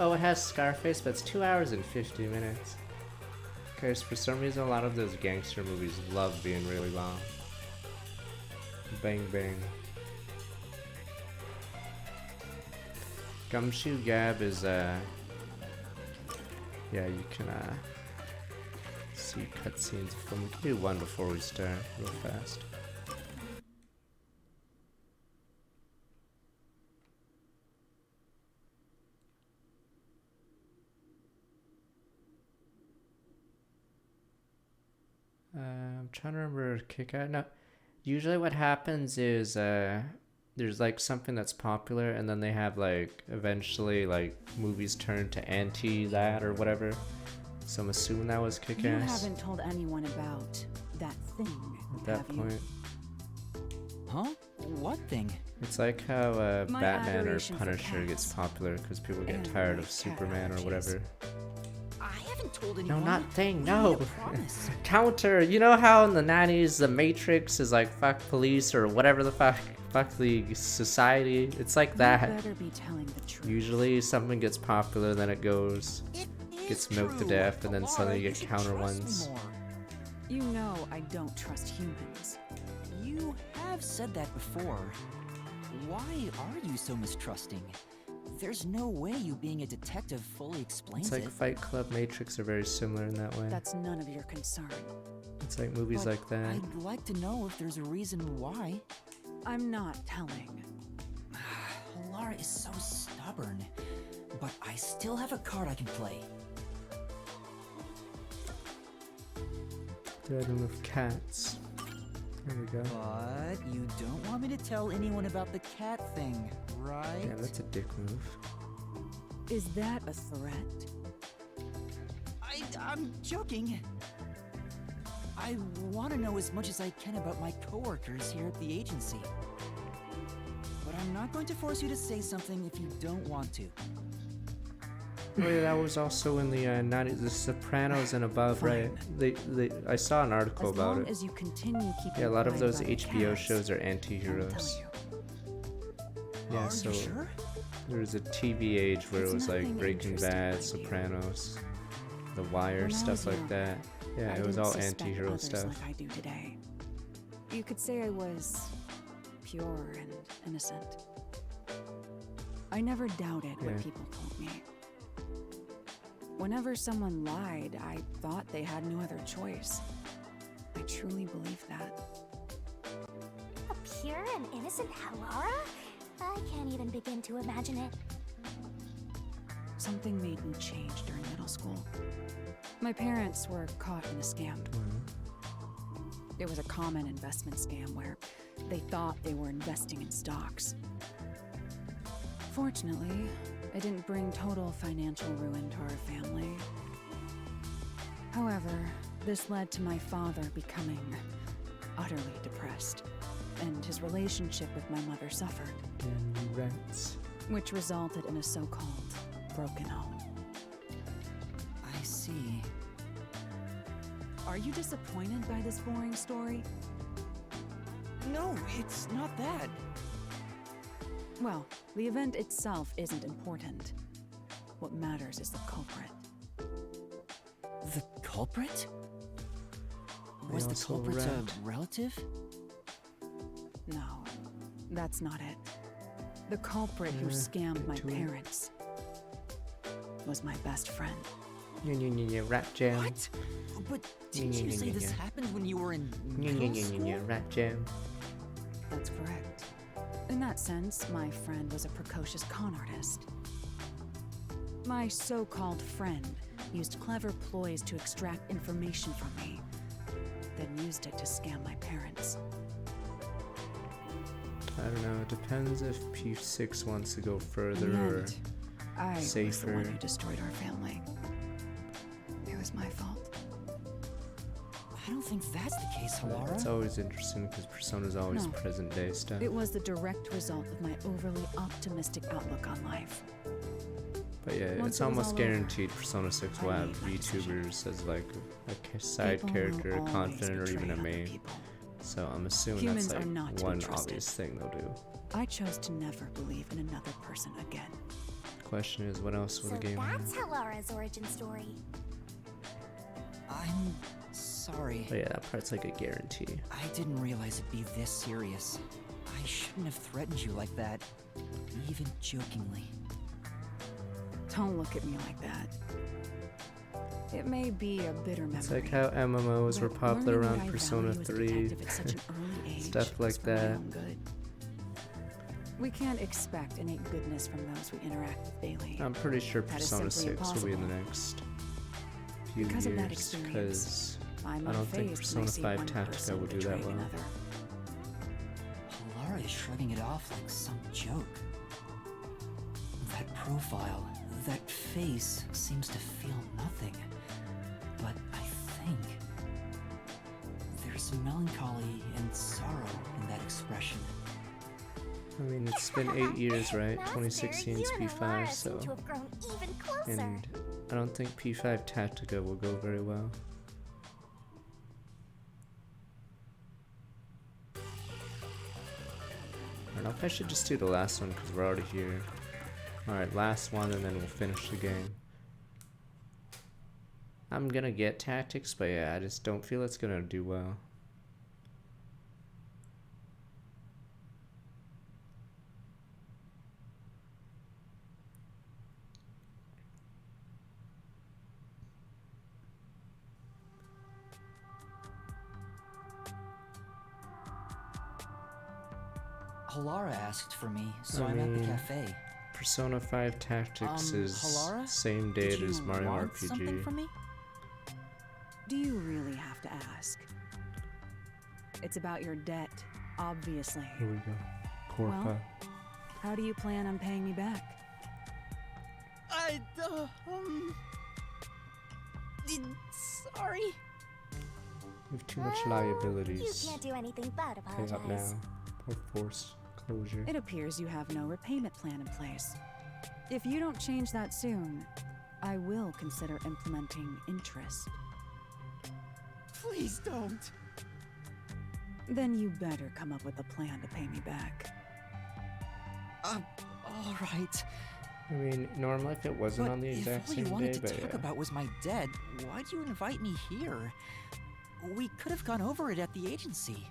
Oh, it has Scarface, but it's 2 hours and 50 minutes. Because for some reason, a lot of those gangster movies love being really long. Bang Bang. Gumshoe Gab is, yeah, you can, see cutscenes from. We can do one before we start, real fast. I'm trying to remember Kick Out. No, usually what happens is there's like something that's popular, and then they have like eventually like movies turn to anti that or whatever. So I'm assuming that was Kick-Ass. You haven't told anyone about that thing, at that have you? point. Huh? What thing? It's like how My Batman or adoration for Punisher gets cats. popular because people get And tired my of cat Superman or allergies. whatever. I haven't told No, anyone. not thing, We no. made a promise. Counter. You know how in the 90s the Matrix is like fuck police or whatever the fuck the society. It's like You that. better be telling the truth. Usually something gets popular, then it goes It gets is milked to true. death, and then Laura, suddenly you you get should counter trust me ones. more. You know I don't trust humans. You have said that before. Why are you so mistrusting? There's no way you being a detective fully explains It's like it. Fight Club, Matrix are very similar in that way. That's none of your concern. It's like movies But like that. I'd like to know if there's a reason why. I'm not telling. Laura is so stubborn. But I still have a card I can play. Threaten with cats. There we go. But you don't want me to tell anyone about the cat thing, right? Yeah, that's a dick move. Is that a threat? I'm joking. I want to know as much as I can about my coworkers here at the agency. But I'm not going to force you to say something if you don't want to. Oh yeah, that was also in the 90s, The Sopranos and above, right? I saw an article As about long it. as you continue keeping Yeah, a lot of quiet those about HBO cats, shows are I'll tell anti-heroes. you. Yeah, Are so you sure? there was a TV age where It's it was like nothing Breaking interesting Bad, about you. Sopranos, The Wire, When I stuff was like younger, that. Yeah, I it was didn't all suspect anti-hero others stuff. like I do today. You could say I was pure and innocent. I never doubted what Yeah. people told me. Whenever someone lied, I thought they had no other choice. I truly believed that. A pure and innocent Halara? I can't even begin to imagine it. Something made me change during middle school. My parents were caught in a scam. It was a common investment scam where they thought they were investing in stocks. Fortunately, it didn't bring total financial ruin to our family. However, this led to my father becoming utterly depressed, and his relationship with my mother suffered, And rats. which resulted in a so-called broken home. I see. Are you disappointed by this boring story? No, it's not that. Well, the event itself isn't important. What matters is the culprit. The culprit? They Was the also culprit a rat. relative? No, that's not it. The culprit who Yeah, scammed get my to it. parents was my best friend. Yeah, rat jam. What? But didn't Yeah, you yeah, say yeah, this yeah. happened when you were in Yeah, middle school? rat jam. That's correct. In that sense, my friend was a precocious con artist. My so-called friend used clever ploys to extract information from me, then used it to scam my parents. I don't know, it depends if P6 wants to go In further the or end, I was the safer. one who destroyed our family. It was my fault. I don't think that's the case, Halara. It's always interesting because Persona's always No. present day stuff. It was the direct result of my overly optimistic outlook on life. But yeah, Once it's it was almost all guaranteed Persona 6 will I have made my decision. VTubers as like a side People will character, a always confident, or betray even a other main. people. So I'm assuming Humans that's are not like to be one trusted. obvious thing they'll do. I chose to never believe in another person again. question is, what else will So the game have? that's Halara's origin story. I'm sorry. Oh yeah, that part's like a guarantee. I didn't realize it'd be this serious. I shouldn't have threatened you like that, even jokingly. Don't look at me like that. It may be a bitter memory. It's like how MMOs were but popular learning around what I Persona value as a 3, detective at such an early age stuff was like for my that. own good. We can't expect innate goodness from those we interact with daily. I'm pretty sure That is Persona simply 6 will be in the impossible. next few Because of that years, experience, because I'm I don't think unfazed when Persona I see 5 one Tactica person will do that betraying well. another. Halara is shrugging it off like some joke. That profile, that face seems to feel nothing. But I think there's melancholy and sorrow in that expression. I mean, it's been 8 years, right? Master, 2016 is you and Halara P5, seem so... to have grown even closer. And I don't think P5 Tactica will go very well. I don't know if I should just do the last one because we're already here. Alright, last one and then we'll finish the game. I'm gonna get tactics, but yeah, I just don't feel it's gonna do well. Halara asked for me, so I I'm at the mean, cafe. Persona 5 Tactics is Halara? same Did date you as Mario want something RPG. from me? Do you really have to ask? It's about your debt, obviously. Here we go. Corpa. Well, how do you plan on paying me back? Sorry. We have too much You liabilities. can't do anything but Pay up now. apologize. Or forced closure. It appears you have no repayment plan in place. If you don't change that soon, I will consider implementing interest. Please don't. Then you better come up with a plan to pay me back. All right. I mean, normally if it wasn't But on the exact if all you same wanted day, to but talk yeah. about was my debt, why'd you invite me here? We could have gone over it at the agency.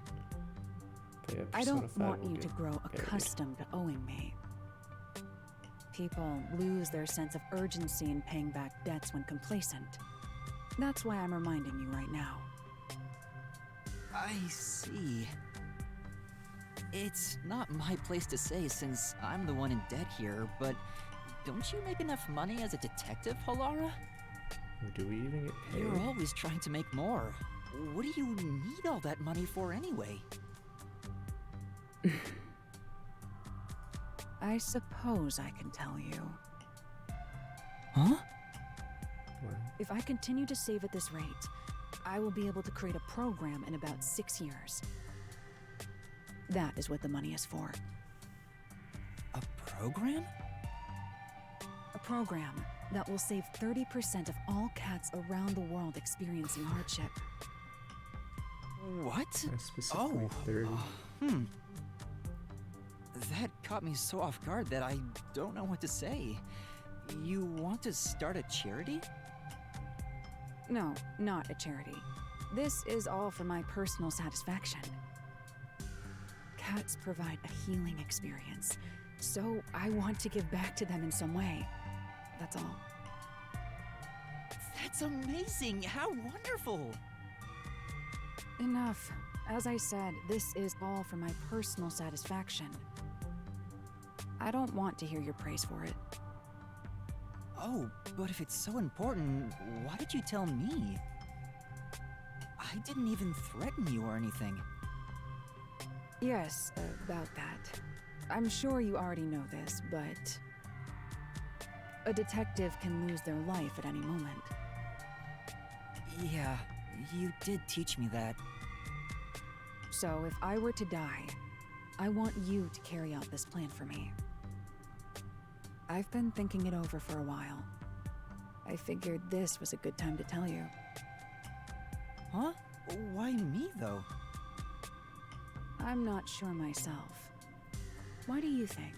But yeah, I Persona don't 5 want will you get to grow buried. accustomed to owing me. People lose their sense of urgency in paying back debts when complacent. That's why I'm reminding you right now. I see. It's not my place to say since I'm the one in debt here, but don't you make enough money as a detective, Halara? Or do we even get paid? You're always trying to make more. What do you need all that money for anyway? I suppose I can tell you. Huh? Well, If I continue to save at this rate, I will be able to create a program in about 6 years. That is what the money is for. A program? A program that will save 30% of all cats around the world experiencing hardship. What? specifically 30. That caught me so off guard that I don't know what to say. You want to start a charity? No, not a charity. This is all for my personal satisfaction. Cats provide a healing experience, so I want to give back to them in some way. That's all. That's amazing! How wonderful! Enough. As I said, this is all for my personal satisfaction. I don't want to hear your praise for it. Oh, but if it's so important, why did you tell me? I didn't even threaten you or anything. Yes, about that. I'm sure you already know this, but a detective can lose their life at any moment. Yeah, you did teach me that. So if I were to die, I want you to carry out this plan for me. I've been thinking it over for a while. I figured this was a good time to tell you. Huh? Why me, though? I'm not sure myself. Why do you think?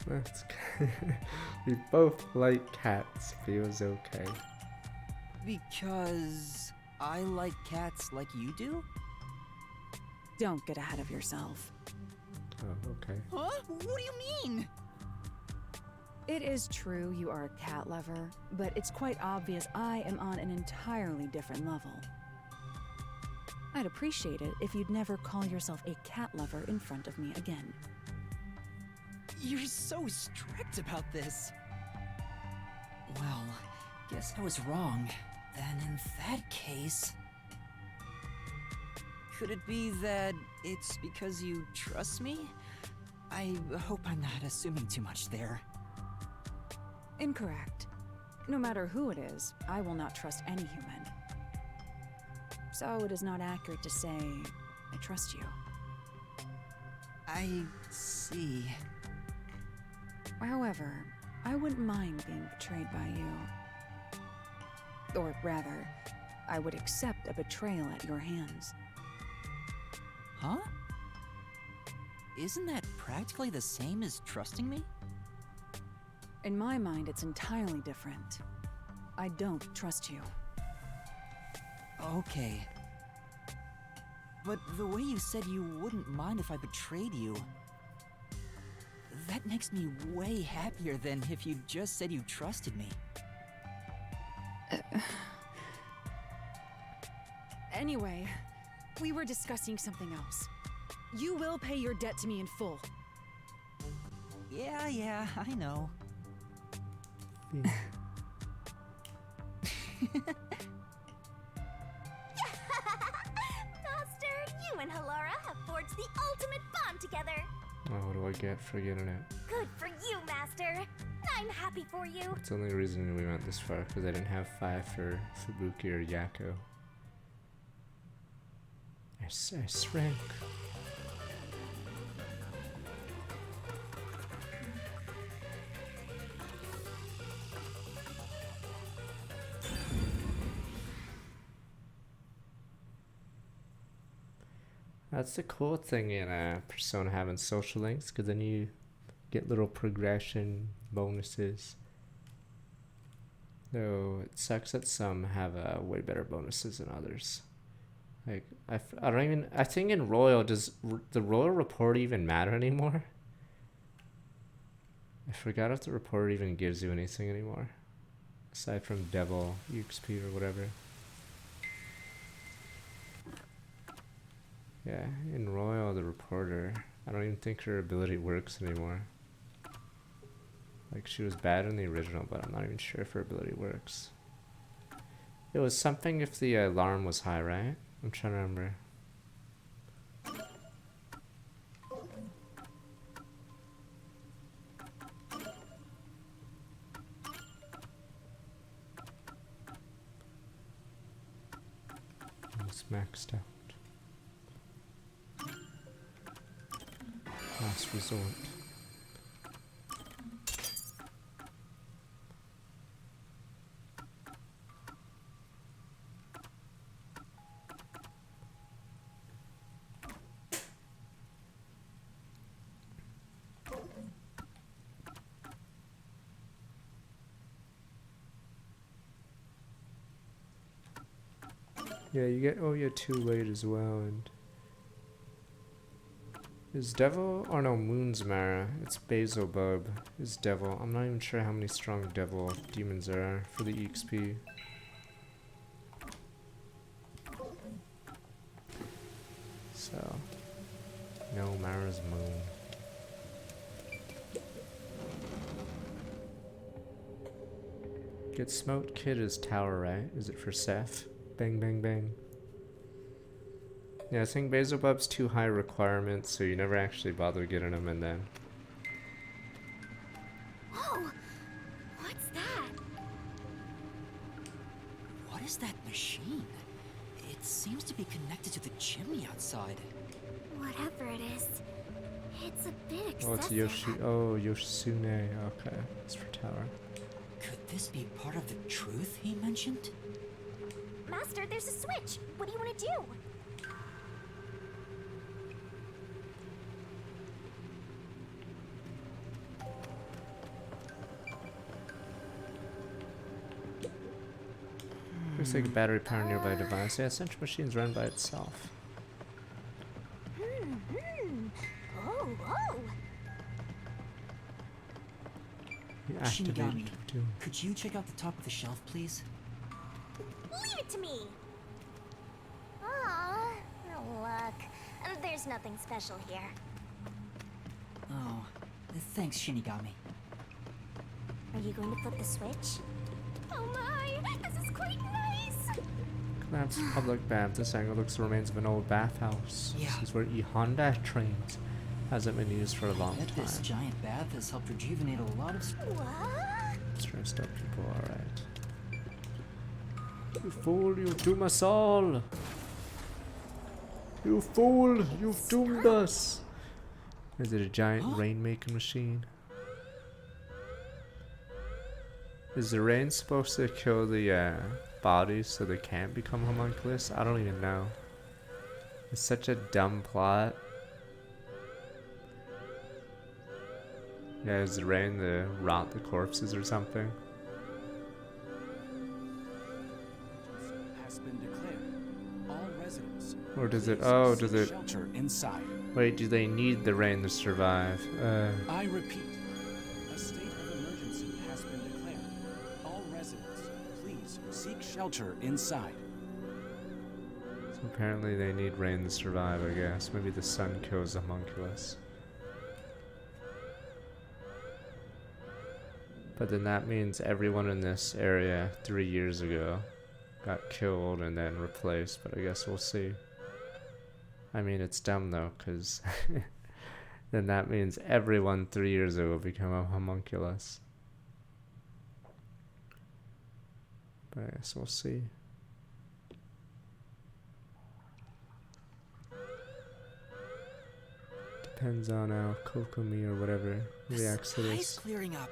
That's we both like cats. Feels okay. Because I like cats like you do? Don't get ahead of yourself. Oh, okay. Huh? What do you mean? It is true you are a cat lover, but it's quite obvious I am on an entirely different level. I'd appreciate it if you'd never call yourself a cat lover in front of me again. You're so strict about this. Well, guess I was wrong. Then in that case... Could it be that it's because you trust me? I hope I'm not assuming too much there. Incorrect. No matter who it is, I will not trust any human. So it is not accurate to say I trust you. I see. However, I wouldn't mind being betrayed by you. Or rather, I would accept a betrayal at your hands. Huh? Isn't that practically the same as trusting me? In my mind, it's entirely different. I don't trust you. Okay. But the way you said you wouldn't mind if I betrayed you... That makes me way happier than if you just said you trusted me. Anyway, we were discussing something else. You will pay your debt to me in full. Yeah, I know. Master, you and Halara have forged the ultimate bond together. Oh, what do I get for getting it? Good for you, Master. I'm happy for you. It's the only reason we went this far, because I didn't have 5 for Fubuki or Yako. I shrank. That's the cool thing in Persona having social links, because then you get little progression bonuses. Though it sucks that some have way better bonuses than others. Like I think in Royal, does the Royal report even matter anymore? I forgot if the report even gives you anything anymore, aside from Devil EXP or whatever. Yeah, in Royal, the reporter, I don't even think her ability works anymore. Like, she was bad in the original, but I'm not even sure if her ability works. It was something if the alarm was high, right? I'm trying to remember. Almost maxed out. Last resort. Yeah, you get Oya 2 late as well, and is Devil, or no, Moon's Mara, it's Beelzebub is Devil. I'm not even sure how many strong Devil demons there are for the EXP. So, no, Mara's Moon. Get Smote Kid as Tower, right? Is it for Seth? Bang, bang, bang. Yeah, I think Beelzebub's too high requirements, so you never actually bother getting them, and then... Whoa! What's that? What is that machine? It seems to be connected to the chimney outside. Whatever it is, it's a bit excessive. Oh, it's Yoshitsune. Okay, it's for Tower. Could this be part of the truth he mentioned? Master, there's a switch. What do you want to do? Looks like a battery power nearby device. Yeah, Central Machine's run by itself. Oh, whoa. You activated Shinigami, it too. could you check out the top of the shelf, please? Leave it to me. Aw, look. There's nothing special here. Oh, thanks, Shinigami. Are you going to flip the switch? Oh my, this is quite nice. Collapsed public bath. This angle looks the remains of an old bathhouse. Yeah. This is where E Honda trains. Hasn't been used for a long Bet this time. giant bath has helped rejuvenate a lot of... What? Stressed out people, alright. You fool, you doom us all! You fool, you've doomed us! Is it a giant rain-making machine? Is the rain supposed to kill the bodies so they can't become homunculus? I don't even know. It's such a dumb plot. Yeah, is the rain to rot the corpses or something? Has been declared. All residents. Or does it? please Oh, seek does it? Shelter inside. Wait, do they need the rain to survive? I repeat, a state of emergency has been declared. All residents, please seek shelter inside. So apparently they need rain to survive, I guess. Maybe the sun kills the homunculus. But then that means everyone in this area 3 years ago got killed and then replaced, but I guess we'll see. I mean, it's dumb though, because then that means everyone 3 years ago will become a homunculus. But I guess we'll see. Depends on how Kokomi or whatever reacts to The sky's this. clearing up.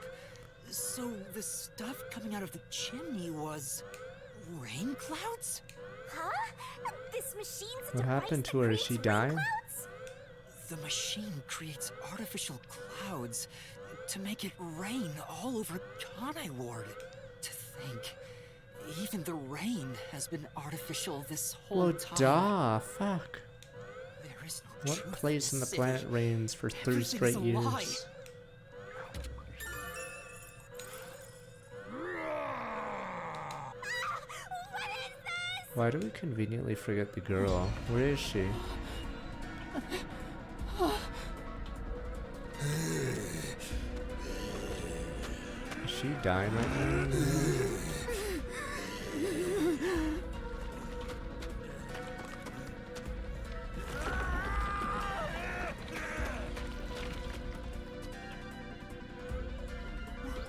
So the stuff coming out of the chimney was... rain clouds? Huh? This machine's a What device happened that to her? Is creates she rain dying? clouds? The machine creates artificial clouds to make it rain all over Kanai Ward. To think, even the rain has been artificial this whole Well, time. duh, fuck. There is no What truth place in the this planet city. rains for 3 Everything is straight a years? lie. Why do we conveniently forget the girl? Where is she? Is she dying right now?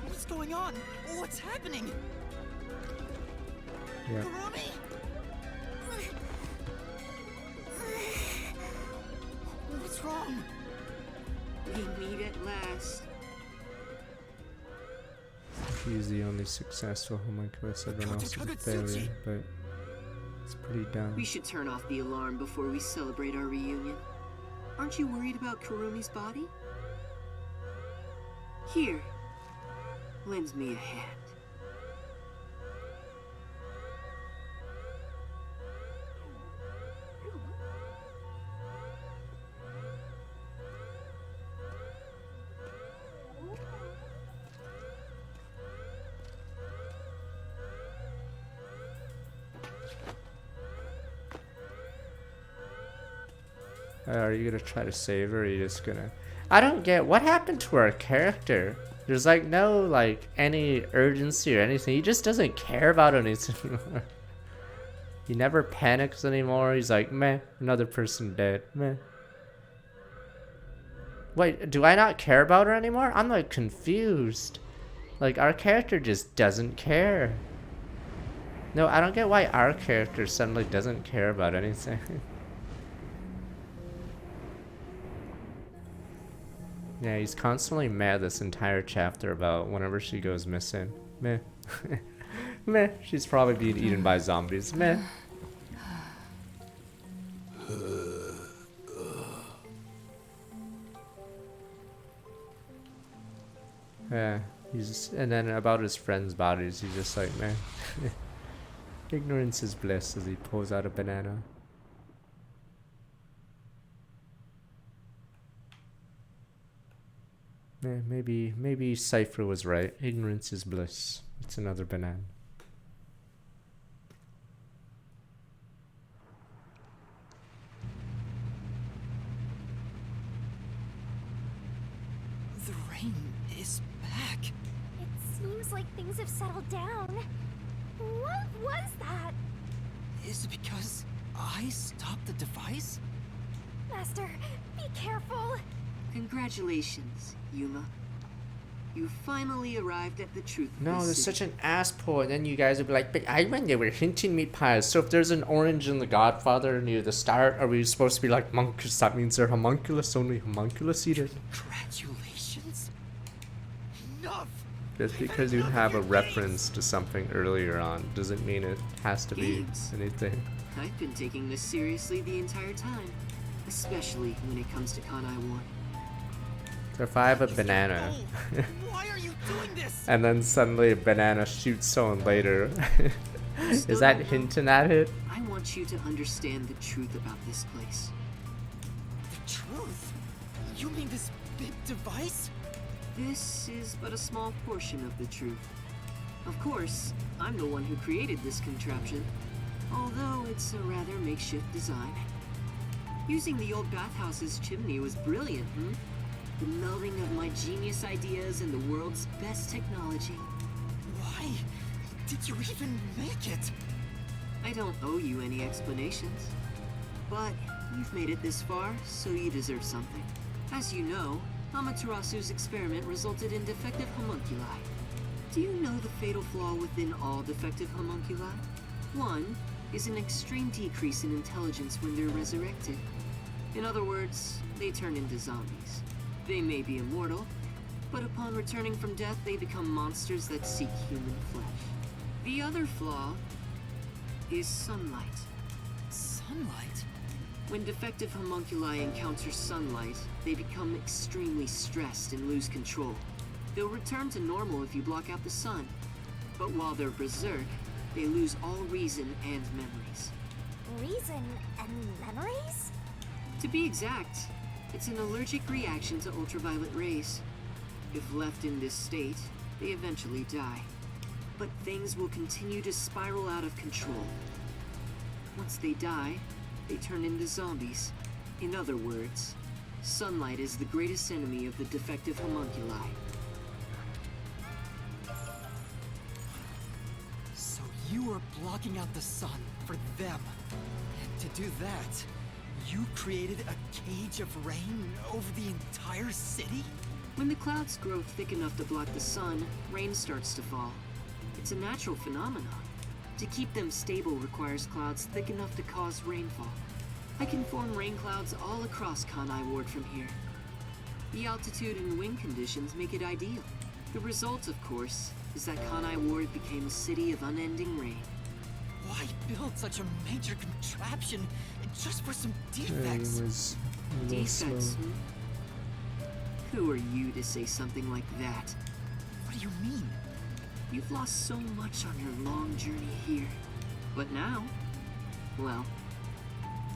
What's going on? What's happening? Yeah. Kurumi! What's wrong? We meet at last. He's the only successful homunculus. Everyone else is a failure, but it's pretty dumb. We should turn off the alarm before we celebrate our reunion. Aren't you worried about Kurumi's body? Here, lend me a hand. Are you gonna try to save her, or are you just gonna... I don't get what happened to our character. There's like no like any urgency or anything. He just doesn't care about anything anymore. He never panics anymore. He's like, meh, another person dead. Meh. Wait, do I not care about her anymore? I'm like confused. Like our character just doesn't care. No, I don't get why our character suddenly doesn't care about anything. Yeah, he's constantly mad this entire chapter about whenever she goes missing. Meh. Meh. She's probably being eaten by zombies. Meh. Yeah, he's and then about his friends' bodies, he's just like, man. Ignorance is bliss as he pulls out a banana. Maybe Cypher was right. Ignorance is bliss. It's another banana. The rain is back. It seems like things have settled down. What was that? Is it because I stopped the device? Master, be careful. Congratulations, Yuma. You finally arrived at the truth of No, this there's city. such an ass pull, and then you guys would be like, but I when they were hinting meat pies. So if there's an orange in The Godfather near the start, are we supposed to be like monkus? That means they're homunculus, only homunculus eaters. Congratulations. Enough. Just because you have a reference to something earlier on doesn't mean it has to be Games. anything. I've been taking this seriously the entire time, especially when it comes to Kanai Ward. So if I have a banana, Why are you doing this? and then suddenly a banana shoots someone later, is Still that don't know. hinting at it? I want you to understand the truth about this place. The truth? You mean this big device? This is but a small portion of the truth. Of course, I'm the one who created this contraption, although it's a rather makeshift design. Using the old bathhouse's chimney was brilliant, The melding of my genius ideas and the world's best technology. Why did you even make it? I don't owe you any explanations. But you've made it this far, so you deserve something. As you know, Amaterasu's experiment resulted in defective homunculi. Do you know the fatal flaw within all defective homunculi? One is an extreme decrease in intelligence when they're resurrected. In other words, they turn into zombies. They may be immortal, but upon returning from death, they become monsters that seek human flesh. The other flaw is sunlight. Sunlight? When defective homunculi encounter sunlight, they become extremely stressed and lose control. They'll return to normal if you block out the sun, but while they're berserk, they lose all reason and memories. Reason and memories? To be exact, it's an allergic reaction to ultraviolet rays. If left in this state, they eventually die. But things will continue to spiral out of control. Once they die, they turn into zombies. In other words, sunlight is the greatest enemy of the defective homunculi. So you are blocking out the sun for them. And to do that, you created a cage of rain over the entire city? When the clouds grow thick enough to block the sun, rain starts to fall. It's a natural phenomenon. To keep them stable requires clouds thick enough to cause rainfall. I can form rain clouds all across Kanai Ward from here. The altitude and wind conditions make it ideal. The result, of course, is that Kanai Ward became a city of unending rain. Why build such a major contraption just for some It defects? was a little slow. Defects, Who are you to say something like that? What do you mean? You've lost so much on your long journey here. But now, well,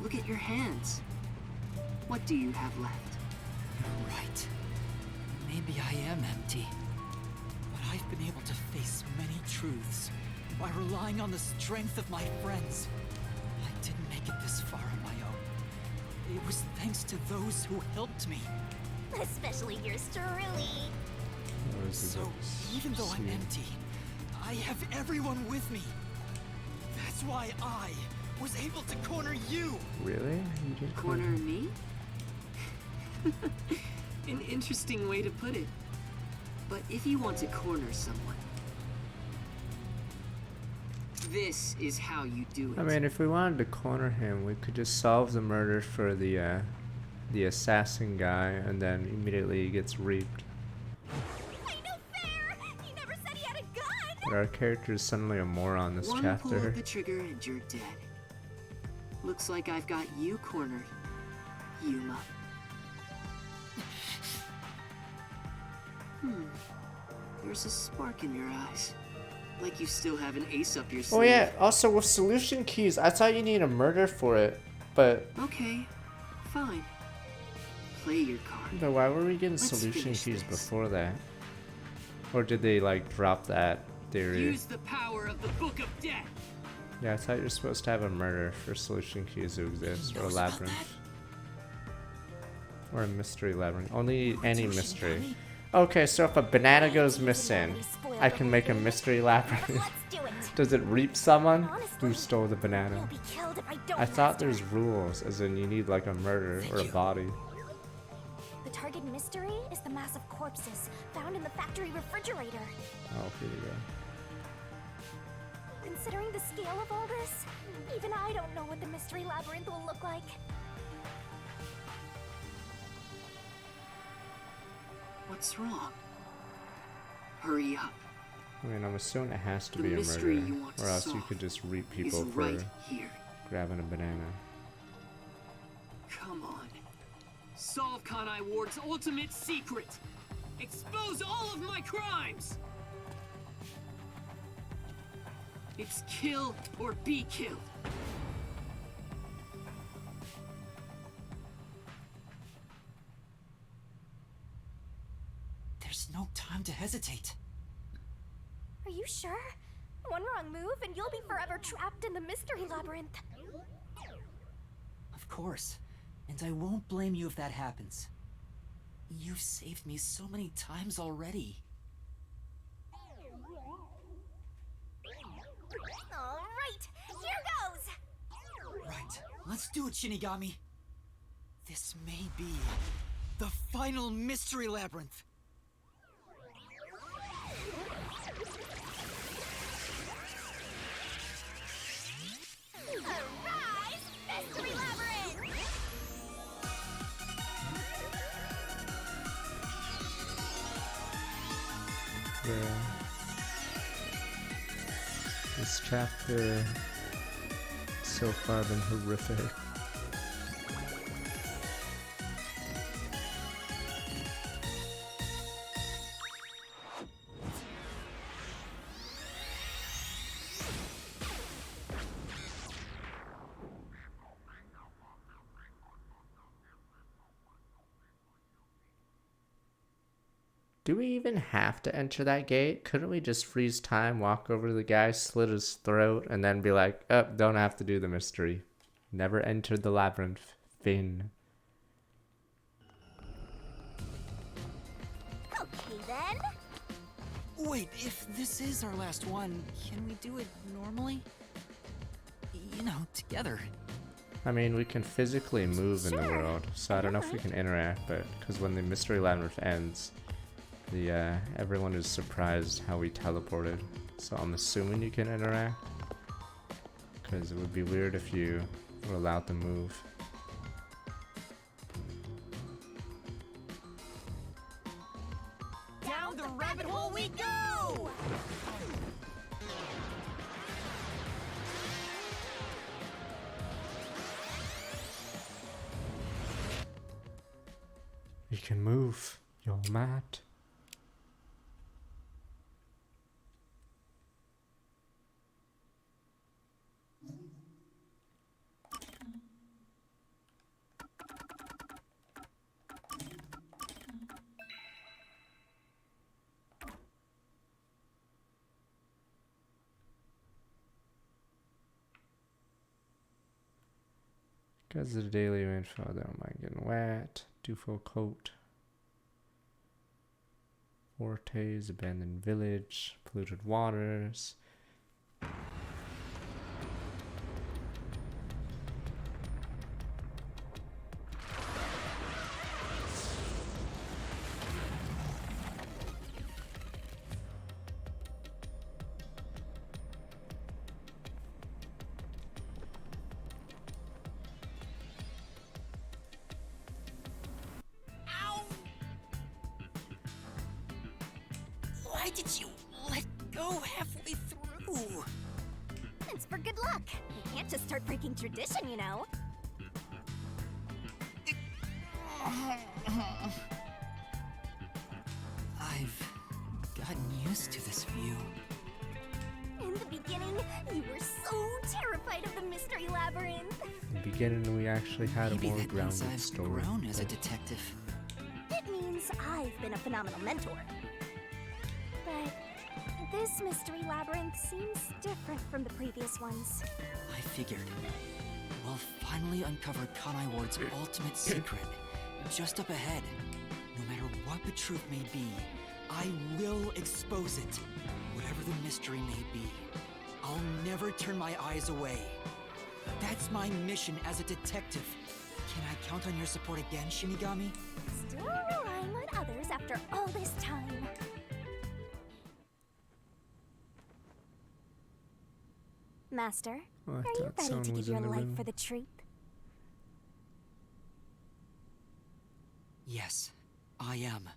look at your hands. What do you have left? You're right. Maybe I am empty. But I've been able to face many truths by relying on the strength of my friends. I didn't make it this far on my own. It was thanks to those who helped me. Especially yours truly. Or is it So, like even though I'm see- empty, I have everyone with me. That's why I was able to corner you. Really? You did Corner me? An interesting way to put it. But if you want to corner someone, this is how you do it. I mean, if we wanted to corner him, we could just solve the murder for the assassin guy, and then immediately he gets reaped. Ain't no fair! He never said he had a gun! But our character is suddenly a moron this One pull chapter. of the trigger and you're dead. Looks like I've got you cornered, Yuma. There's a spark in your eyes. Like you still have an ace up your Oh sleeve. yeah, also with solution keys, I thought you need a murder for it, but Okay, fine. Play your card. but why were we getting Let's solution finish keys this. before that? Or did they like drop that theory? Use the power of the Book of Death. Yeah, I thought you're supposed to have a murder for solution keys to exist, or a labyrinth. Or a mystery labyrinth. Only any mystery. Okay, so if a banana goes missing, I can make a mystery labyrinth. Let's do it. Does it reap someone who Honestly, stole the You'll banana? be killed if I don't. I thought master there's it. rules, as in you need like a murder or a body. The target mystery is the mass of corpses found in the factory refrigerator. Oh, here you go. Considering the scale of all this, even I don't know what the mystery labyrinth will look like. What's wrong? Hurry up. I mean, I'm assuming it has to The be a mystery murder, you want to or else you solve could just reap It's people for right here. grabbing a banana. Come on. Solve Kanai Ward's ultimate secret. Expose all of my crimes. It's kill or be killed. There's no time to hesitate. Are you sure? One wrong move and you'll be forever trapped in the mystery labyrinth. Of course. And I won't blame you if that happens. You've saved me so many times already. All right, here goes. Right. Let's do it, Shinigami. This may be the final mystery labyrinth. Arise, mystery labyrinth. This chapter so far been horrific. Do we even have to enter that gate? Couldn't we just freeze time, walk over to the guy, slit his throat, and then be like, oh, don't have to do the mystery. Never entered the labyrinth. Finn. Okay then. Wait, if this is our last one, can we do it normally? You know, together. I mean, we can physically move in the Sure. world, so I don't know if we can interact, but because when the mystery labyrinth ends, the everyone is surprised how we teleported. So I'm assuming you can interact, because it would be weird if you were allowed to move. Down the rabbit hole we go! You can move. You're mad. Because of the daily info, don't mind getting wet. Dufo coat. Fortes, abandoned village, polluted waters. Ow! Why did you let go halfway through? It's for good luck. You can't just start breaking tradition, you know. I've gotten used to this view. In the beginning, you were so terrified of the Mystery Labyrinth. In the beginning, we actually had a Maybe more that means grounded I've story. grown as a detective. It means I've been a phenomenal mentor. But this Mystery Labyrinth seems different from the previous ones. I figured. We'll finally uncover Kanai Ward's ultimate secret. Just up ahead. No matter what the truth may be, I will expose it. Whatever the mystery may be, I'll never turn my eyes away. That's my mission as a detective. Can I count on your support again, Shinigami? Still relying on others after all this time. Master, Oh, I are you thought ready someone to was give in your the life room. for the truth? Yes, I am.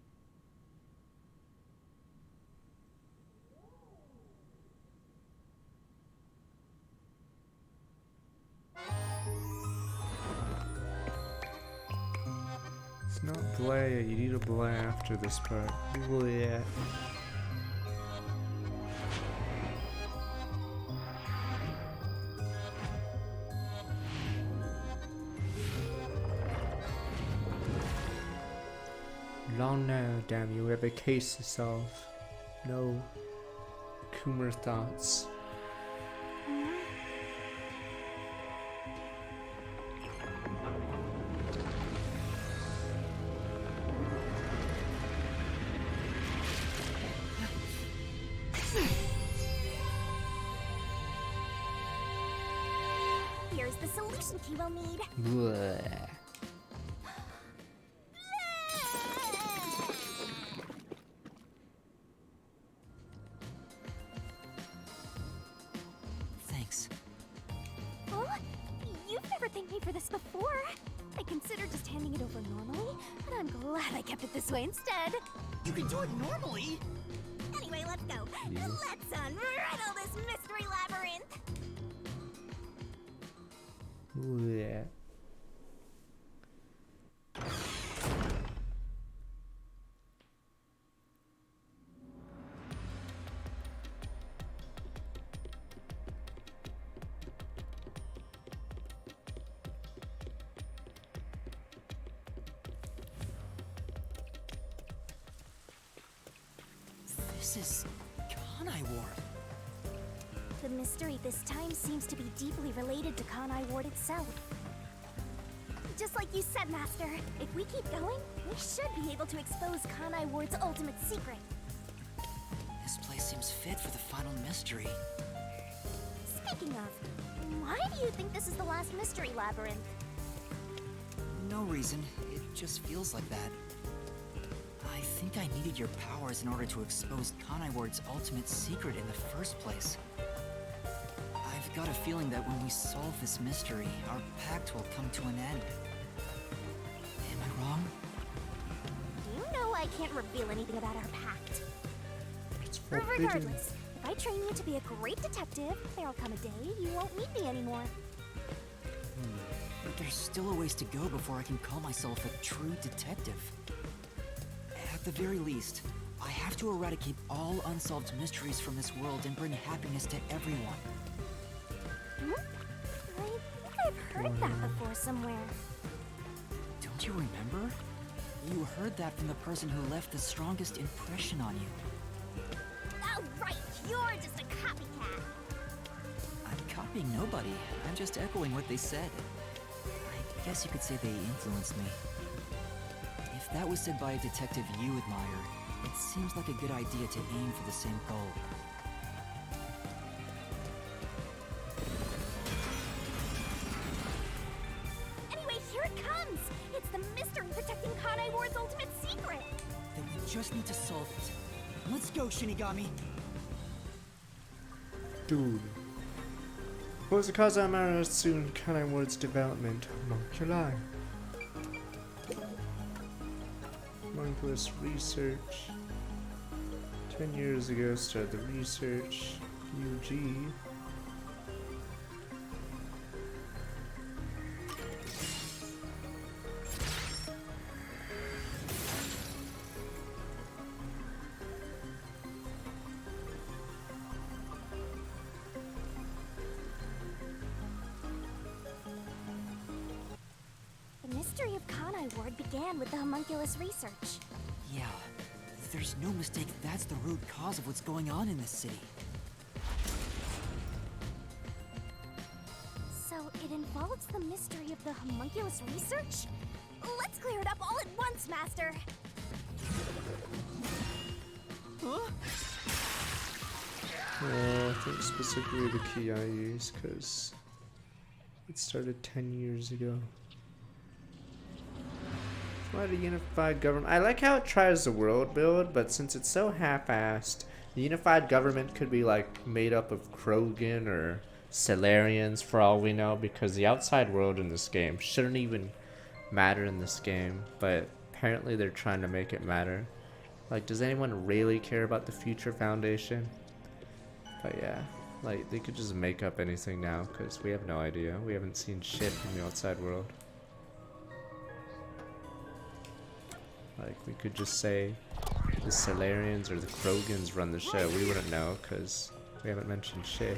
It's not Blaya, you need a Blaya after this part. Blaya. Long now, damn you, we have a case to solve. No Coomer thoughts. Here's the solution key we'll need. Bleh. Thanks. Oh, you've never thanked me for this before. I considered just handing it over normally, but I'm glad I kept it this way instead. You can do it normally! Anyway, let's go. Yeah. Let's unriddle this mystery labyrinth. Bleh. This is Kanai Ward. The mystery this time seems to be deeply related to Kanai Ward itself. Just like you said, Master, if we keep going, we should be able to expose Kanai Ward's ultimate secret. This place seems fit for the final mystery. Speaking of, why do you think this is the last mystery labyrinth? No reason. It just feels like that. I think I needed your powers in order to expose Kanai Ward's ultimate secret in the first place. I've got a feeling that when we solve this mystery, our pact will come to an end. Am I wrong? You know I can't reveal anything about our pact. It's But forbidden. regardless, if I train you to be a great detective, there'll come a day you won't need me anymore. But there's still a ways to go before I can call myself a true detective. At the very least, I have to eradicate all unsolved mysteries from this world and bring happiness to everyone. Hmm? I think I've heard that before somewhere. Don't you remember? You heard that from the person who left the strongest impression on you. Oh, right, you're just a copycat. I'm copying nobody. I'm just echoing what they said. I guess you could say they influenced me. If that was said by a detective you admire, it seems like a good idea to aim for the same goal. Anyway, here it comes. It's the mystery protecting Kanai Ward's ultimate secret. Then we just need to solve it. Let's go, Shinigami! Dude. What was the cause of Amaretsu and Kanai Ward's development? Homunculi. Homunculus research. 10 years ago started the research. UG. Kanai Ward began with the homunculus research. Yeah, there's no mistake that's the root cause of what's going on in this city. So it involves the mystery of the homunculus research? Let's clear it up all at once, Master! Huh? I think specifically the key I use because it started 10 years ago. Why the unified government? I like how it tries the world build, but since it's so half-assed, the unified government could be like made up of Krogan or Salarians for all we know, because the outside world in this game shouldn't even matter in this game, but apparently they're trying to make it matter. Like, does anyone really care about the Future Foundation? But yeah, like, they could just make up anything now, because we have no idea. We haven't seen shit from the outside world. Like, we could just say the Salarians or the Krogans run the show. We wouldn't know, because we haven't mentioned shit.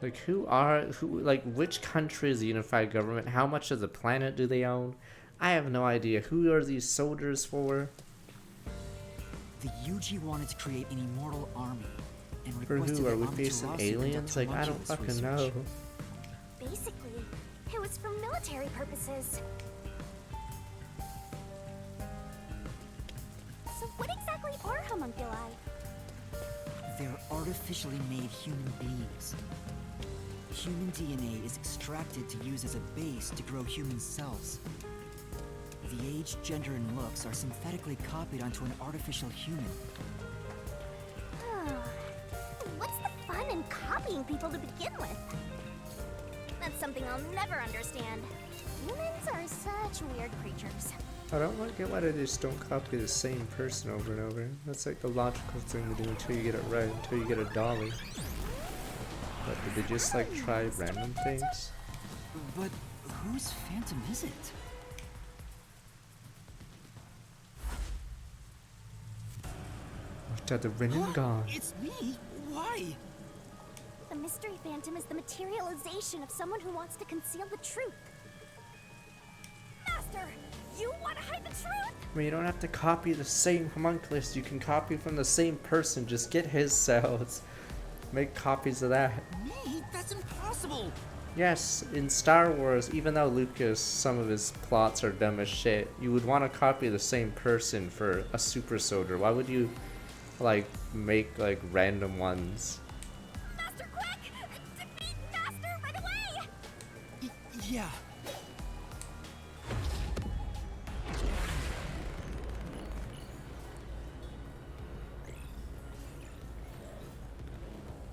Like, which country is the unified government? How much of the planet do they own? I have no idea. Who are these soldiers for? The UG wanted to create an immortal army and For requested who? Are that we Amaterasu facing conduct aliens? Like, I don't homunculus fucking research. know. Basically, it was for military purposes. So what exactly are homunculi? They're artificially made human beings. Human DNA is extracted to use as a base to grow human cells. The age, gender, and looks are synthetically copied onto an artificial human. What's the fun in copying people to begin with? That's something I'll never understand. Humans are such weird creatures. I don't get why they just don't copy the same person over and over. That's like the logical thing to do until you get it right, until you get a dolly. But did they just like try random things? But whose phantom is it? Looked at the Rinnegan. It's me? Why? The mystery phantom is the materialization of someone who wants to conceal the truth. Master, you want to hide the truth? I mean, you don't have to copy the same homunculus. You can copy from the same person. Just get his cells. Make copies of that. Me? That's impossible! Yes, in Star Wars, even though Lucas, some of his plots are dumb as shit, you would want to copy the same person for a super soldier. Why would you, like, make, like, random ones? Master, quick! Defeat Master right away! Yeah.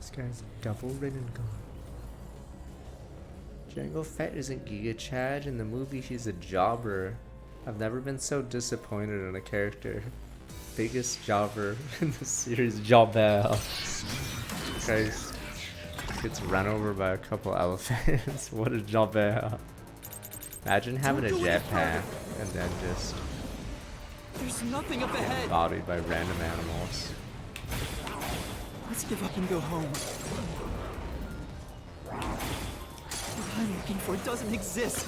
This guy's double Rinnegan. Jango Fett isn't Giga Chad. In the movie, he's a jobber. I've never been so disappointed in a character. Biggest jobber in the series, Jobber. Guys gets run over by a couple elephants. What a jobber. Imagine having a jetpack and then just There's nothing up ahead! bodied by random animals. Let's give up and go home. What I'm looking for doesn't exist.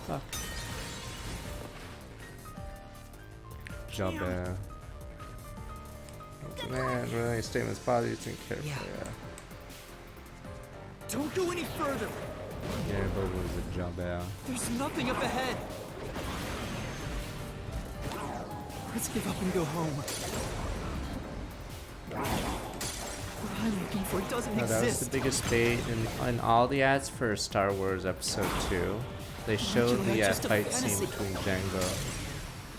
Fuck. Jobber. Man, really statements bother you, think carefully. Yeah. Don't go any further! Yeah, but was a jobber. There's nothing up ahead! Let's give up and go home. What I'm looking for doesn't No, that was exist. the biggest bait in all the ads for Star Wars Episode 2. They showed the Just a fight scene fantasy. between Django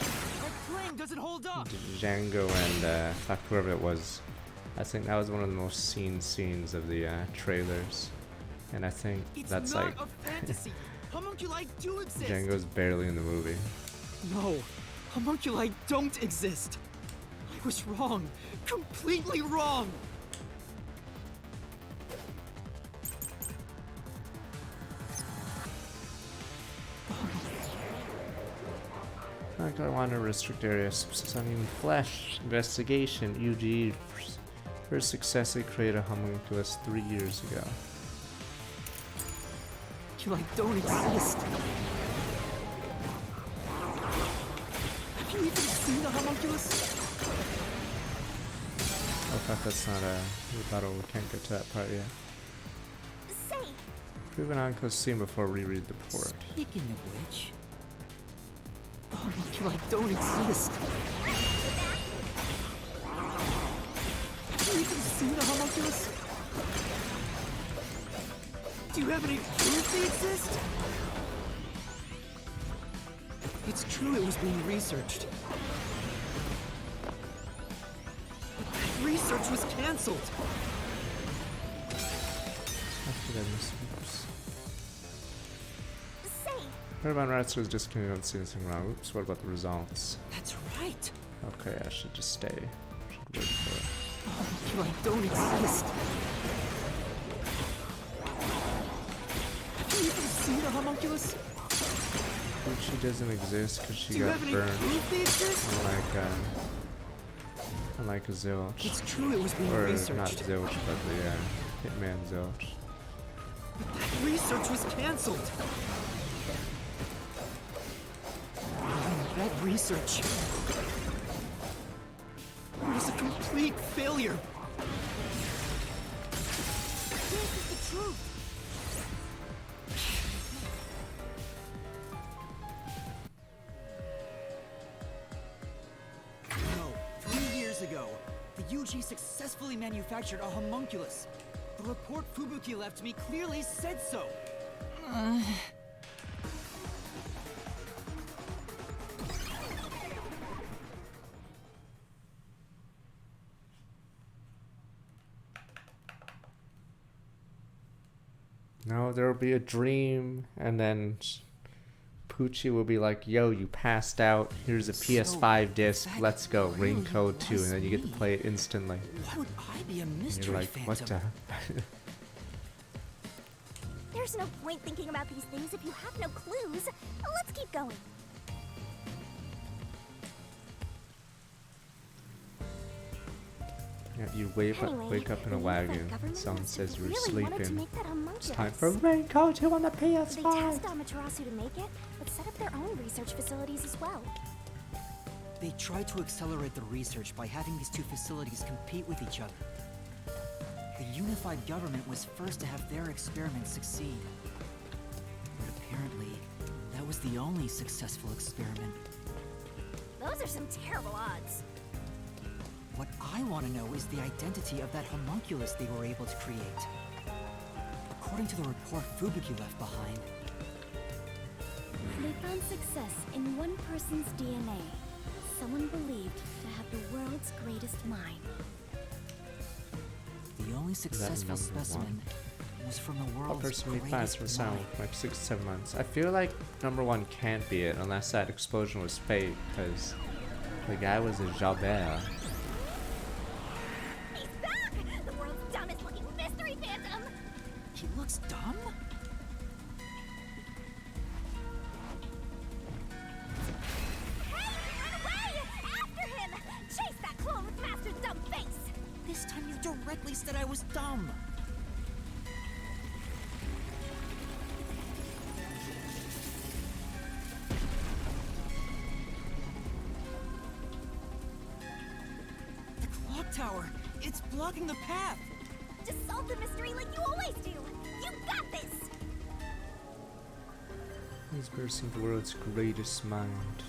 My plane doesn't hold up! and fuck, whoever it was. I think that was one of the most seen scenes of the trailers. And I think It's that's not like a fantasy. Homunculi do exist. Django's barely in the movie. No, homunculi don't exist. I was wrong, completely wrong. Like I want to restrict areas on even flesh investigation. UG First successfully created a homunculus 3 years ago. You don't exist. Have you even seen the homunculus? Oh fuck, that's not a rebuttal. We can't get to that part yet. Say, Proven homunculus seen before reread the port. Speaking of which, homunculi don't exist. Have you even seen the homunculus? Do you have any proof they exist? It's true it was being researched. But research was cancelled. After that, oops. say, Urban Rats was discontinued. Don't see anything wrong. Oops, what about the results? That's right. Okay, I should just stay. Should wait for it. Homunculi don't exist. Have you even seen the homunculus? She doesn't exist because she Do you got have any burned. proof they exist? Unlike a Zilch. It's true it was being Or researched. not Zilch, but the Hitman Zilch. But that research was cancelled. That research was a complete failure. this is the truth. No, 3 years ago, the UG successfully manufactured a homunculus. The report Fubuki left me clearly said so. No, there will be a dream, and then Poochie will be like, "Yo, you passed out. Here's a PS5 disc. that Let's go. really Ring Code 2," was and then you get to me. play it instantly. Why would I be a And mystery you're like, phantom? "What the?" There's no point thinking about these things if you have no clues. Let's keep going. Yeah, you wake Anyway, up in a the UFO wagon. government Someone must have says you were really wanted to sleeping. make that It's time homunculus. for Ring Code 2 on the They tasked PS5. Amaterasu to make it, but set up their own research facilities as well. They tried to accelerate the research by having these two facilities compete with each other. The unified government was first to have their experiments succeed. But apparently, that was the only successful experiment. Those are some terrible odds. What I want to know is the identity of that homunculus they were able to create. According to the report Fubuki left behind, They found success in one person's DNA. Someone believed to have the world's greatest mind. the only successful number specimen was from the What world's person made plans greatest for mind. sound like 6 to 7 months? I feel like number 1 can't be it unless that explosion was fake, because the guy was a Jalbert. He's back! The world's dumbest looking mystery phantom! He looks dumb? Hey! Run away! After him! Chase that clone with Master's dumb face! This time you directly said I was dumb. The clock tower! It's blocking the path! Just solve the mystery like you always do! You got this! He's versing the world's greatest mind.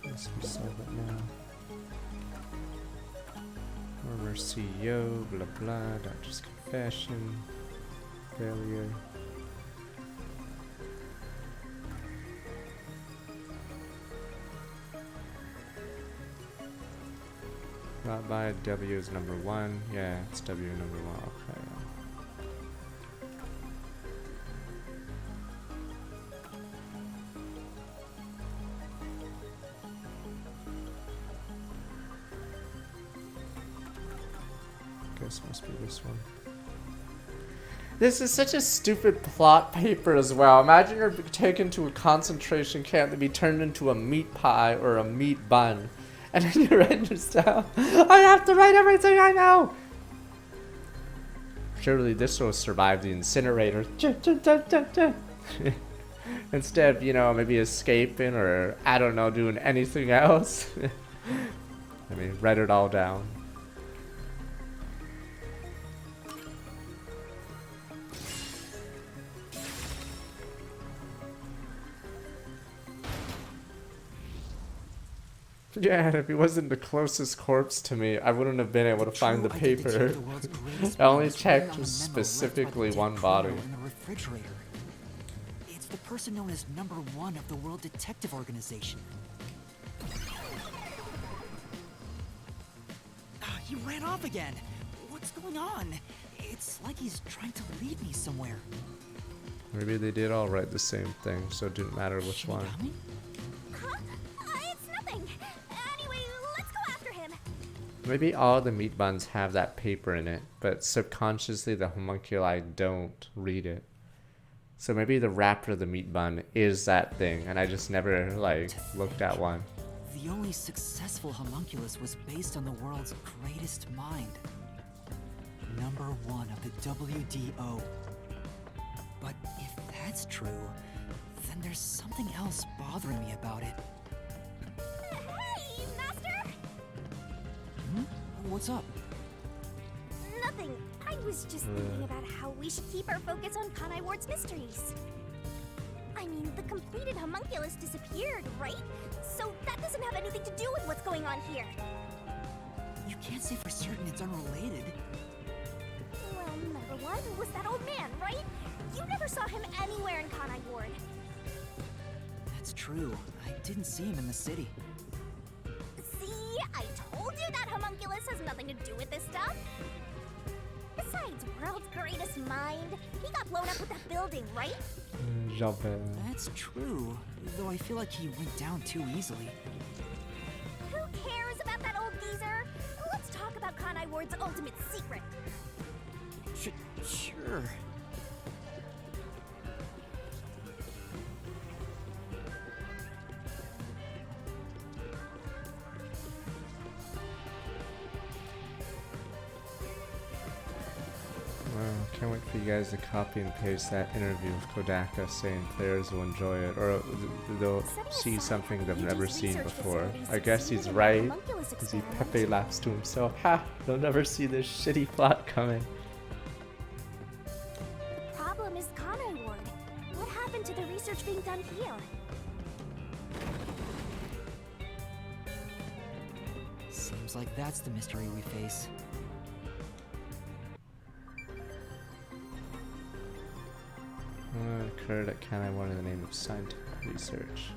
Yes, we solve it now. Former CEO, blah blah, doctor's confession, failure. Not by W is number 1. Yeah, it's W number 1. Okay. Guess must be this one. This is such a stupid plot paper as well. Imagine you're taken to a concentration camp to be turned into a meat pie or a meat bun. And then you write just down, I have to write everything I know! Surely this will survive the incinerator. Instead of, you know, maybe escaping or, I don't know, doing anything else. I mean, write it all down. Yeah, if he wasn't the closest corpse to me, I wouldn't have been able to find the paper. I only checked specifically one body. In the refrigerator. It's the person known as Number 1 of the World Detective Organization. He ran off again. What's going on? It's like he's trying to lead me somewhere. Maybe they did all write the same thing, so it didn't matter which one. Shinigami? Huh? It's nothing. Anyway, let's go after him. Maybe all the meat buns have that paper in it, but subconsciously the homunculi don't read it. So maybe the wrapper of the meat bun is that thing, and I just never, like, looked at one. The only successful homunculus was based on the world's greatest mind. Number 1 of the WDO. But if that's true, then there's something else bothering me about it. Hey, Master! What's up? Nothing. I was just thinking about how we should keep our focus on Kanai Ward's mysteries. I mean, the completed homunculus disappeared, right? So that doesn't have anything to do with what's going on here. You can't say for certain it's unrelated. Well, number 1 was that old man, right? You never saw him anywhere in Kanai Ward. That's true. I didn't see him in the city. See? I told you that homunculus has nothing to do with this stuff. Besides, world's greatest mind. He got blown up with that building, right? That's true, though I feel like he went down too easily. Who cares about that old geezer? Let's talk about Kanai Ward's ultimate secret. Sure. Can't wait for you guys to copy and paste that interview with Kodaka saying players will enjoy it, or they'll see something they've never seen before. I guess he's right, because he Pepe laughs to himself. Ha! They'll never see this shitty plot coming. The problem is Kanai Ward. What happened to the research being done here? Seems like that's the mystery we face. Occurred at Kanai Ward in the name of scientific research.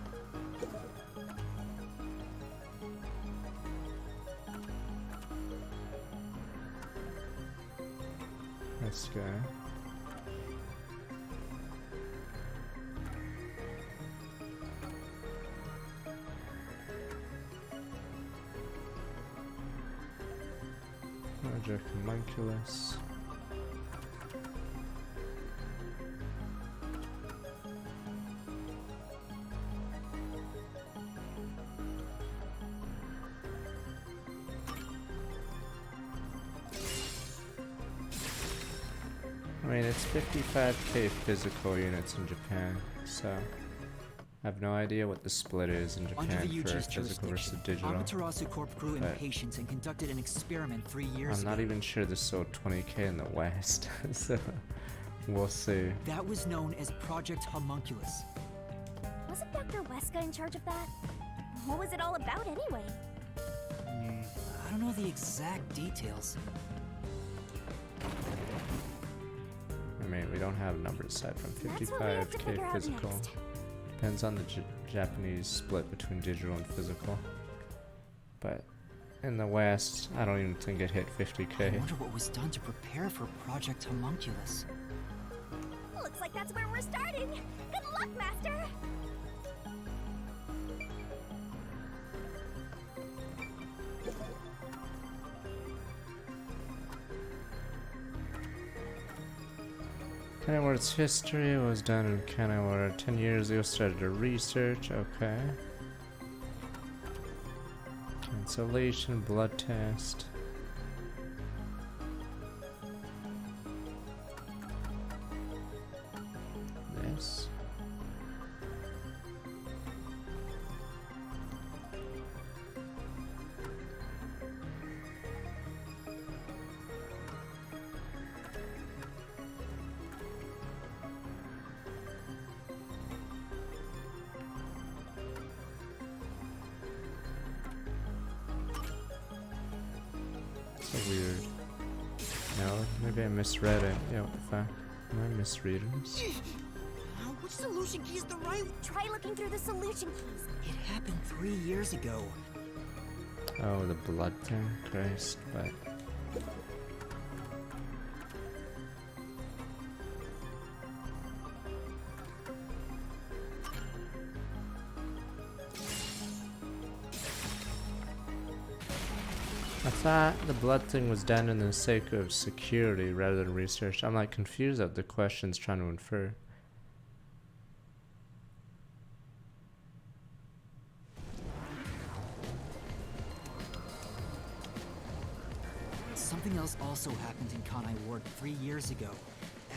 This guy. Project Homunculus. I mean, it's 55k physical units in Japan, so I have no idea what the split is in Under Japan the for UG's physical versus jurisdiction, digital. Amaterasu Corp grew but impatience and conducted an experiment 3 years I'm ago. not even sure this sold 20k in the West, so we'll see. That was known as Project Homunculus. Wasn't Dr. Weska in charge of that? What was it all about anyway? I don't know the exact details. I mean, we don't have numbers aside from That's what we have to figure 55k out physical. next. Depends on the Japanese split between digital and physical. But in the West, I don't even think it hit I 50k. wonder what was done to prepare for Project Homunculus. Looks like that's where we're starting. Good luck, Master! Kanai Ward's history was done in Kanai Ward 10 years ago. Started to research. Okay. Cancellation, blood test. This. So weird. No, maybe I misread it. Yeah, what the fuck? Am I misreading this? Which solution key is the right? Try looking through the solution keys. It happened 3 years ago. Oh, the blood thing? Christ, but... I thought the blood thing was done in the sake of security rather than research. I'm like confused at the questions trying to infer. Something else also happened in Kanai Ward 3 years ago,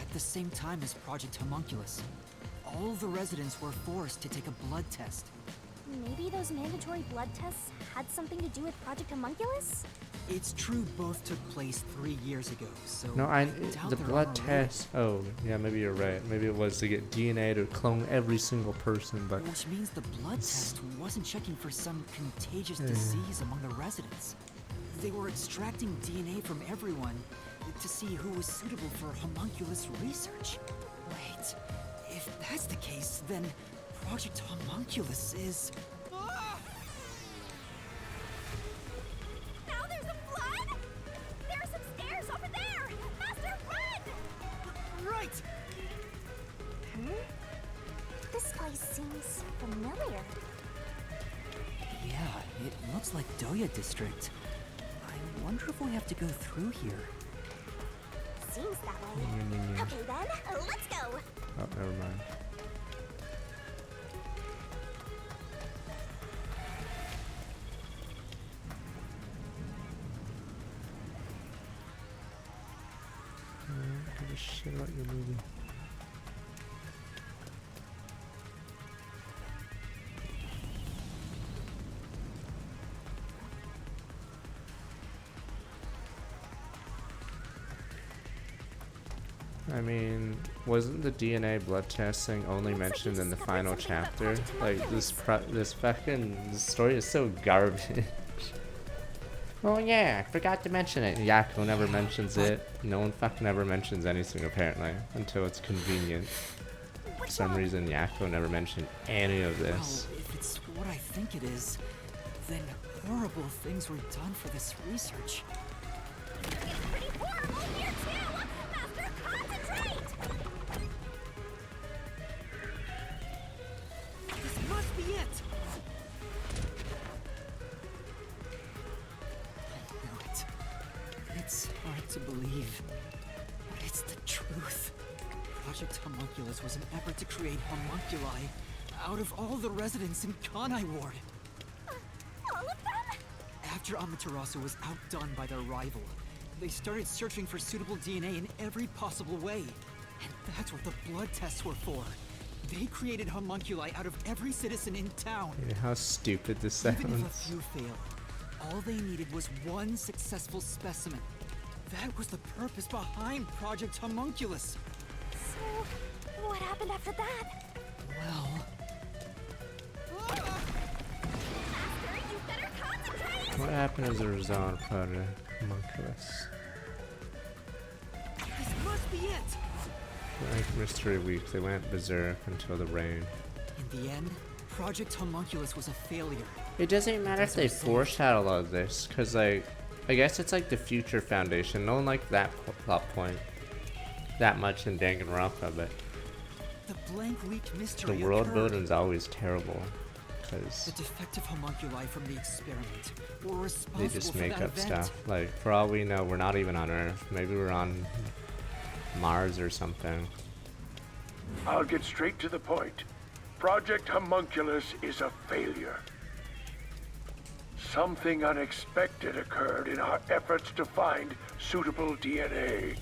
at the same time as Project Homunculus. All the residents were forced to take a blood test. Maybe those mandatory blood tests had something to do with Project Homunculus? It's true both took place 3 years ago, so No, doubt the they're blood on a roll. test. Oh, yeah, maybe you're right. Maybe it was to get DNA to clone every single person, but Which means the blood test wasn't checking for some contagious disease among the residents. They were extracting DNA from everyone to see who was suitable for homunculus research. Wait, if that's the case, then Project Homunculus is... Now there's a blood! There are some stairs over there! Master, run! Right! This place seems familiar. Yeah, it looks like Doya District. I wonder if we have to go through here. Seems that way. Okay then, let's go! oh, never mind. Give a shit about your movie. I mean, wasn't the DNA blood testing only Looks like mentioned you in the discovered final something about chapter? Project Like this, Homunculus. this story is so garbage. Oh yeah, I forgot to mention it. Yako never mentions it. No one fucking ever mentions anything apparently until it's convenient. For Which some one? reason, Yako never mentioned any of Well, this. if it's what I think it is, then horrible things were done for this research. Pretty horrible here too! Master, concentrate! This must be it! I know it. It's hard to believe, but it's the truth. Project Homunculus was an effort to create homunculi out of all the residents in Kanai Ward. All of them? After Amaterasu was outdone by their rival, they started searching for suitable DNA in every possible way. And that's what the blood tests were for. They created homunculi out of every citizen in town. Yeah, how stupid this Even if a sounds. few failed, all they needed was one successful specimen. That was the purpose behind Project Homunculus. So, what happened after that? Well, Master, you better concentrate! What happened as a result of Project Homunculus? this must be it! Like Mystery Week, they went berserk until the rain. In the end, Project Homunculus was a failure. It doesn't matter if they foreshadow all of this, cause like, I guess it's like the future foundation. No one liked that plot point that much in Danganronpa, but The blank weak the mystery world occurred. building's always terrible, The cause defective homunculi from the experiment were responsible they just for make that up event. stuff. Like, for all we know, we're not even on Earth. Maybe we're on Mars or something. I'll get straight to the point. Project Homunculus is a failure. Something unexpected occurred in our efforts to find suitable DNA.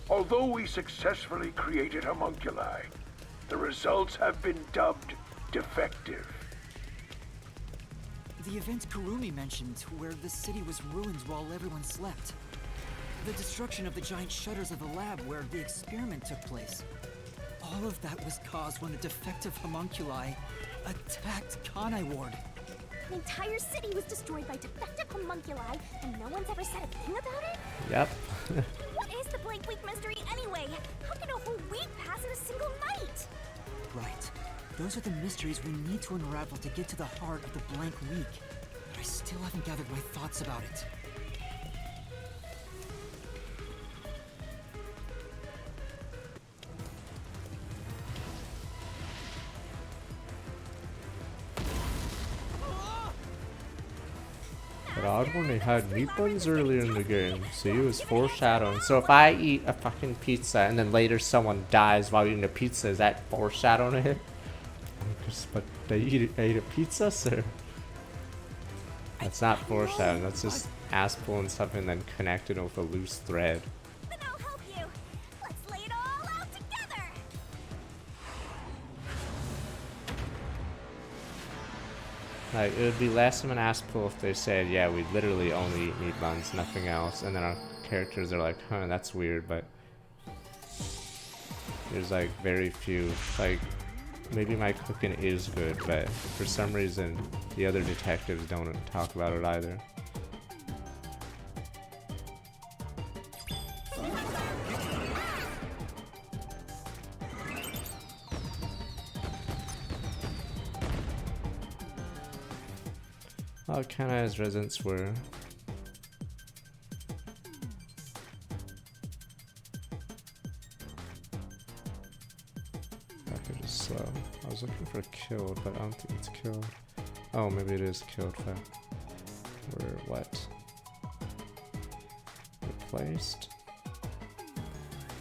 Although we successfully created homunculi, the results have been dubbed defective. The event Kurumi mentioned, where the city was ruined while everyone slept. The destruction of the giant shutters of the lab where the experiment took place. All of that was caused when the defective homunculi attacked Kanai Ward. An entire city was destroyed by defective homunculi, and no one's ever said a thing about it? Yep. What is the Blank Week mystery anyway? How can a whole week pass in a single night? Right. Those are the mysteries we need to unravel to get to the heart of the Blank Week. But I still haven't gathered my thoughts about it. But odd when they had meat buns earlier in the game. See, it was foreshadowing. So if I eat a fucking pizza and then later someone dies while eating a pizza, is that foreshadowing it? But they ate a pizza, sir? That's not foreshadowing. That's just ass pulling something and then connected with a loose thread. Then I'll help you. Let's lay it all out together. Like, it would be less of an ass pull if they said, yeah, we literally only eat meat buns, nothing else. And then our characters are like, huh, that's weird, but there's like very few, like, maybe my cooking is good, but for some reason the other detectives don't talk about it either. Oh, Kanai's residents were. Package is slow. I was looking for killed, but I don't think it's killed. Oh, maybe it is killed. We're what? Replaced?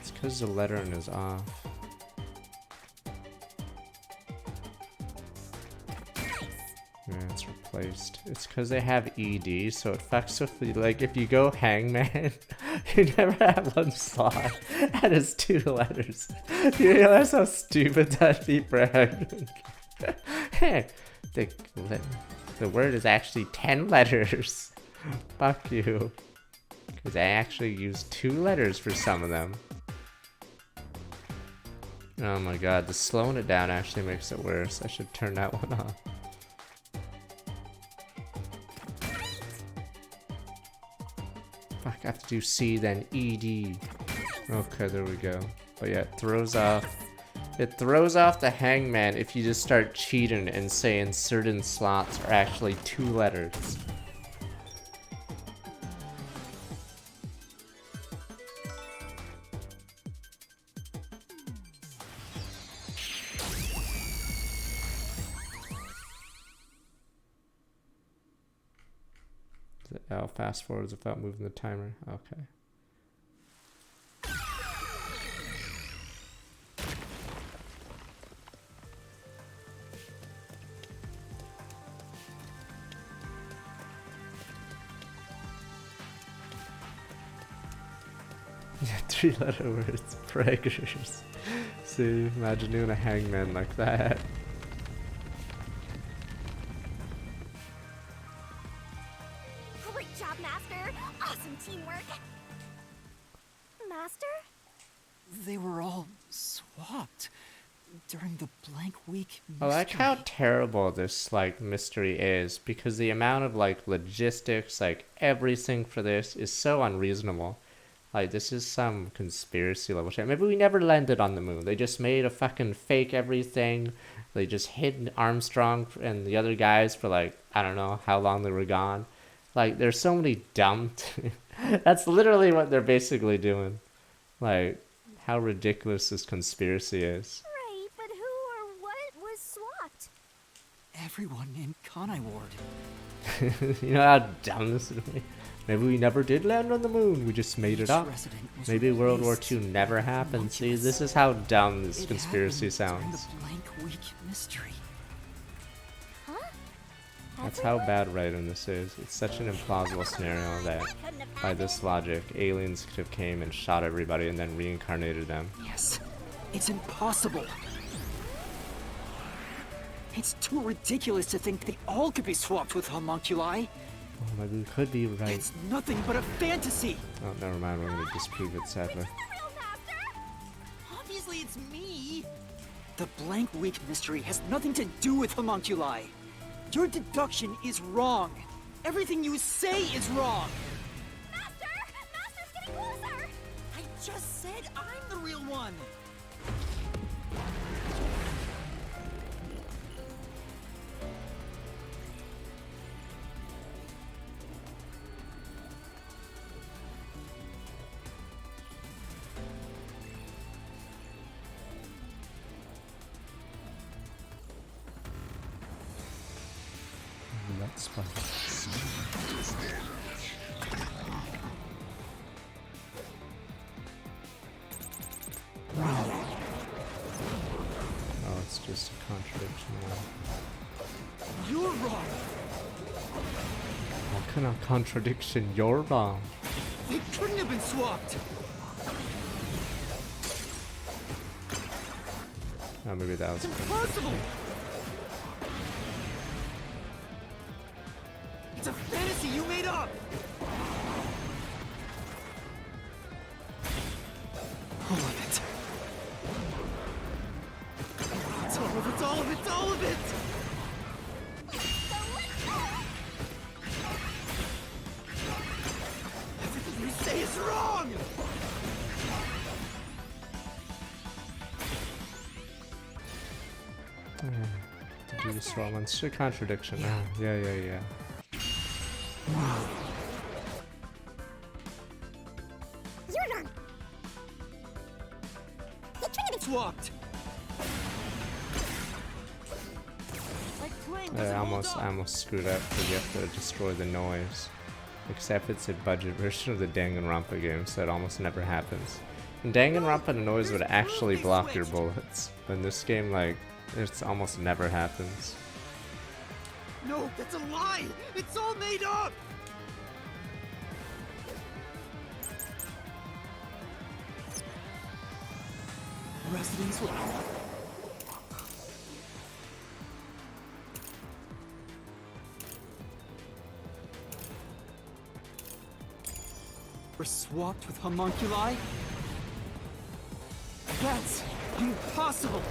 It's because the lettering is off. Yeah, it's replaced. It's because they have ED, so it fucks with the, like, if you go hangman, you never have one slot. That is 2 letters. You realize how stupid that'd be for hangman? Hey, the word is actually 10 letters. Fuck you. Because I actually use 2 letters for some of them. Oh my god, the slowing it down actually makes it worse. I should turn that one off. Fuck, I have to do C then ED. Okay, there we go. But yeah, it throws off the hangman if you just start cheating and saying certain slots are actually 2 letters. I'll fast forwards without moving the timer. Okay. Yeah, 3-letter words. Preggers. See, imagine doing a hangman like that. Great job, Master. Awesome teamwork. Master? They were all swapped during the Blank Week I like mystery. how terrible this like mystery is, because the amount of like logistics, like everything for this is so unreasonable. Like, this is some conspiracy level shit. Maybe we never landed on the moon. They just made a fucking fake everything. They just hid Armstrong and the other guys for like, I don't know how long they were gone. Like, there's so many dumb that's literally what they're basically doing. Like, how ridiculous this conspiracy is. Right, but who or what was swapped? Everyone in Kanai Ward. You know how dumb this is? Maybe we never did land on the moon. We just made it up. Maybe World War II never happened. See, this is how dumb this conspiracy sounds. The Blank Week mystery. Huh? That's how bad writing this is. It's such an implausible scenario that, by this logic, aliens could have came and shot everybody and then reincarnated them. Yes, it's impossible. It's too ridiculous to think they all could be swapped with homunculi. Oh, maybe we could be right. It's nothing but a fantasy. Oh, never mind. We're gonna disprove it, sadly. Obviously, it's me. The blank week mystery has nothing to do with homunculi. Your deduction is wrong. Everything you say is wrong. Master! Master's getting closer! I just said I'm the real one. That's fine. Oh, it's just a contradiction now. You're wrong. What kind of contradiction? You're wrong. They couldn't have been swapped. Oh, maybe that was. Impossible. It's a fantasy you made up. All of it. It's all of it, it's all of it, it's all of it! Everything you say is wrong! To do this wrong. It's a contradiction. Ah, yeah. You're wrong. They couldn't have been Swapped. I almost screwed up because you have to destroy the noise. Except it's a budget version of the Danganronpa game, so it almost never happens. In Danganronpa, the noise would actually block your bullets. But in this game, like, it almost never happens. No, that's a lie! It's all made up! Residents will... We're swapped with homunculi? That's impossible!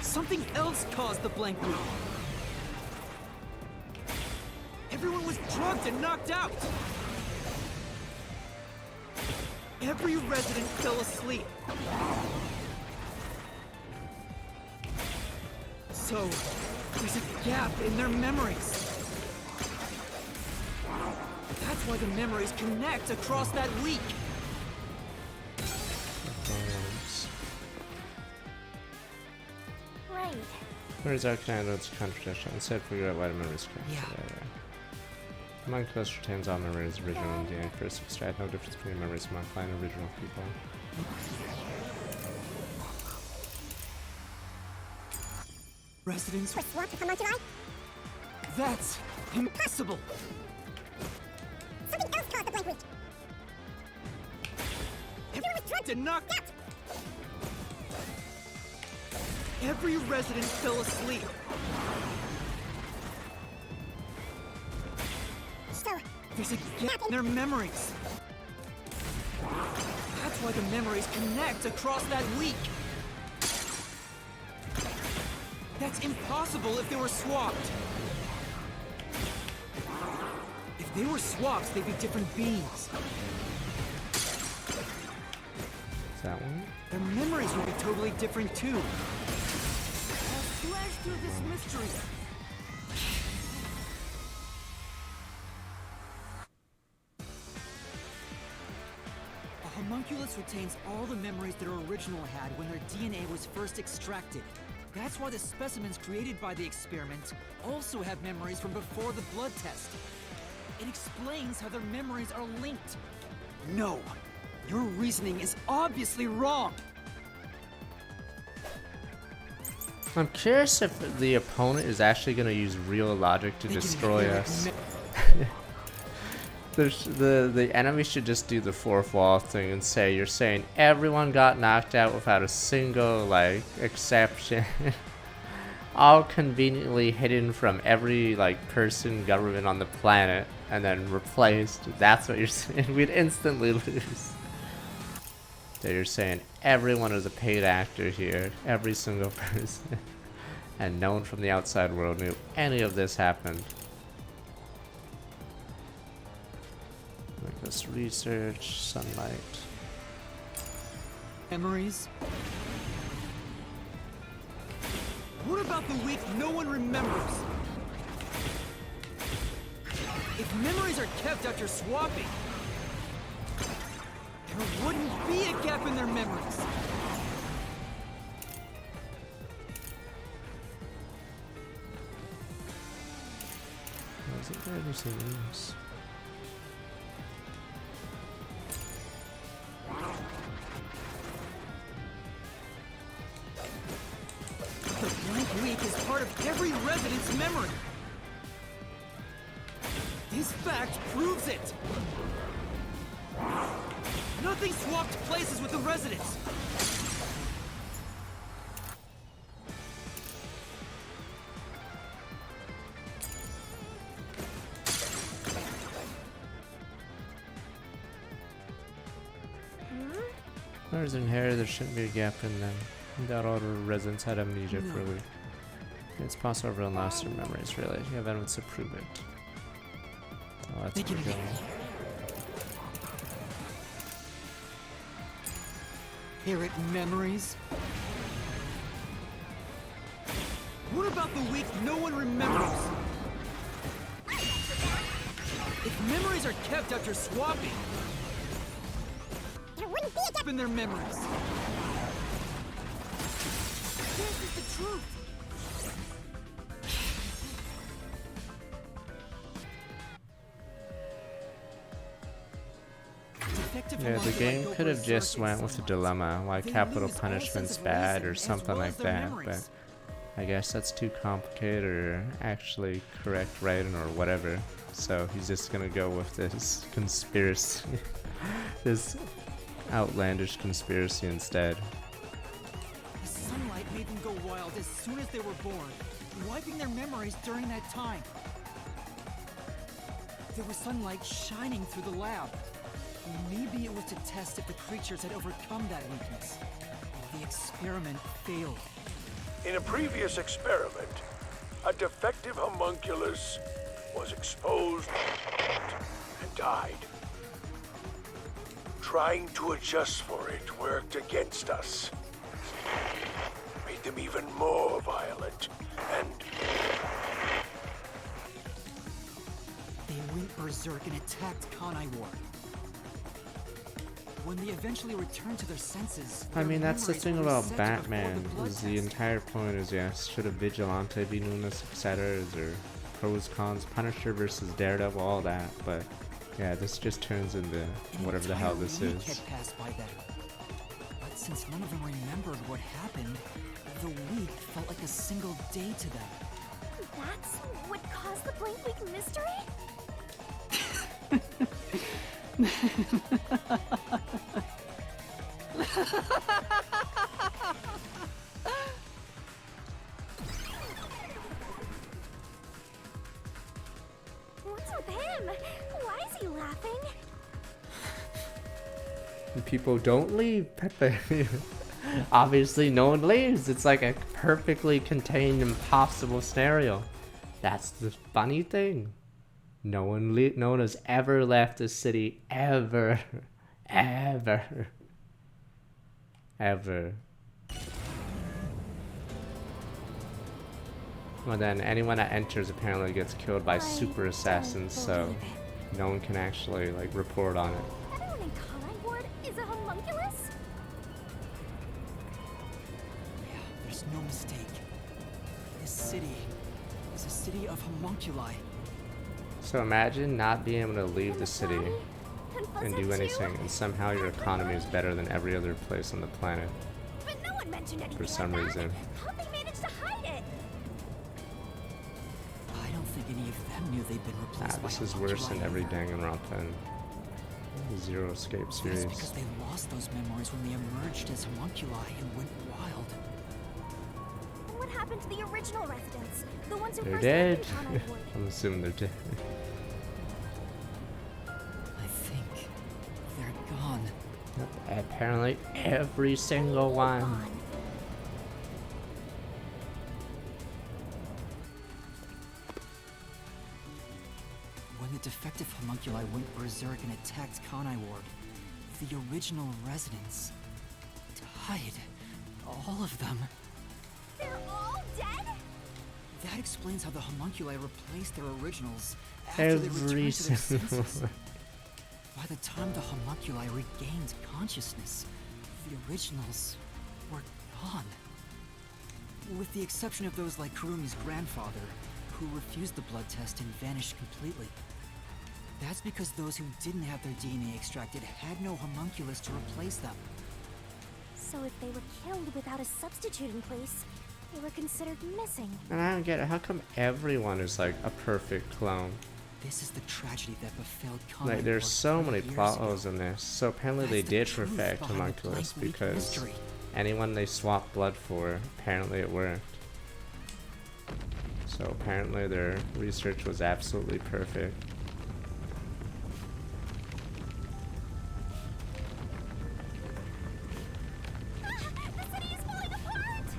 Something else caused the blank loop. Everyone was drugged and knocked out! Every resident fell asleep. So, there's a gap in their memories. That's why the memories connect across that week. right. Memories are kind of contradiction. Instead, figure out why the memories connect. Yeah. Homunculus retains all memories original and DNA first extract. No difference between memories of Homunculi and original people. Residents... We're swapped with homunculi? That's impossible! Something else caused the blank week. Everyone was drugged and knocked out! Every resident fell asleep. So, There's a gap in their memories. That's why the memories connect across that week. That's impossible if they were swapped. If they were swapped, they'd be different beings. Is that one? Their memories would be totally different too. I'll slash through this mystery. A homunculus retains all the memories their original had when their DNA was first extracted. That's why the specimens created by the experiment also have memories from before the blood test. It explains how their memories are linked. No, your reasoning is obviously wrong. I'm curious if the opponent is actually going to use real logic to They can destroy hear it us. me- The enemy should just do the fourth wall thing and say, you're saying everyone got knocked out without a single, like, exception. All conveniently hidden from every, like, person, government on the planet, and then replaced. That's what you're saying. We'd instantly lose. So you're saying everyone is a paid actor here. Every single person. And no one from the outside world knew any of this happened. Like this research, sunlight. Memories? What about the week no one remembers? If memories are kept after swapping, there wouldn't be a gap in their memories. Was it there? There's the rooms. The blank week is part of every resident's memory. This fact proves it. Nothing swapped places with the residents. There's in here, there shouldn't be a gap in them. That all the residents had amnesia for a week. It's possible everyone lost their memories, really. You have evidence to prove it. Oh, that's They where we're can- going. Hear it, memories? What about the week no one remembers? If memories are kept after swapping, There wouldn't be a gap. in their memories. This is the truth. Defective Yeah, the homunculus game go could have berserk just in went with the sunlight. dilemma, why They capital lose all punishment's sense of bad or reason, as something well like as their that, but memories. I guess that's too complicated or actually correct writing or whatever. So he's just gonna go with this conspiracy, this outlandish conspiracy instead. The sunlight made them go wild as soon as they were born, wiping their memories during that time. There was sunlight shining through the lab. Maybe it was to test if the creatures had overcome that weakness. The experiment failed. In a previous experiment, a defective homunculus was exposed and died. Trying to adjust for it worked against us. Made them even more violent and They went berserk and attacked Kanai Ward. When they eventually returned to their senses, I their mean, that's the memories thing were about reset before Batman, the blood is the test. entire point is, yes, should a Vigilante be doing this, etc. Is there pros, cons, Punisher versus Daredevil, all that, but yeah, this just turns into An whatever the hell entire this week is. had passed by then. But since none of them remembered what happened, the week felt like a single day to them. That's what caused the blank week mystery? What's with him? Why is he laughing? And people don't leave, Pepe. Obviously, no one leaves. It's like a perfectly contained, impossible scenario. That's the funny thing. No one has ever left the city, ever, ever, ever. Well, then anyone that enters apparently gets killed by I super don't assassins, so believe it. no one can actually like report on it. Everyone in Kanai Ward is a homunculus? Yeah, there's no mistake. This city is a city of homunculi. So imagine not being able to leave the city and do Confuzzle anything, too? and somehow your economy is better than every other place on the planet But no one mentioned anything for some like reason. that. How'd they manage to hide think any of them knew they'd been replaced by This is worse than homunculi every either. Danganronpa and Zero Escape That's series. because they lost those memories when they emerged as homunculi and went wild. And what happened to the original residents? The ones who They're first dead. lived in Conai Ward? I'm assuming they're dead. I think they're gone. Apparently, every single one. Gone. When the defective homunculi went berserk and attacked Conai Ward, the original residents died. All of them. They're all dead? That explains how the homunculi replaced their originals after they Every returned to their single senses. one. By the time the homunculi regained consciousness, the originals were gone. With the exception of those like Kurumi's grandfather, who refused the blood test and vanished completely. That's because those who didn't have their DNA extracted had no homunculus to replace them. So if they were killed without a substitute in place, they were considered missing. And I don't get it. How come everyone is like a perfect clone? This is the tragedy that befell Conai Like, there's Ward so 30 many years plot ago. holes in this. So apparently That's they the did truth perfect behind the homunculus blank leak because mystery. anyone they swapped blood for, apparently it worked. So apparently their research was absolutely perfect. The city is falling apart!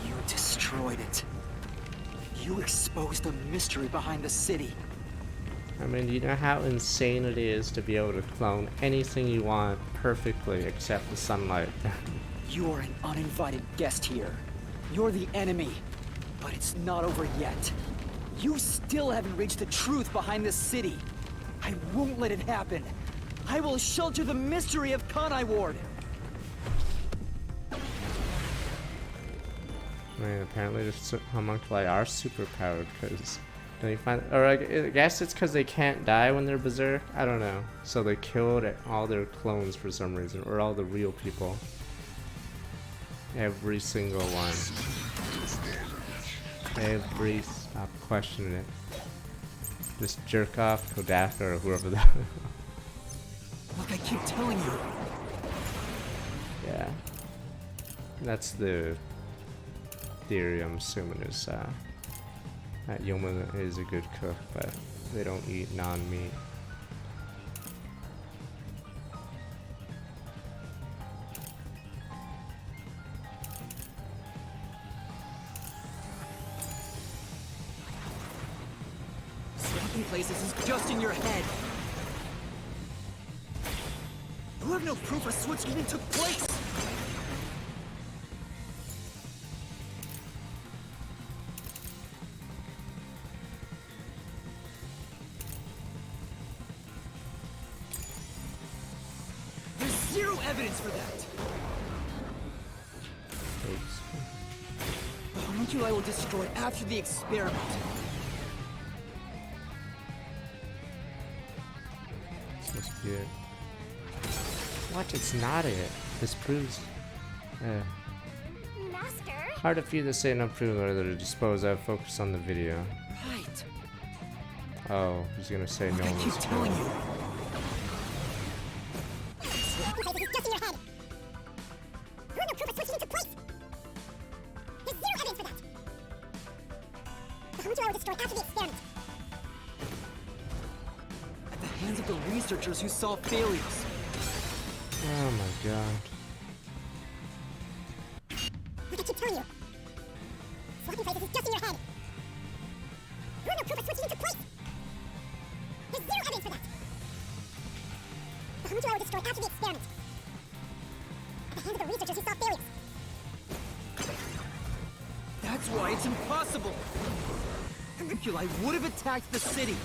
You destroyed it. You exposed the mystery behind the city. I mean, you know how insane it is to be able to clone anything you want perfectly except the sunlight. You are an uninvited guest here. You're the enemy. But it's not over yet. You still haven't reached the truth behind this city. I won't let it happen. I will shelter the mystery of Conai Ward. I mean, apparently the homunculi are superpowered because don't you find, or I guess it's because they can't die when they're berserk. I don't know. So they killed all their clones for some reason, or all the real people. Every single one. Stop questioning it. This jerk off, Kodaka, or whoever that. Look, I keep telling you. Yeah. That's the theory I'm assuming is that Yoma is a good cook, but they don't eat non-meat. Swapping places is just in your head. You have no proof a switch even took place. There's zero evidence for that. Oops. The homunculi were destroyed after the experiment. This must be it. What? It's not it. This proves. Master? Hard to few that say no proof whether to dispose of. Focus on the video. Right. Oh, he's gonna say no Look, I one keep was telling killed. you. Just in your head. You have no proof a switch even took place. There's zero evidence for that. The homunculi were destroyed after the experiment. At the hands of the researchers who saw failures. Oh my god. Like I keep telling you. Swapping places is just in your head. You have no proof a switch even took place. There's zero evidence for that. The homunculi were destroyed after the experiment. At the hands of the researchers who saw failures. That's why it's impossible. Homunculi would have attacked the city.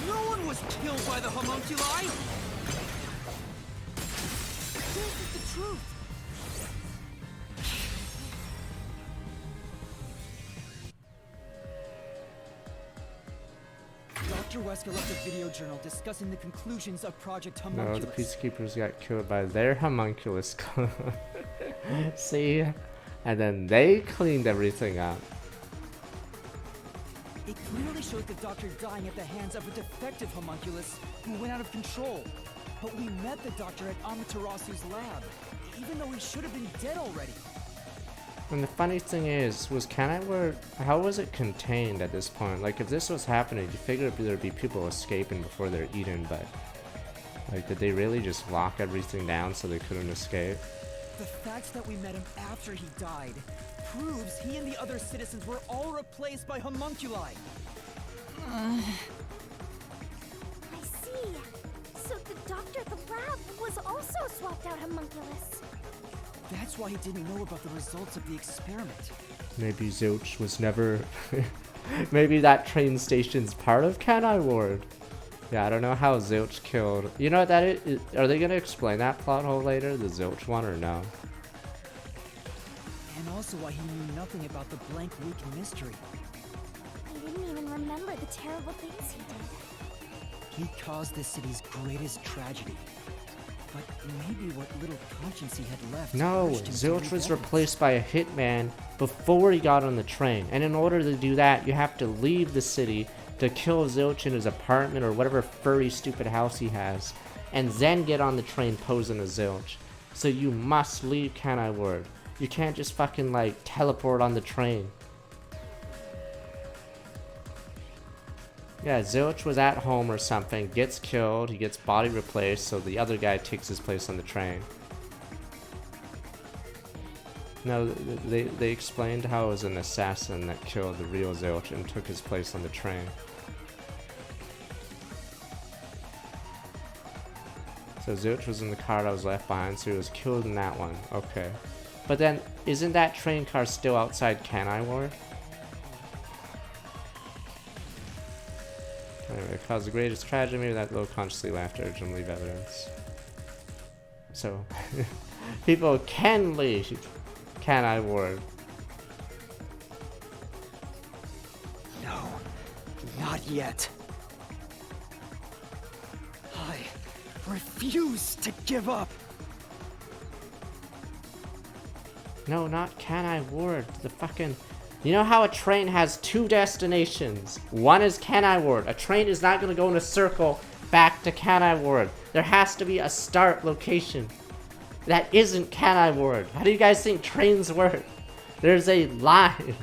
No one was killed by the homunculi. This is the truth. Dr. Wesker left a video journal discussing the conclusions of Project No, Homunculus. the peacekeepers got killed by their homunculus. See? And then they cleaned everything up. It clearly showed the Doctor dying at the hands of a defective homunculus who went out of control. But we met the Doctor at Amaterasu's lab, even though he should have been dead already. And the funny thing is, how was it contained at this point? Like, if this was happening, you figure there'd be people escaping before they're eaten, but like, did they really just lock everything down so they couldn't escape? The fact that we met him after he died proves he and the other citizens were all replaced by homunculi. I see. So the doctor at the lab was also a swapped out homunculus. That's why he didn't know about the results of the experiment. Maybe Zilch was never... Maybe that train station's part of Kanai Ward. Yeah, I don't know how Zilch killed... You know what that is? Are they gonna explain that plot hole later? The Zilch one, or no? And also why he knew nothing about the blank week mystery. He didn't even remember the terrible things he did. He caused the city's greatest tragedy. But maybe what little conscience he had left... No, urged him to Zilch do was that. replaced by a hitman before he got on the train. And in order to do that, you have to leave the city to kill Zilch in his apartment or whatever furry stupid house he has, and then get on the train posing as Zilch. So you must leave Kanai Ward. You can't just fucking like teleport on the train. Yeah, Zilch was at home or something, gets killed, he gets body replaced, so the other guy takes his place on the train. No, they explained how it was an assassin that killed the real Zilch and took his place on the train. So Zilch was in the car that was left behind, so he was killed in that one. Okay. But then, isn't that train car still outside Kanai Ward? Anyway, caused the greatest tragedy, maybe that little consciously left urge and leave evidence. So, people can leave Kanai Ward. No, not yet. I refuse to give up. No, not Kanai Ward. The fucking... You know how a train has two destinations? One is Kanai Ward. A train is not going to go in a circle back to Kanai Ward. There has to be a start location. That isn't Kanai Ward. How do you guys think trains work? There's a line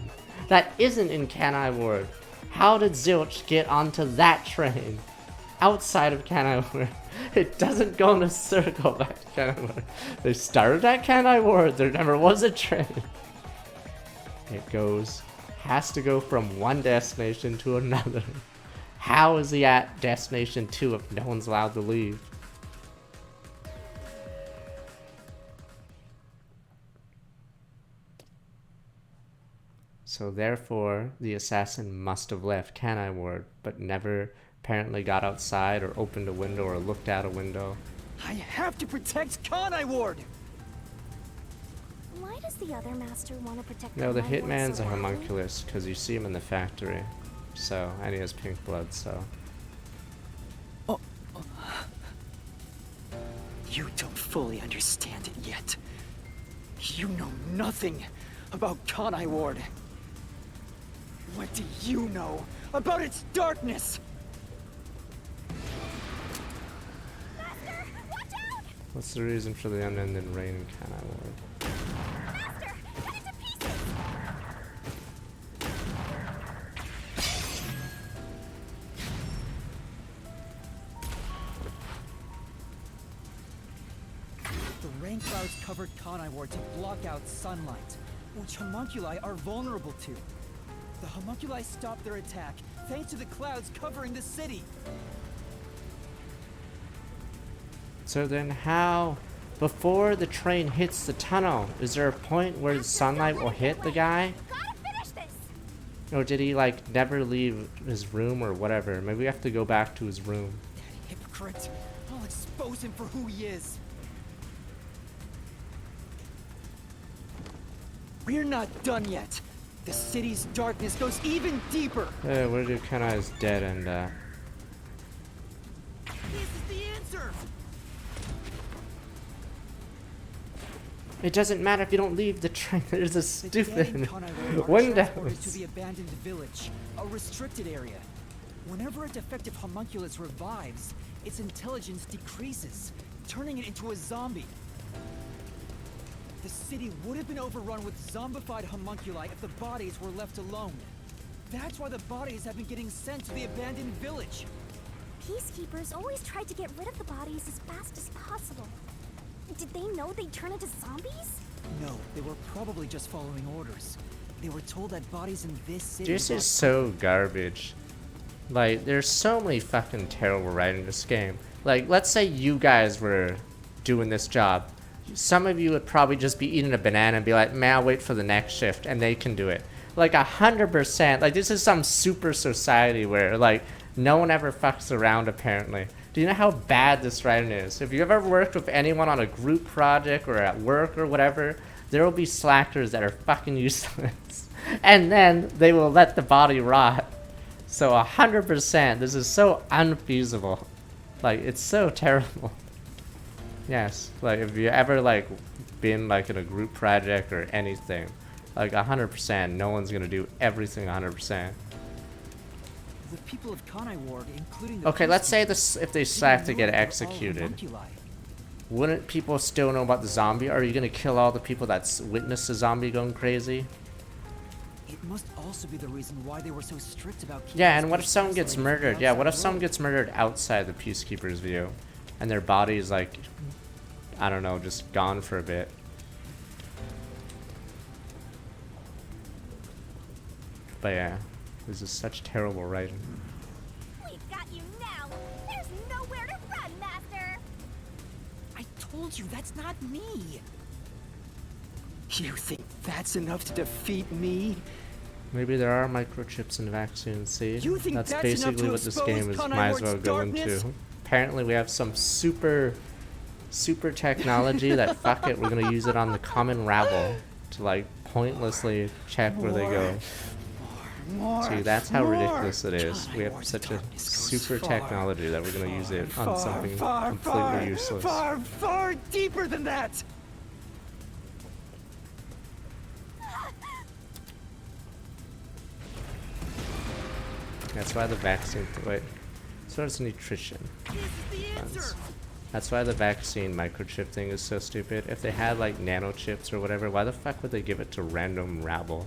that isn't in Kanai Ward. How did Zilch get onto that train outside of Kanai Ward? It doesn't go in a circle back to Kanai Ward. They started at Kanai Ward. There never was a train. It has to go from one destination to another. How is he at destination 2 if no one's allowed to leave? So therefore, the assassin must have left Kanai Ward, but never apparently got outside or opened a window or looked out a window. I have to protect Kanai Ward! Why does the other master want to protect No, the Kanai Ward hitman's so a badly? homunculus because you see him in the factory. So, and he has pink blood, so. You don't fully understand it yet. You know nothing about Kanai Ward. What do you know about its darkness? Master, watch out! What's the reason for the unending rain in Kanai Ward? Master, cut it to pieces! The rain clouds covered Kanai Ward to block out sunlight, which homunculi are vulnerable to. The homunculi stopped their attack thanks to the clouds covering the city. So then how, before the train hits the tunnel, is there a point where the sunlight will hit the guy? Gotta finish this! Or did he like never leave his room or whatever? Maybe we have to go back to his room. That hypocrite! I'll expose him for who he is. We're not done yet. The city's darkness goes even deeper. Where do Kanai's dead and It doesn't matter if you don't leave the train. There's a The gang stupid and Kanai Ward are windows. transported to the abandoned village, a restricted area. Whenever a defective homunculus revives, its intelligence decreases, turning it into a zombie. The city would have been overrun with zombified homunculi if the bodies were left alone. That's why the bodies have been getting sent to the abandoned village. Peacekeepers always tried to get rid of the bodies as fast as possible. Did they know they'd turn into zombies? No, they were probably just following orders. They were told that bodies in this city. This is so garbage. Like, there's so many fucking terrible writing in this game. Like, let's say you guys were doing this job. Some of you would probably just be eating a banana and be like, man, I'll wait for the next shift, and they can do it. Like, 100%. Like, this is some super society where, like, no one ever fucks around, apparently. Do you know how bad this writing is? If you ever worked with anyone on a group project or at work or whatever, there will be slackers that are fucking useless. And then they will let the body rot. So 100%, this is so unfeasible. Like, it's so terrible. Yes, like, if you ever, like, been, like, in a group project or anything, like, 100%, no one's gonna do everything 100%. The people of Kanai Ward, including the Okay, let's say peacekeepers, this, if they didn't slack to know get they were all executed. homunculi. Wouldn't people still know about the zombie? Or are you gonna kill all the people that's witnessed the zombie going crazy? It must also be the reason why they were so strict about keeping Yeah, this and what if place someone gets isolated from the murdered? Yeah, what if outside someone world? gets murdered outside the Peacekeeper's view? And their body's like, I don't know, just gone for a bit. But yeah, this is such terrible writing. We've got you now! There's nowhere to run, Master! I told you, that's not me! You think that's enough to defeat me? Maybe there are microchips in vaccines, see? You think That's that's enough basically to what this expose game is, Kanai might as Ward's well go darkness? into. Apparently we have some super technology that fuck it, we're gonna use it on the common rabble to like pointlessly check where they go. See, that's how ridiculous it is. We have such a super technology that we're gonna use it on something completely useless. Far deeper than that! That's why the vaccine, wait, so it's nutrition. Funds. That's why the vaccine microchip thing is so stupid. If they had like nanochips or whatever, why the fuck would they give it to random rabble?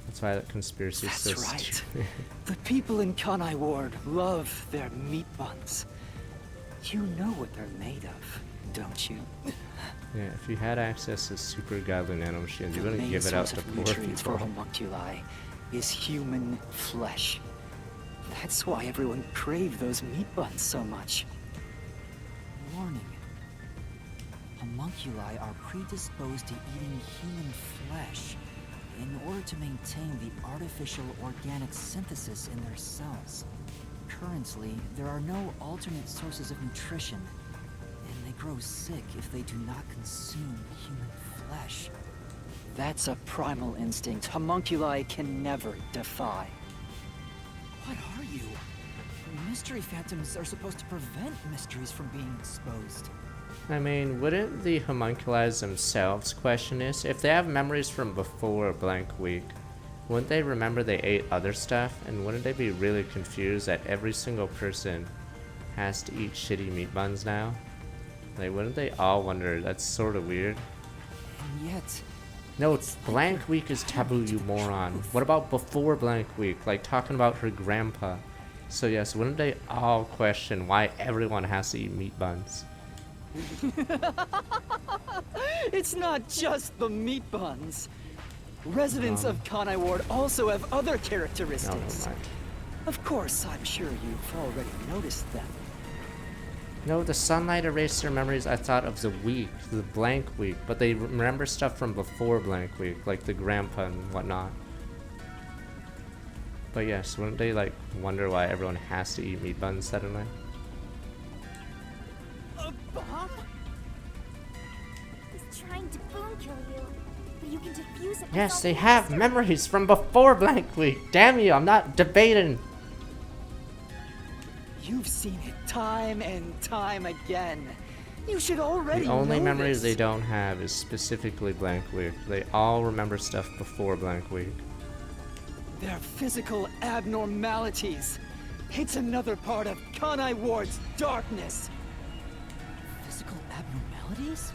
That's why that conspiracy is so That's right. stupid. The people in Kanai Ward love their meat buns. You know what they're made of, don't you? Yeah, if you had access to super godly nanomachines, you The wouldn't main give it out source to of poor nutrients for people. homunculi is human flesh. That's why everyone craved those meat buns so much. Warning. Homunculi are predisposed to eating human flesh in order to maintain the artificial organic synthesis in their cells. Currently, there are no alternate sources of nutrition, and they grow sick if they do not consume human flesh. That's a primal instinct homunculi can never defy. What are you? Mystery phantoms are supposed to prevent mysteries from being exposed. I mean, wouldn't the homunculi themselves question this? If they have memories from before blank week, wouldn't they remember they ate other stuff? And wouldn't they be really confused that every single person has to eat shitty meat buns now? Like, wouldn't they all wonder? That's sort of weird. And yet, No, it's blank week is taboo, you moron. What about before blank week? Like, talking about her grandpa. So yes, wouldn't they all question why everyone has to eat meat buns? it's not just the meat buns. Residents of Kanai Ward also have other No, characteristics. never mind. Of course, I'm sure you've already noticed them. No, the sunlight erased their memories, I thought, of the week, the blank week, but they remember stuff from before blank week, like the grandpa and whatnot. But yes, wouldn't they, like, wonder why everyone has to eat meat buns suddenly? A bomb? He's trying to boom kill you, but you can defuse it. with Yes, all they the have mystery. memories from before blank week! Damn you, I'm not debating! You've seen it time and time again. You should already The only know memories this. they don't have is specifically Blank Week. They all remember stuff before Blank Week. They're physical abnormalities. It's another part of Kanai Ward's darkness. Physical abnormalities?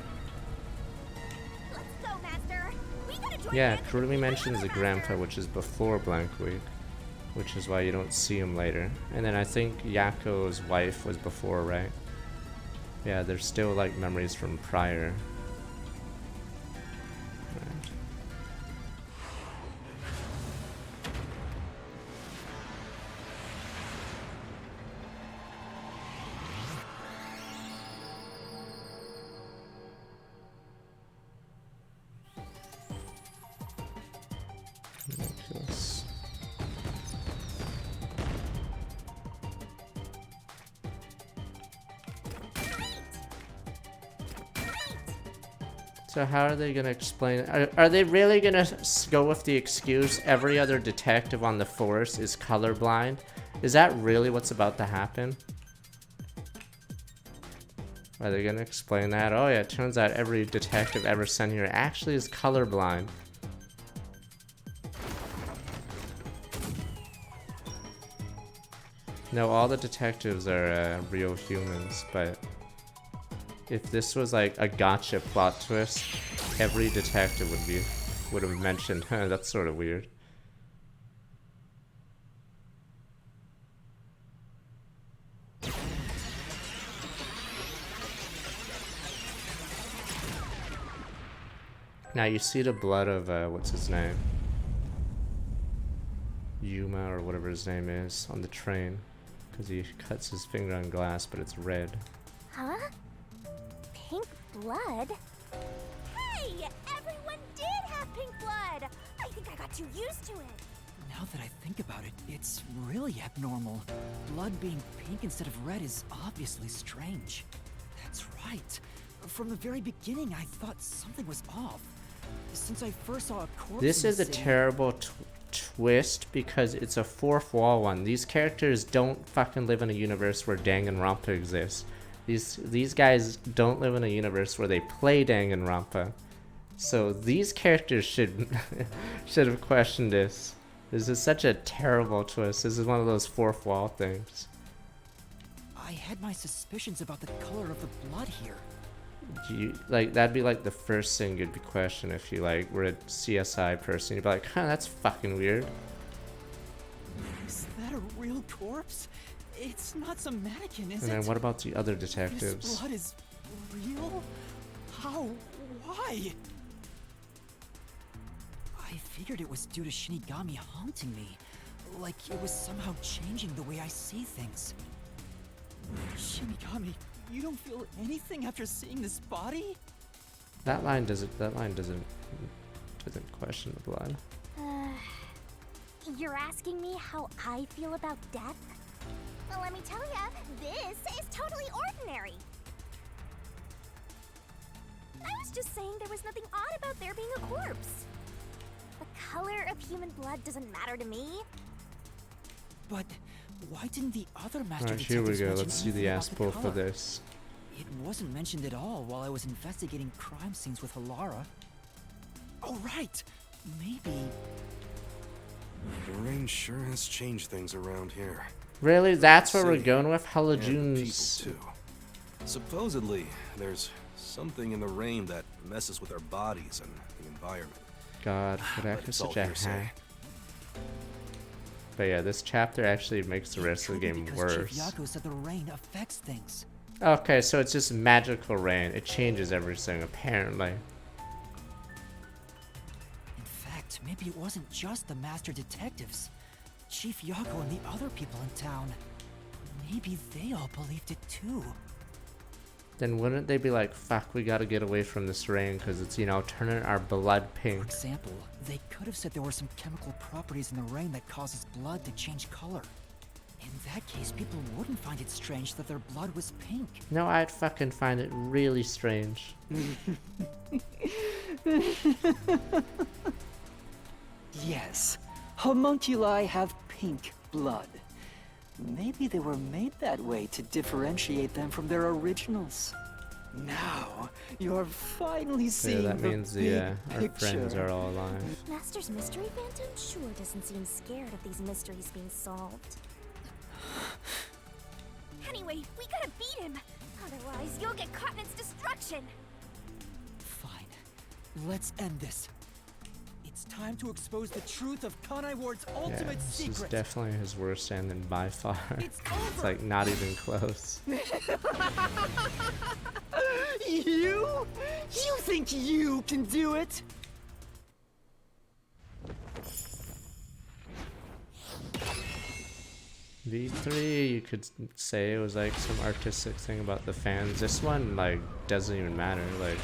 Let's go, Master. We gotta join Yeah, hands and Kurumi defeat mentions the Master. grandpa, which is before Blank Week, which is why you don't see him later. And then I think Yako's wife was before, right? Yeah, there's still like memories from prior. Right. Ridiculous. So how are they gonna explain? Are they really gonna go with the excuse every other detective on the force is colorblind? Is that really what's about to happen? Are they gonna explain that? Oh yeah, it turns out every detective ever sent here actually is colorblind. No, all the detectives are real humans, but if this was like a gotcha plot twist, every detective would have mentioned, huh, that's sort of weird. Now you see the blood of what's his name? Yuma or whatever his name is on the train, because he cuts his finger on glass, but it's red. Huh? Pink blood? Hey! Everyone did have pink blood! I think I got too used to it. Now that I think about it, it's really abnormal. Blood being pink instead of red is obviously strange. That's right. From the very beginning, I thought something was off. Since I first saw a corpse This in is the a city- terrible twist because it's a fourth wall one. These characters don't fucking live in a universe where Danganronpa exists. These guys don't live in a universe where they play Danganronpa. So these characters should should have questioned this. This is such a terrible twist. This is one of those fourth wall things. I had my suspicions about the color of the blood here. That'd be like the first thing you'd be questioning if you like were a CSI person. You'd be like, huh, that's fucking weird. Is that a real corpse? It's not some mannequin, is And it? then what about the other This detectives? blood is real? How? Why? I figured it was due to Shinigami haunting me. Like it was somehow changing the way I see things. Shinigami, you don't feel anything after seeing this body? That line doesn't question the blood. You're asking me how I feel about death? Well, let me tell ya, this is totally ordinary. I was just saying there was nothing odd about there being a corpse. The color of human blood doesn't matter to me. But why didn't the other master Alright, here we detectives go. mention Let's see the anything about ass pull for color? this. It wasn't mentioned at all while I was investigating crime scenes with Halara. Oh, right! Maybe... The rain sure has changed things around here. Really? That's what we're City. going with? And the Halojune's... people, too. Supposedly, there's something in the rain that messes with our bodies and the environment. God, But Kodaka is it's all such a hearsay. hack. But yeah, this chapter actually makes the rest of the Could be game because worse. Chief Yako said the rain affects things. Okay, so it's just magical rain. It changes everything, apparently. In fact, maybe it wasn't just the master detectives. Chief Yako and the other people in town. Maybe they all believed it too. Then wouldn't they be like, fuck, we gotta get away from this rain because it's, you know, turning our blood For pink. example, they could have said there were some chemical properties in the rain that causes blood to change color. In that case, people wouldn't find it strange that their blood was pink. No, I'd fucking find it really strange. Yes, homunculi have pink blood. Maybe they were made that way to differentiate them from their originals. Now, you're finally Yeah, seeing that the means big our friends picture. are all alive. Master's mystery phantom sure doesn't seem scared of these mysteries being solved. Anyway, we gotta beat him! Otherwise, you'll get caught in its destruction! Fine. Let's end this. It's time to expose the truth of Kanai Ward's Yeah, ultimate this is secret. definitely his worst ending by far. It's It's over. like not even close. You? You think you can do it? V3, you could say it was like some artistic thing about the fans. This one, like, doesn't even matter. Like,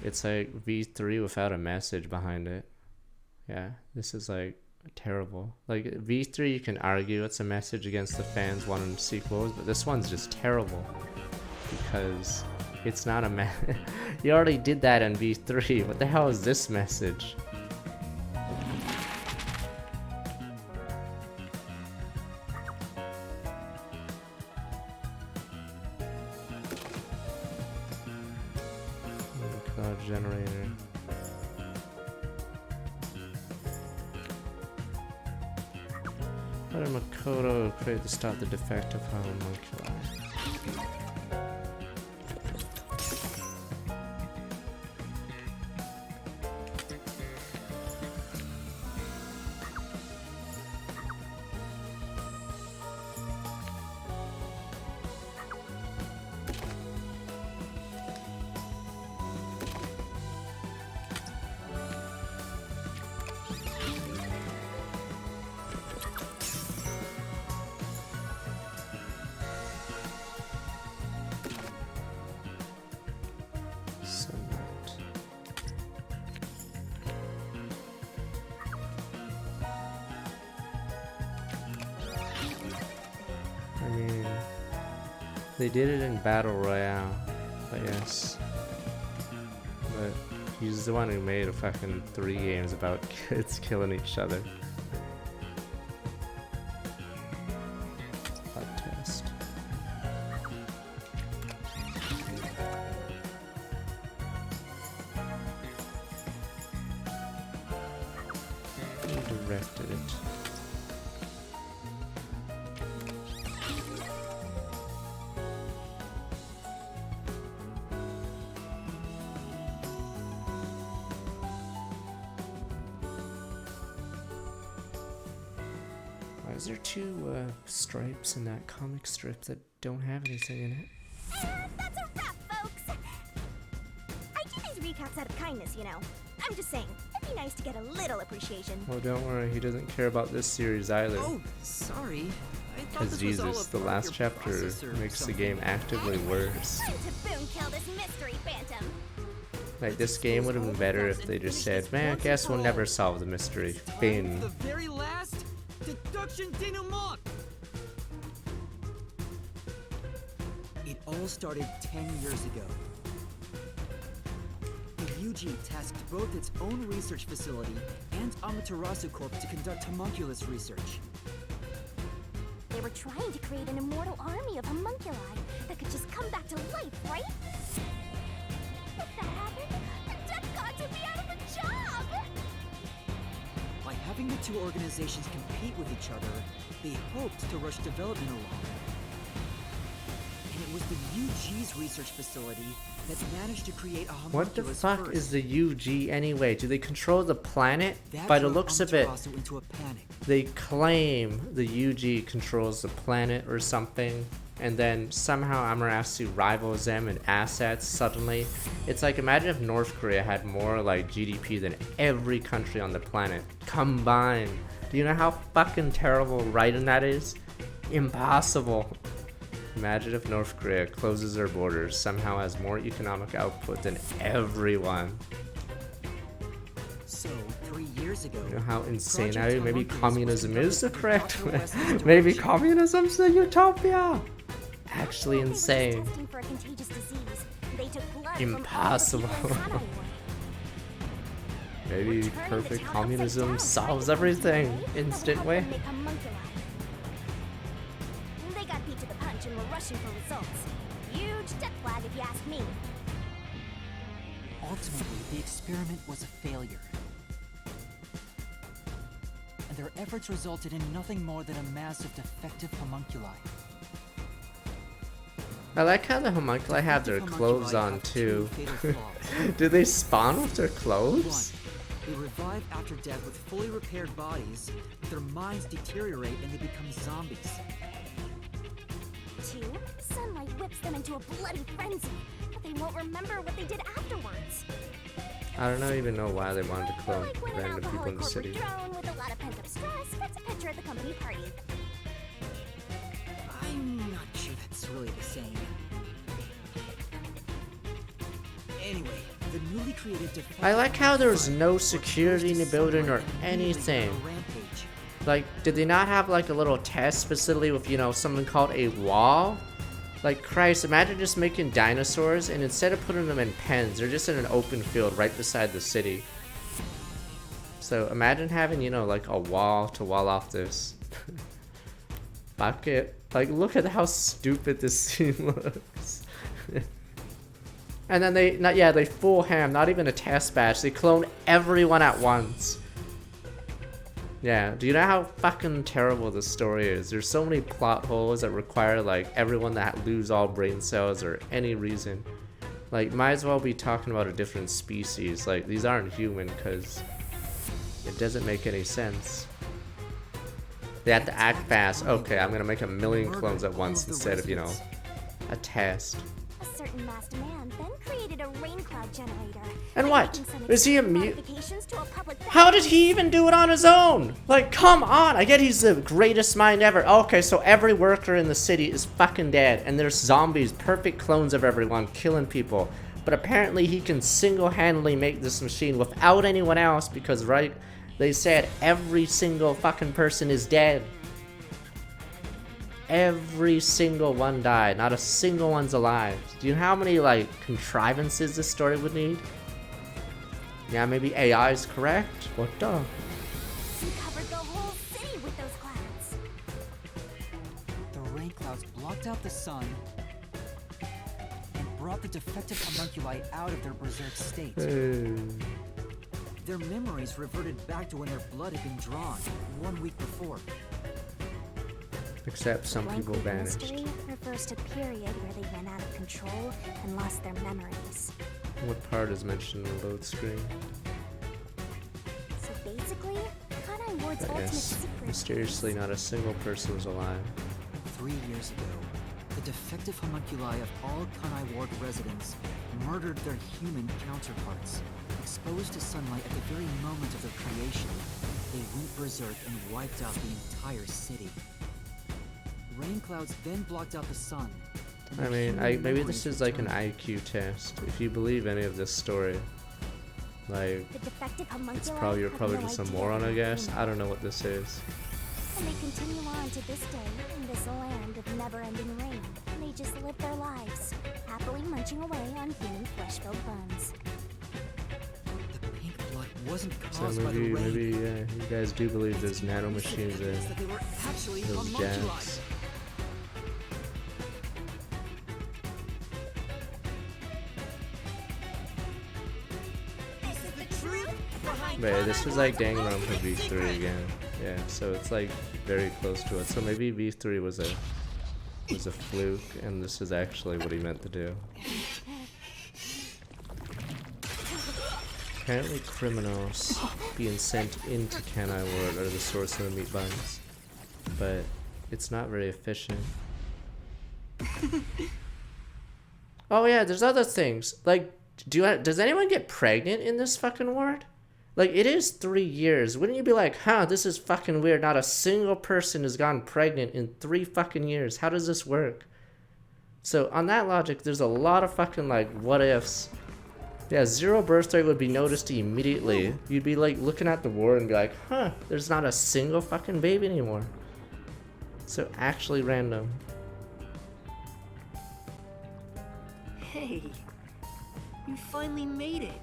it's like V3 without a message behind it. Yeah, this is like terrible. Like, V3, you can argue it's a message against the fans wanting sequels, but this one's just terrible because it's not a You already did that in V3. What the hell is this message? Cloud generator. How did Makoto create to stop the defective homunculi? I mean, they did it in Battle Royale, but yes. But he's the one who made a fucking 3 games about kids killing each other. Blood test. Who directed it? Why is there 2 stripes in that comic strip that don't have anything in it? That's a wrap, folks! I do these recaps out of kindness, you know. I'm just saying, it'd be nice to get a little appreciation. Well, don't worry, he doesn't care about this series either. Oh, sorry. I thought Because this was all Jesus, a the part of last your chapter processor or makes the something. game actively worse. Time to boom kill this mystery phantom. Like, this game would have been better if they just said, man, I guess we'll never solve the mystery. Bing. The very last deduction denouement. It all started 10 years ago. The UG tasked both its own research facility and Amaterasu Corp to conduct homunculus research. They were trying to create an immortal army of homunculi that could just come back to life, right? If that happened, the death gods would be out of a job! By having the 2 organizations compete with each other, they hoped to rush development along. And it was the UG's research facility that managed to create a What the homunculus fuck first. is the UG anyway? Do they control the planet? That By the drove looks of it, Amaterasu into a panic. they claim the UG controls the planet or something, and then somehow Amaterasu rivals them in assets suddenly. It's like, imagine if North Korea had more like GDP than every country on the planet combined. Do you know how fucking terrible writing that is? Impossible. Imagine if North Korea closes their borders, somehow has more economic output than everyone. So, 3 years ago, You know how insane Project that is? Maybe Homunculus was communism is the conducted correct in way. Dr. West's Maybe direction. communism's the utopia. Actually They were just insane. testing for a contagious disease. They took blood Impossible. From all the people in Kanai Ward. Maybe We're turning the perfect town communism upside down, solves trying to everything. that would Instant help way. them make homunculi. They got beat to the punch and were rushing for results. huge death flag if you ask me. Ultimately, the experiment was a failure. And their efforts resulted in nothing more than a mass of defective homunculi. I like how the homunculi have their Defective clothes homunculi on have too. two fatal flaws. Do they spawn with their 1. clothes? They revive after death with fully repaired bodies, but their minds deteriorate and they become zombies. 2. Sunlight whips them into a bloody frenzy, but they won't remember what they did afterwards. I don't even know why they wanted to Or clone like when an random people in the alcoholic city. corporate drone with a lot of pent-up stress gets a picture at the company party. I'm not sure that's really the same. Anyway, the newly created defective I like how there was homunculi no were security in the exposed to building or sunlight and immediately anything. went on a rampage. Like, did they not have like a little test facility with, you know, something called a wall? Like, Christ, imagine just making dinosaurs and instead of putting them in pens, they're just in an open field right beside the city. So imagine having, you know, like a wall to wall off this. Fuck it. Like, look at how stupid this scene looks. And then they full ham, not even a test batch. They clone everyone at once. Yeah, do you know how fucking terrible this story is? There's so many plot holes that require like everyone to lose all brain cells or any reason. Like, might as well be talking about a different species. Like, these aren't human because it doesn't make any sense. They have to act fast. Okay, I'm gonna make 1,000,000 clones at once instead of, you know, a test. A certain masked man then created a rain cloud generator. And by what? making some Is he a extreme mute? modifications to a public How did he even do it on his own? Like, come on! I get he's the greatest mind ever. Okay, so every worker in the city is fucking dead, and there's zombies, perfect clones of everyone, killing people. But apparently he can single-handedly make this machine without anyone else because, right, they said every single fucking person is dead. Every single one died. Not a single one's alive. Do you know how many, like, contrivances this story would need? Yeah, maybe AI is correct. What the? He covered the whole city with those clouds. The rain clouds blocked out the sun and brought the defective homunculi out of their berserk state. Their memories reverted back to when their blood had been drawn 1 week before. Except some Blank people Loop vanished. Mystery refers to period where they ran out of control and lost their memories. What part is mentioned in the load screen? So basically, Kanai Ward's But ultimate yes, secret mysteriously not a single person was alive. 3 years ago, the defective homunculi of all Kanai Ward residents murdered their human counterparts. Exposed to sunlight at the very moment of their creation, they went berserk and wiped out the entire city. Rain clouds then blocked out the sun. and I their mean, human maybe this memories is like an returned. IQ test. If you believe any of this story, like, The defective homunculi it's probably you're have probably no just a idea moron, I what guess. came I don't know what this is. And they continue on to this day in this land of never-ending rain. They just live their lives, happily munching away on human flesh-filled buns. The pink blood wasn't So caused by the rain. maybe you guys do believe there's nanomachines Evidence in that they were actually those homunculi. jacks. Wait, this was like Danganronpa V3 again. Yeah, so it's like very close to it. So maybe V3 was a fluke, and this is actually what he meant to do. Apparently criminals being sent into Kanai Ward are the source of the meat buns, but it's not very efficient. Oh yeah, there's other things. Like, does anyone get pregnant in this fucking ward? Like, it is 3 years. Wouldn't you be like, huh, this is fucking weird. Not a single person has gotten pregnant in 3 fucking years. How does this work? So, on that logic, there's a lot of fucking, like, what ifs. Yeah, 0 birth rate would be noticed immediately. You'd be, like, looking at the ward and be like, huh, there's not a single fucking baby anymore. So, actually random. Hey, you finally made it.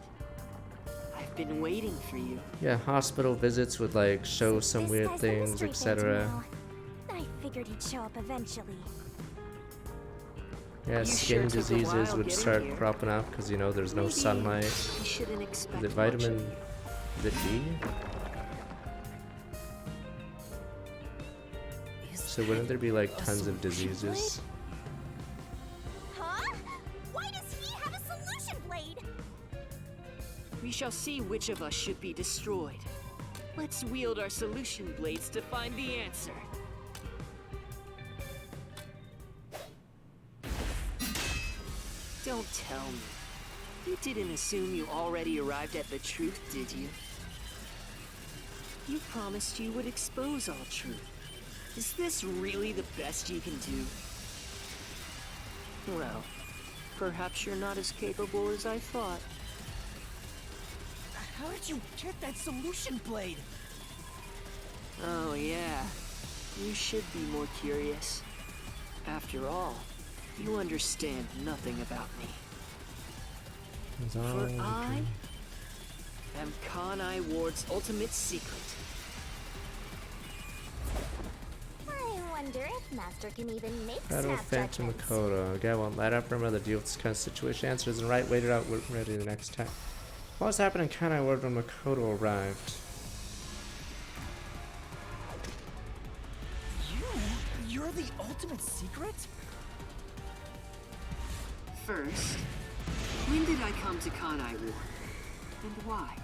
I've been waiting for you. Yeah, hospital visits would, like, show some This weird guy's the things, mystery etc. phantom now. I figured he'd show up eventually. Yeah, You skin sure took a diseases while would getting start here. cropping up because you know there's no Maybe sunlight. we shouldn't expect Is it much of vitamin? you. Is it D? So wouldn't there be like tons of diseases? Huh? Why does he have a solution blade? We shall see which of us should be destroyed. Let's wield our solution blades to find the answer. Don't tell me. You didn't assume you already arrived at the truth, did you? You promised you would expose all truth. Is this really the best you can do? Well, perhaps you're not as capable as I thought. How did you get that solution blade? Oh yeah, you should be more curious. After all, you understand nothing about me. It's all For okay. I am Kanai Ward's ultimate secret. I wonder if Master can even make Battle of snap Phantom judgments. Makoto. Guy won't let up. Remember to deal with this kind of situation. Answer isn't right. Wait it out. We're ready the next time. What was happening in Kanai Ward when Makoto arrived? You're the ultimate secret? First, when did I come to Kanai Ward? And why?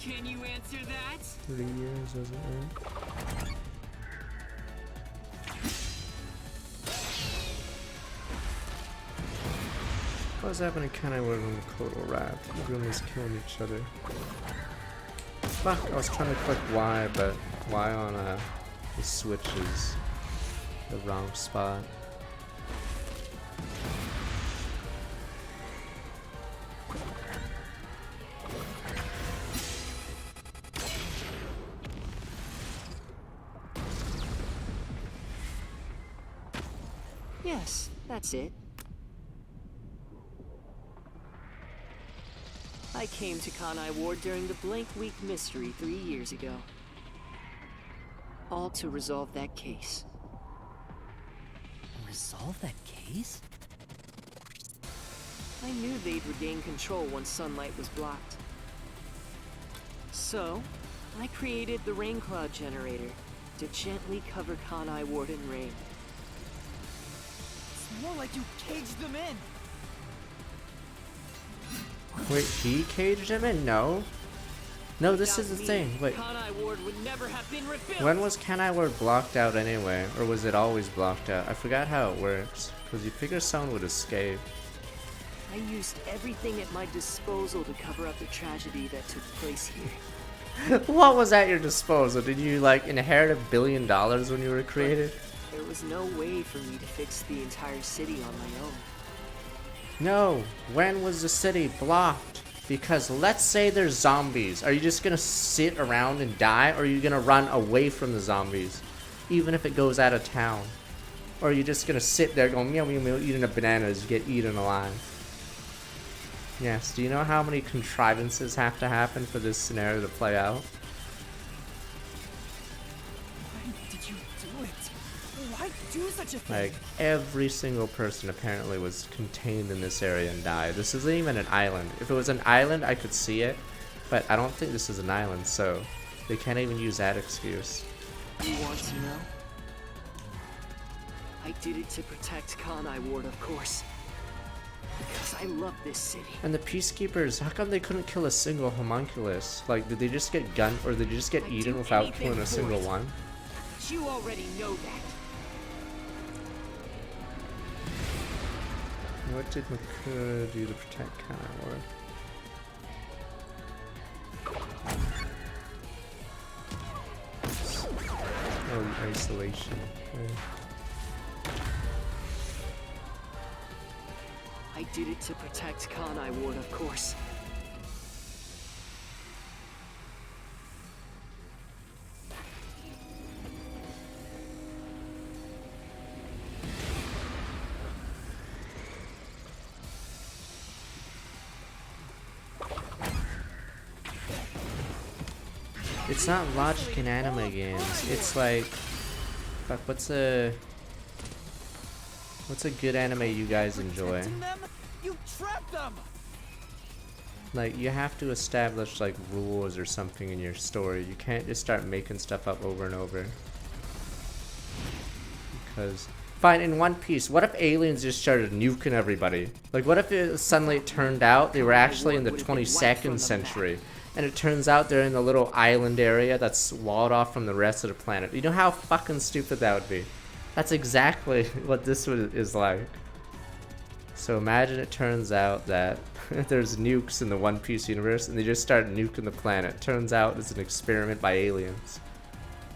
Can you answer that? 3 years, wasn't it? What was happening in Kanai Ward when Makoto arrived? Everyone was killing each other. Fuck, I was trying to click Y, but Y on the Switch is the wrong spot. Yes, that's it. I came to Kanai Ward during the Blank Week mystery 3 years ago. All to resolve that case. Resolve that case? I knew they'd regain control once sunlight was blocked. So, I created the rain cloud generator to gently cover Kanai Ward in rain. It's more like you caged them in. Wait, he caged him in? No. No, this is the thing. Wait, Kanai Ward would never have been rebuilt. when was Kanai Ward blocked out anyway? Or was it always blocked out? I forgot how it works. Because you figure someone would escape. I used everything at my disposal to cover up the tragedy that took place here. What was at your disposal? Did you like inherit $1 billion when you were created? There was no way for me to fix the entire city on my own. No. When was the city blocked? Because let's say there's zombies. Are you just gonna sit around and die? Or are you gonna run away from the zombies? Even if it goes out of town? Or are you just gonna sit there going meow meow meow eating a banana as you get eaten alive? Yes, do you know how many contrivances have to happen for this scenario to play out? Why did you do it? Why do such a thing? Like, every single person apparently was contained in this area and died. This isn't even an island. If it was an island, I could see it. But I don't think this is an island, so they can't even use that excuse. You want to know? I did it to protect Kanai Ward, of course. Because I love this city. And the Peacekeepers, how come they couldn't kill a single homunculus? Like, did they just get gunned, or did they just get I'd eaten do without anything killing a for single it. one? But you already know that. What did Makura do to protect Kanai Ward? Oh, the isolation. Okay. I did it to protect Kanai Ward, of course. It's not logic in anime games. It's like, fuck, what's a What's a good anime you guys enjoy? Protecting them? You trapped them! Like, you have to establish, like, rules or something in your story. You can't just start making stuff up over and over. Because... Fine, in One Piece, what if aliens just started nuking everybody? Like, what if it suddenly turned out they were actually in the 22nd century? And it turns out they're in the little island area that's walled off from the rest of the planet. You know how fucking stupid that would be? That's exactly what this is like. So imagine it turns out that there's nukes in the One Piece universe and they just start nuking the planet. Turns out it's an experiment by aliens.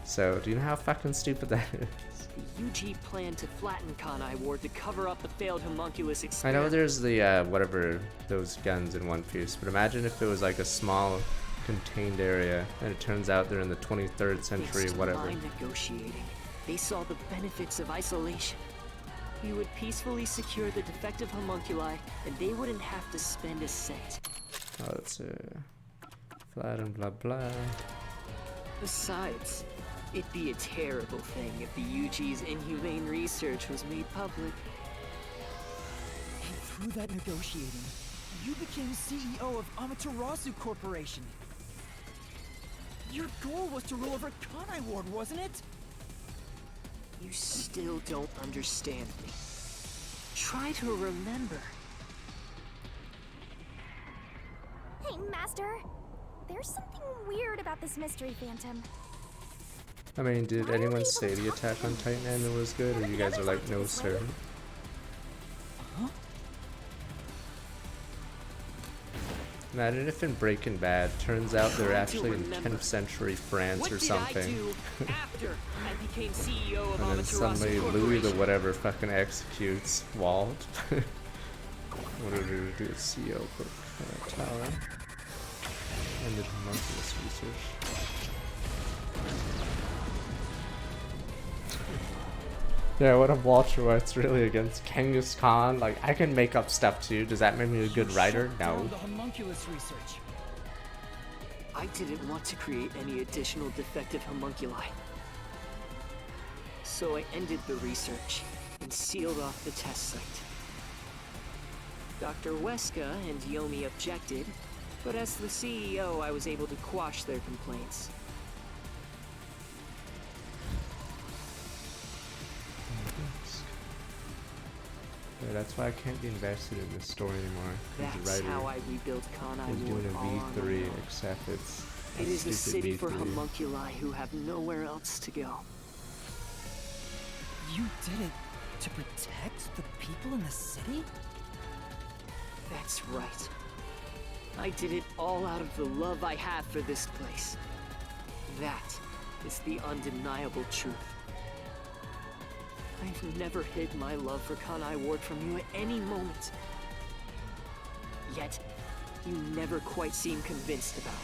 So, do you know how fucking stupid that is? The UG planned to flatten Kanai Ward to cover up the failed homunculus I experiment. know there's the, whatever, those guns in One Piece, but imagine if it was like a small, contained area, and it turns out they're in the 23rd century, Thanks to whatever. mind negotiating, they saw the benefits of isolation. We would peacefully secure the defective homunculi, and they wouldn't have to spend a cent. Oh, it's flat and blah blah. Besides, it'd be a terrible thing if the UG's inhumane research was made public. And through that negotiating, you became CEO of Amaterasu Corporation. Your goal was to rule over Kanai Ward, wasn't it? You still don't understand me. Try to remember. Hey, Master. There's something weird about this mystery phantom. I mean, did Why are anyone we say able to the talk to Attack on him? Titan ending was good, or you guys are like, no sir? Imagine if in Breaking Bad, turns out they're actually in 10th century France What or did something. I do after I became CEO of And then Amaterasu suddenly Louis the Corporation? whatever fucking executes Walt. What did he do? CEO Tower. And the homunculus research. Yeah, what if Walter White's really against Genghis Khan? Like, I can make up stuff too. Does that make me a good writer? Shut No. down the homunculus research. I didn't want to create any additional defective homunculi. So I ended the research and sealed off the test site. Dr. Weska and Yomi objected, but as the CEO, I was able to quash their complaints. Yeah, that's why I can't be invested in this story anymore. As a That's writer, how I rebuilt Kanai I'm Ward doing all on a my V3, own. except it's It is a stupid city for V3. homunculi who have nowhere else to go. You did it to protect the people in the city? That's right. I did it all out of the love I have for this place. That is the undeniable truth. I've never hid my love for Kanai Ward from you at any moment. Yet, you never quite seem convinced about it.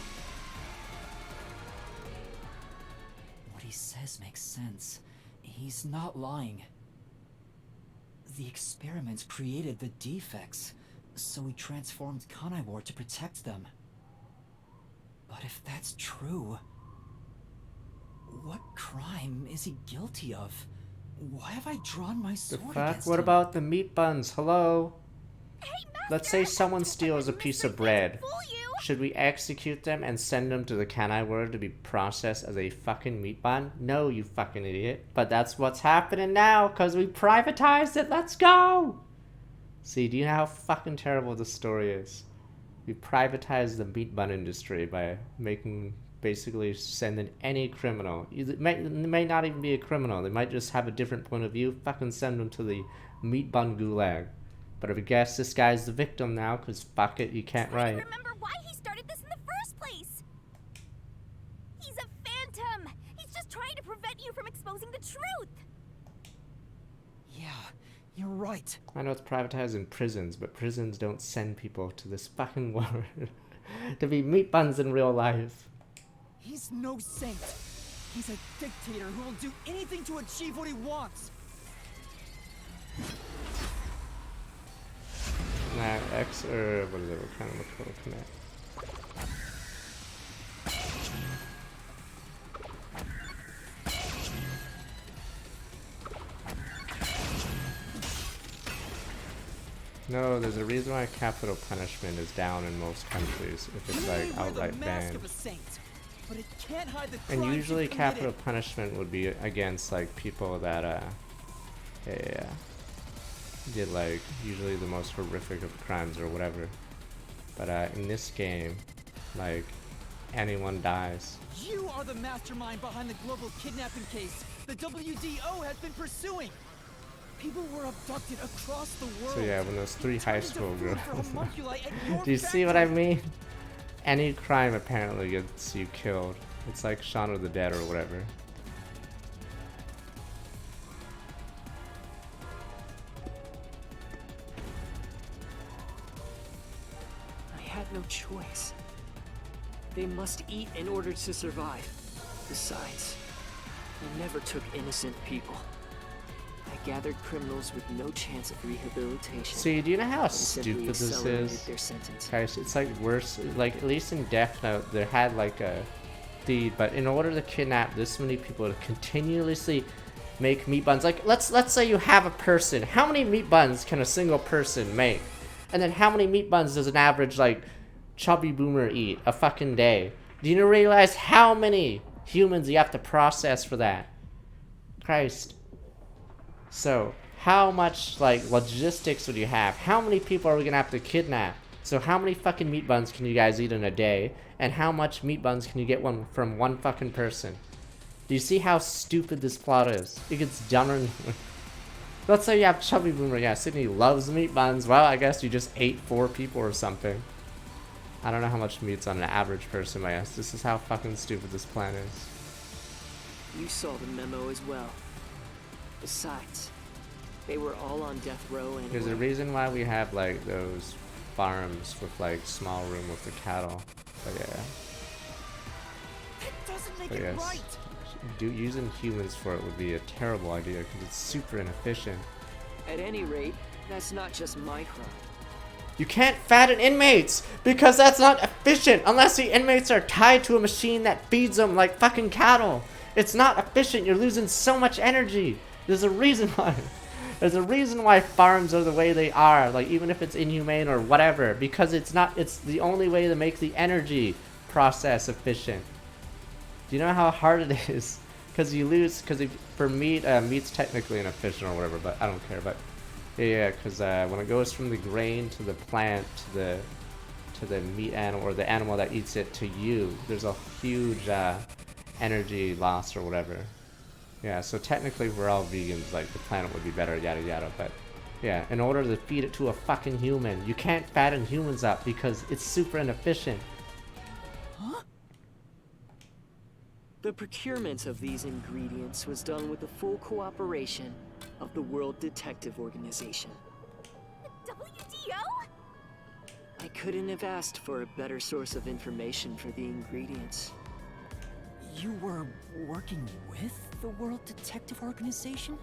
What he says makes sense. He's not lying. The experiments created the defects, so we transformed Kanai Ward to protect them. But if that's true, what crime is he guilty of? Why have I drawn my The sword fuck? against What him? about the meat buns? Hello? Hey, Let's say someone steals a piece of bread. Fool you! Should we execute them and send them to the Kanai Ward to be processed as a fucking meat bun? No, you fucking idiot. But that's what's happening now, because we privatized it. Let's go! See, do you know how fucking terrible this story is? We privatized the meat bun industry by basically sending any criminal. It may not even be a criminal. They might just have a different point of view. Fucking send them to the meat bun gulag. But I guess this guy's the victim now, because fuck it, you can't Try to write. remember why he started this in the first place. He's a phantom. He's just trying to prevent you from exposing the truth. Yeah, you're right. I know it's privatized in prisons, but prisons don't send people to this fucking world to be meat buns in real life. He's no saint. He's a dictator who will do anything to achieve what he wants. Nah, X or what is it? What kind of mechanical connect? No, there's a reason why capital punishment is down in most countries if it's You may like wear the outright mask banned. of a saint, but it can't hide the And crimes usually you've committed. capital punishment would be against like people that yeah, did like usually the most horrific of crimes or whatever. But in this game, like anyone dies. You are the mastermind behind the global kidnapping case the WDO has been pursuing. People were abducted across the world. So yeah, when those 3 high Turned into school food girls. for homunculi at your Do you see what I factory. mean? Any crime apparently gets you killed. It's like Shaun of the Dead or whatever. I had no choice. They must eat in order to survive. Besides, I never took innocent people. I gathered criminals with no chance of rehabilitation. See, do you know how and simply stupid this accelerated is? their sentence. Guys, it's like worse. Like at least in Death Note, there had like a deed, but in order to kidnap this many people to continuously make meat buns, like let's say you have a person. How many meat buns can a single person make? And then how many meat buns does an average like chubby boomer eat a fucking day? Do you realize how many humans you have to process for that? Christ. So, how much, like, logistics would you have? How many people are we gonna have to kidnap? So how many fucking meat buns can you guys eat in a day? And how much meat buns can you get from one fucking person? Do you see how stupid this plot is? It gets dumber and... Let's say you have Chubby Boomer. Yeah, Sydney loves meat buns. Well, I guess you just ate 4 people or something. I don't know how much meat's on an average person, but yes, this is how fucking stupid this plan is. You saw the memo as well. Besides, they were all on death row anyway. There's a reason why we have like those farms with like small room with the cattle. But yeah. That doesn't make But it yes. right. Using humans for it would be a terrible idea because it's super inefficient. At any rate, that's not just my crime. You can't fatten inmates because that's not efficient unless the inmates are tied to a machine that feeds them like fucking cattle. It's not efficient. You're losing so much energy. There's a reason why. There's a reason why farms are the way they are. Like even if it's inhumane or whatever, because it's not. It's the only way to make the energy process efficient. Do you know how hard it is? Because you lose. Because for meat, meat's technically inefficient or whatever, but I don't care. But yeah, because when it goes from the grain to the plant to the meat animal or the animal that eats it to you, there's a huge energy loss or whatever. Yeah, so technically if we're all vegans, like the planet would be better, yada yada, but yeah, in order to feed it to a fucking human, you can't fatten humans up because it's super inefficient. Huh? The procurement of these ingredients was done with the full cooperation of the World Detective Organization. WDO? I couldn't have asked for a better source of information for the ingredients. You were working with the World Detective Organization?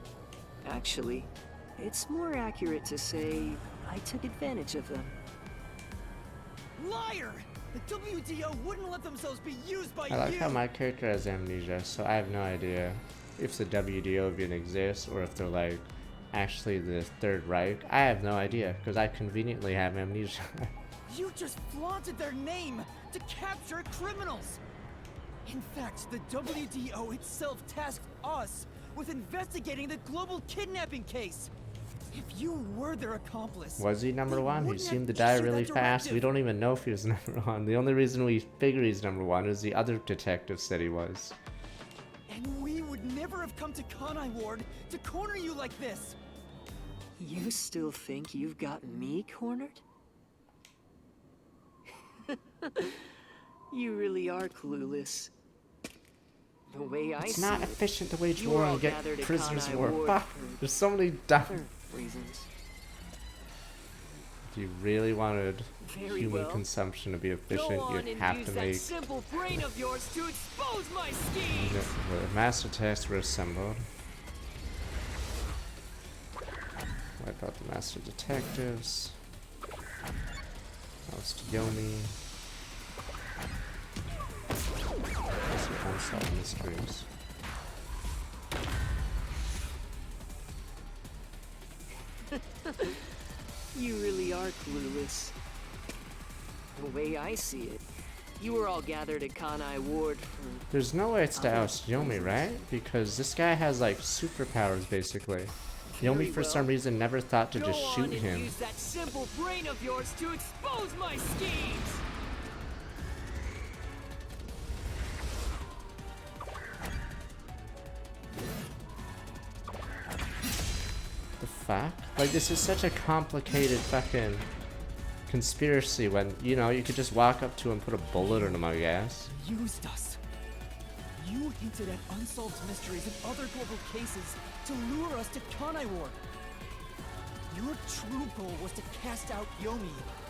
Actually, it's more accurate to say I took advantage of them. Liar! The WDO wouldn't let themselves be used by I like you! how my character has amnesia, so I have no idea if the WDO even exists or if they're like actually the Third Reich. I have no idea because I conveniently have amnesia. You just flaunted their name to capture criminals! In fact, the WDO itself tasked us with investigating the global kidnapping case! If you were their accomplice... Was he number they 1? He wouldn't have seemed to die issued really that fast. We directive. don't even know if he was number 1. The only reason we figure he's number 1 is the other detective said he was. And we would never have come to Kanai Ward to corner you like this! You still think you've got me cornered? You really are clueless. The way I It's see not it, efficient to wage you war were all and get gathered at prisoners of Kanai war. Ward Fuck, for there's so many dumb... other reasons. If you really wanted Very human well. consumption to be Go efficient, on you'd and have use to that make... simple brain of yours to expose my schemes! The master tests were assembled. Wipe out the master detectives. Oust Yomi. Some unsolved mysteries. You really are clueless. The way I see it, you were all gathered at Kanai Ward for... There's no way it's to oust Yomi, right? Because this guy has like superpowers basically. Yomi for some reason never thought to just shoot him. Use that simple brain of yours to expose my schemes! The fuck? Like, this is such a complicated fucking conspiracy when, you know, you could just walk up to him and put a bullet in him, I guess. Used us. You hinted at unsolved mysteries and other global cases to lure us to Kanai Ward. Your true goal was to cast out Yomi,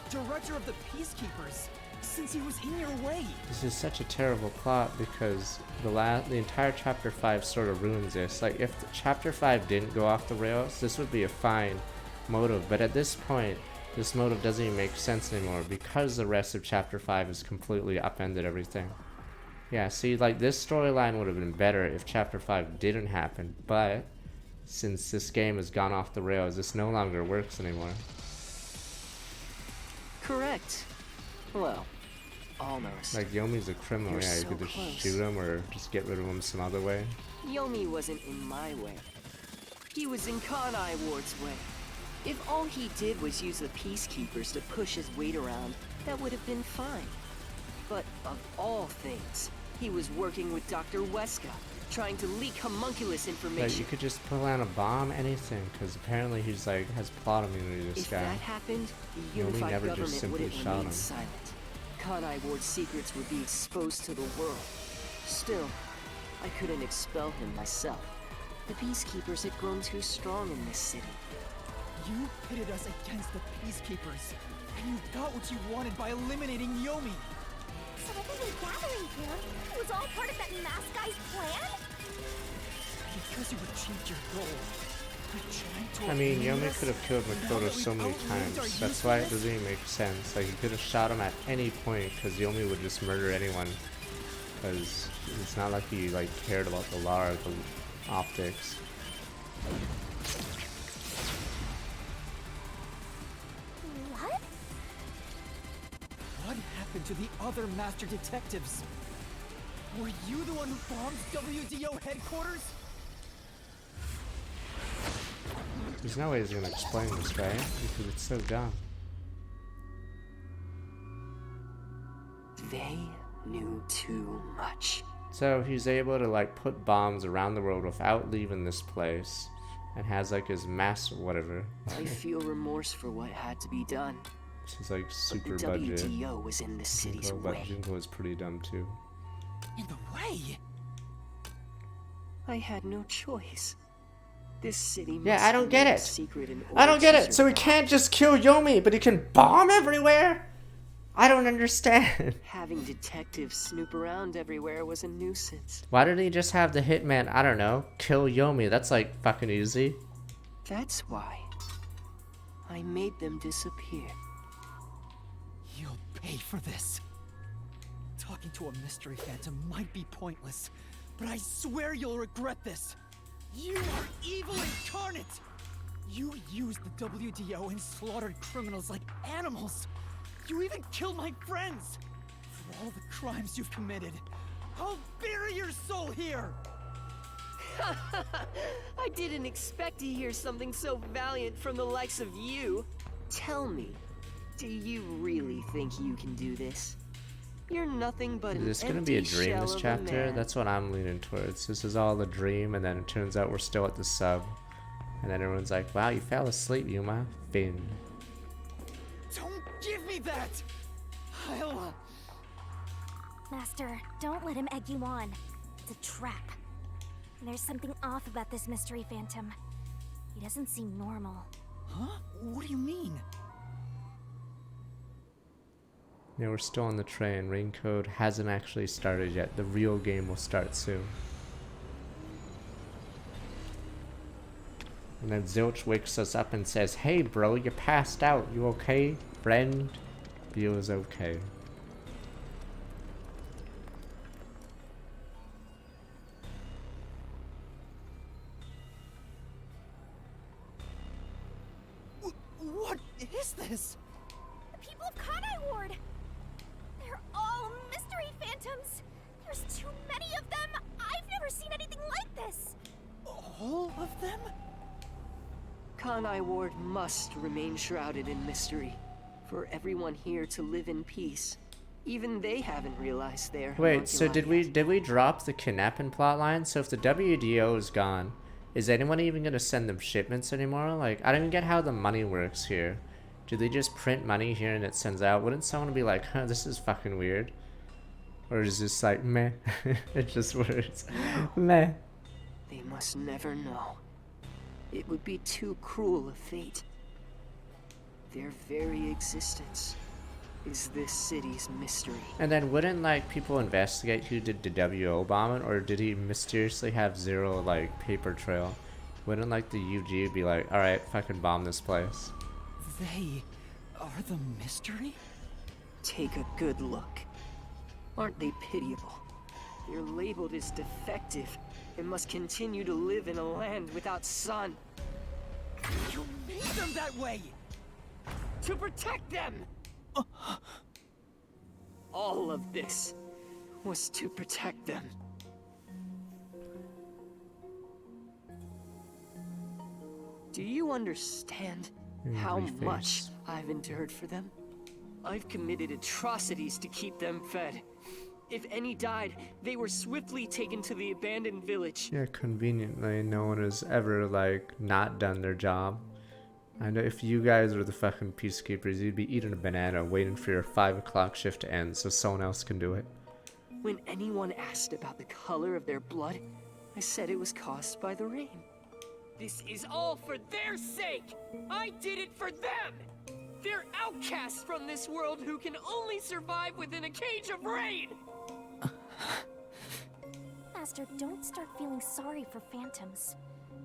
director of the Peacekeepers, since he was in your way. This is such a terrible plot because the entire chapter 5 sort of ruins this. Like, if chapter 5 didn't go off the rails, this would be a fine motive, but at this point this motive doesn't even make sense anymore because the rest of chapter 5 has completely upended everything. Yeah, see, like, this storyline would have been better if chapter 5 didn't happen, but since this game has gone off the rails, this no longer works anymore. Correct. Well, almost. Like, Yomi's a criminal. You're Yeah, you so could just close. shoot him or just get rid of him some other way. Yomi wasn't in my way. He was in Kanai Ward's way. If all he did was use the Peacekeepers to push his weight around, that would have been fine. But of all things, he was working with Dr. Weska, trying to leak homunculus Like, information. you could just pull out a bomb, anything, because apparently he's like has plot immunity. This If guy. that happened, the Yomi unified never just government simply wouldn't shot remain him. silent. Kanai Ward's secrets would be exposed to the world. Still, I couldn't expel him myself. The Peacekeepers had grown too strong in this city. You pitted us against the Peacekeepers, and you got what you wanted by eliminating Yomi. So the big gathering ground was all part of that masked guy's plan? Because you achieved your goal. You're trying to I mean, eliminate Yomi us? could have killed Now Makoto that so we've many outlived our times. That's why it usefulness? doesn't even make sense. Like, he could have shot him at any point, because Yomi would just murder anyone. Because it's not like he like cared about the law or the optics. What? What happened to the other master detectives? Were you the one who bombed WDO headquarters? There's no way he's gonna explain this, right? Because it's so dumb. They knew too much. So he's able to like put bombs around the world without leaving this place, and has like his mass whatever. I feel remorse for what had to be done. This is like But super the budget. WTO was in the city's But way. Junko is pretty dumb too. In the way? I had no choice. This city Yeah, must I don't get remain it. secret in I don't order get to it. So he survive. can't just kill Yomi, but he can bomb everywhere? I don't understand. Having detectives snoop around everywhere was a nuisance. Why didn't he just have the hitman, I don't know, kill Yomi? That's like fucking easy. That's why I made them disappear. You'll pay for this. Talking to a mystery phantom might be pointless, but I swear you'll regret this. You are evil incarnate! You used the WDO and slaughtered criminals like animals. You even killed my friends. For all the crimes you've committed, I'll bury your soul here! I didn't expect to hear something so valiant from the likes of you. Tell me, do you really think you can do this? You're nothing but Is an this gonna be a empty dream, shell this of a chapter? man. That's what I'm leaning towards. This is all a dream, and then it turns out we're still at the sub. And then everyone's like, wow, you fell asleep, Yuma. Finn. Don't give me that! I'll... Master, don't let him egg you on. It's a trap. There's something off about this mystery phantom. He doesn't seem normal. Huh? What do you mean? Yeah, we're still on the train. Rain Code hasn't actually started yet. The real game will start soon. And then Zilch wakes us up and says, hey bro, you passed out. You okay, friend? Feels okay. What is this? The people of Kanai Ward! They're all mystery phantoms! There's too many of them! I've never seen anything like this! All of them? Kanai Ward must remain shrouded in mystery. For everyone here to live in peace. Even they haven't realized their Wait, so homunculi yet. did we drop the kidnapping plotline? So if the WDO is gone, is anyone even gonna send them shipments anymore? Like, I don't even get how the money works here. Do they just print money here and it sends out? Wouldn't someone be like, huh, this is fucking weird? Or is this like, meh? It just works. Meh. They must never know. It would be too cruel a fate. Their very existence is this city's mystery. And then wouldn't like people investigate who did the WO bombing, or did he mysteriously have zero like paper trail? Wouldn't like the UG be like, alright, fucking bomb this place? They are the mystery? Take a good look. Aren't they pitiable? They're labeled as defective and must continue to live in a land without sun. You made them that way! To protect them! All of this was to protect them. Do you understand how Angry face. much I've endured for them? I've committed atrocities to keep them fed. If any died, they were swiftly taken to the abandoned village. Yeah, conveniently, no one has ever like not done their job. I know if you guys were the fucking peacekeepers, you'd be eating a banana waiting for your 5 o'clock shift to end so someone else can do it. When anyone asked about the color of their blood, I said it was caused by the rain. This is all for their sake! I did it for them! They're outcasts from this world who can only survive within a cage of rain! Master, don't start feeling sorry for phantoms.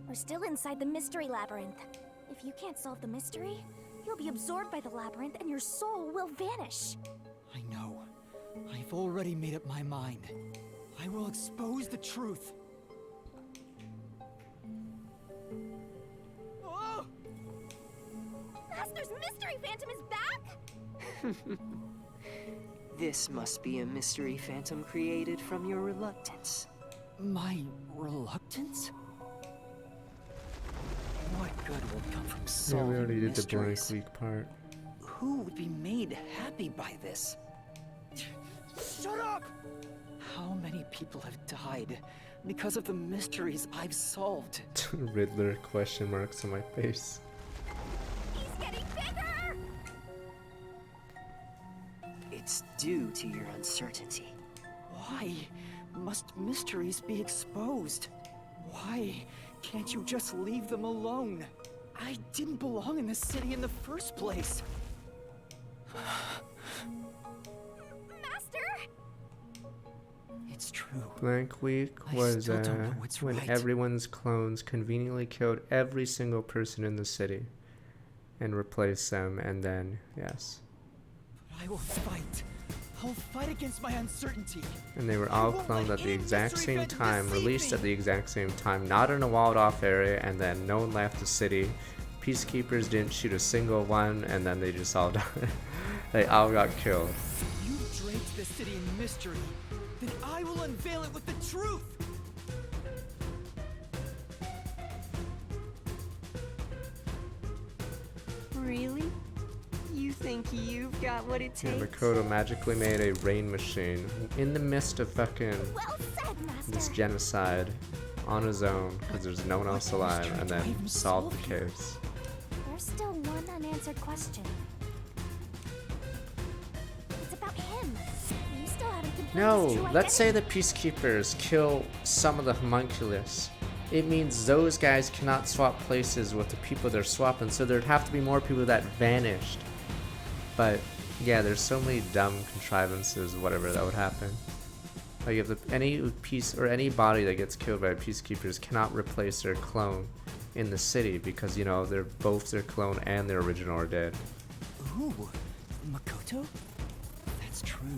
We're still inside the mystery labyrinth. If you can't solve the mystery, you'll be absorbed by the labyrinth and your soul will vanish. I know. I've already made up my mind. I will expose the truth. Oh! Master's mystery phantom is back? This must be a mystery phantom created from your reluctance. My reluctance? What good will come from Yeah, solving we already did the blank mysteries? week part. Who would be made happy by this? Shut up! How many people have died because of the mysteries I've solved? Riddler question marks on my face. He's getting bigger! It's due to your uncertainty. Why must mysteries be exposed? Why can't you just leave them alone? I didn't belong in this city in the first place. Master! It's true. Blank week I was still don't know what's when right. everyone's clones conveniently killed every single person in the city and replaced them, and then, yes. But I will fight. I'll fight against my uncertainty. And they were all won't cloned let at the any exact mystery same phantom time, deceive released me. at the exact same time, not in a walled off area, and then no one left the city. Peacekeepers didn't shoot a single one, and then they just all died. They all got killed. You draped the city in mystery. Then I will unveil it with the truth. Really? You think you've got what it Yeah, takes? Makoto magically made a rain machine in the midst of fucking Well said, Master! this genocide on his own, because there's no one else alive, and then solved the case. There's still one unanswered question. It's about him. You still haven't confirmed his No, true let's say identity. the peacekeepers kill some of the homunculus. It means those guys cannot swap places with the people they're swapping, so there'd have to be more people that vanished. But yeah, there's so many dumb contrivances, whatever that would happen. Like if any piece or any body that gets killed by peacekeepers cannot replace their clone in the city because, you know, they're both their clone and their original are dead. Ooh, Makoto? That's true.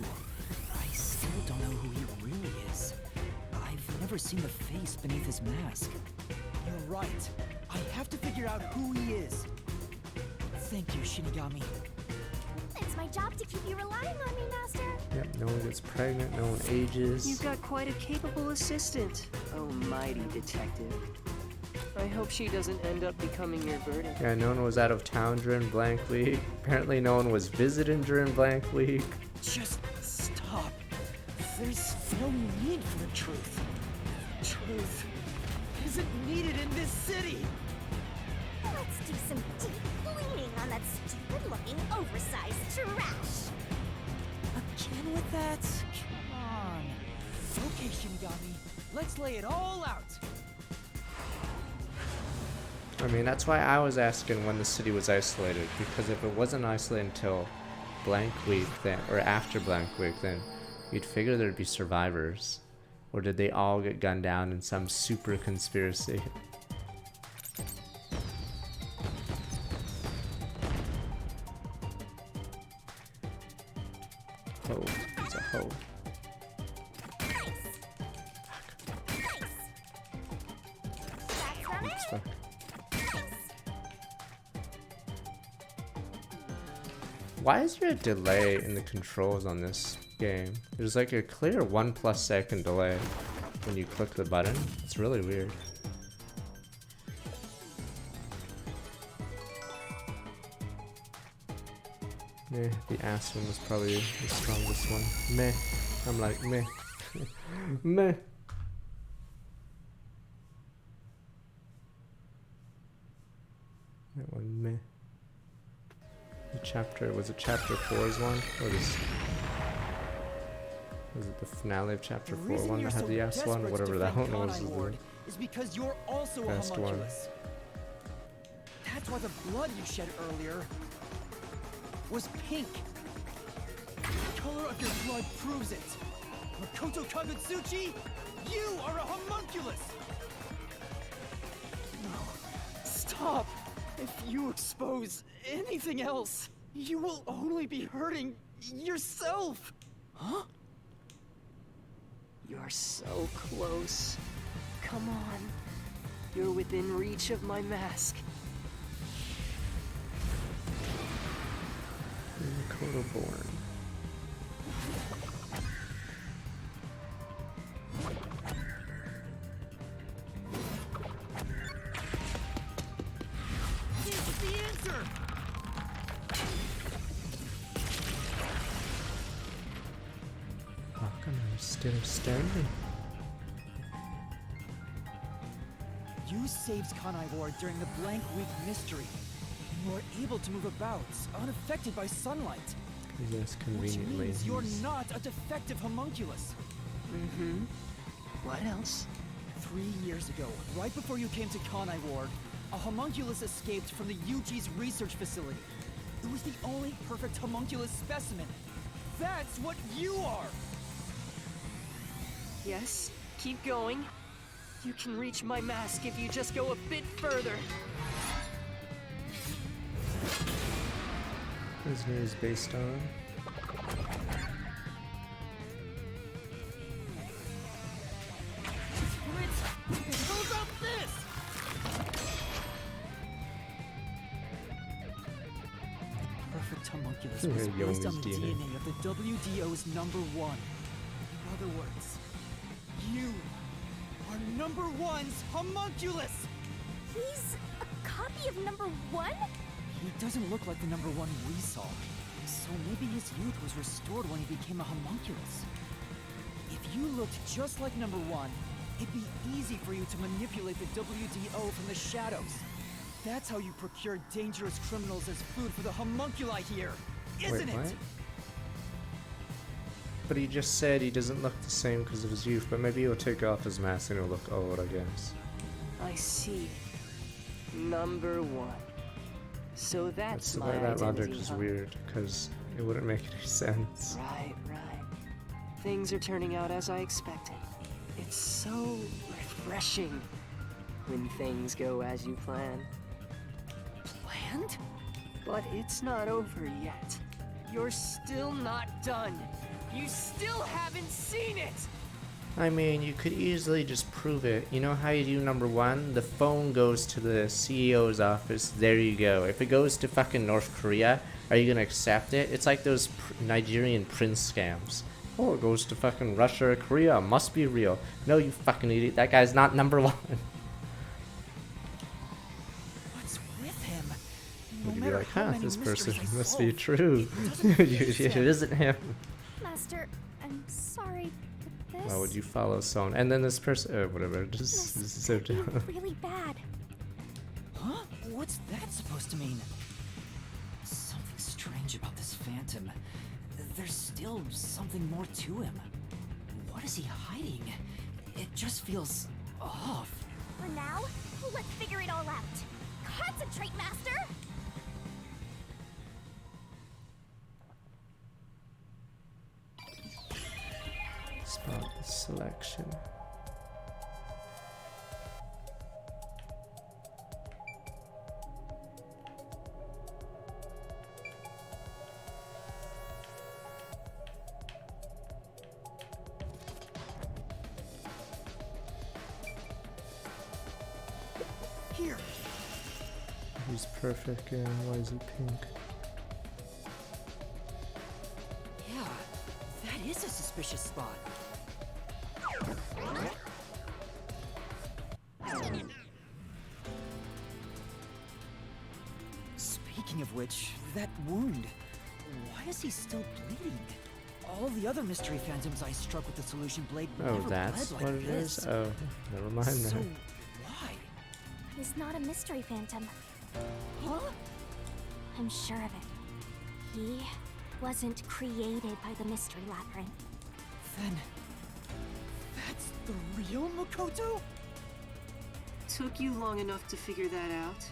I still don't know who he really is. I've never seen the face beneath his mask. You're right. I have to figure out who he is. Thank you, Shinigami. It's my job to keep you relying on me, Master. Yep, no one gets pregnant, no one ages. You've got quite a capable assistant, oh mighty detective. I hope she doesn't end up becoming your burden. Yeah, no one was out of town during blank week. Apparently no one was visiting during blank week. Just stop. There's no need for the truth. Truth isn't needed in this city. Let's do some deep cleaning on that stupid-looking, oversized trash. Again with that? Come on. Okay, Shinigami. Let's lay it all out. I mean, that's why I was asking when the city was isolated, because if it wasn't isolated until blank week, then, or after blank week, then you'd figure there'd be survivors. Or did they all get gunned down in some super conspiracy? Oh, it's a hoe. Oops, fuck. Why is there a delay in the controls on this game? There's like a clear 1+ second delay when you click the button. It's really weird. Meh, the ass one was probably the strongest one. Meh. I'm like, meh. Meh. That one, meh. The chapter, was it chapter 4's one? Or this? Was it the finale of chapter 4 one that had the ass one? Or whatever that one was. Is because you're also a Best one. homunculus. That's why the blood you shed earlier was pink. The color of your blood proves it. Makoto Kagutsuchi, you are a homunculus! No, stop! If you expose anything else, you will only be hurting yourself! Huh? You're so close. Come on. You're within reach of my mask. Makoto born. It's the answer! How come I'm still standing? You saved Kanai Ward during the Blank Week mystery. You are able to move about, unaffected by sunlight. Yes, Which conveniently. means you're not a defective homunculus. Mm-hmm. What else? 3 years ago, right before you came to Kanai Ward, a homunculus escaped from the UG's research facility. It was the only perfect homunculus specimen. That's what you are! Yes, keep going. You can reach my mask if you just go a bit further. His name is based on. Hold up this! Perfect homunculus Yeah, was Yomi's based on the DNA. DNA of the WDO's #1. In other words, you are #1's homunculus! He's a copy of #1? He doesn't look like the #1 we saw. So maybe his youth was restored when he became a homunculus. If you looked just like #1, it'd be easy for you to manipulate the WDO from the shadows. That's how you procure dangerous criminals as food for the homunculi here, isn't Wait, what? it? But he just said he doesn't look the same because of his youth, but maybe he'll take off his mask and he'll look old, I guess. I see. #1. So that's The my way that logic identity, is huh? weird, because it wouldn't make any sense. Right, right. Things are turning out as I expected. It's so refreshing when things go as you plan. Planned? But it's not over yet. You're still not done. You still haven't seen it! I mean, you could easily just prove it. You know how you do number one? The phone goes to the CEO's office. There you go. If it goes to fucking North Korea, are you gonna accept it? It's like those Nigerian prince scams. Oh, it goes to fucking Russia or Korea. Must be real. No, you fucking idiot. That guy's not number one. What's with him? No Would you be matter like, how huh, many this person mysteries I must be solve, true. it doesn't It isn't him. Master, I'm sorry, but this... Why would you follow someone? And then this person, whatever, This just so could be dumb. really bad. Huh? What's that supposed to mean? Something strange about this phantom. There's still something more to him. What is he hiding? It just feels off. For now, let's figure it all out. Concentrate, Master! Spot selection. Here. He's perfect and why is he pink? Yeah, that is a suspicious spot. Speaking of which, that wound. Why is he still bleeding? All the other mystery phantoms I struck with the solution blade Oh, never that's bled what like it this. is? Oh, never mind So that. why? He's not a mystery phantom. Huh? I'm sure of it. He wasn't created by the Mystery Labyrinth. Then that's the real Makoto? Took you long enough to figure that out?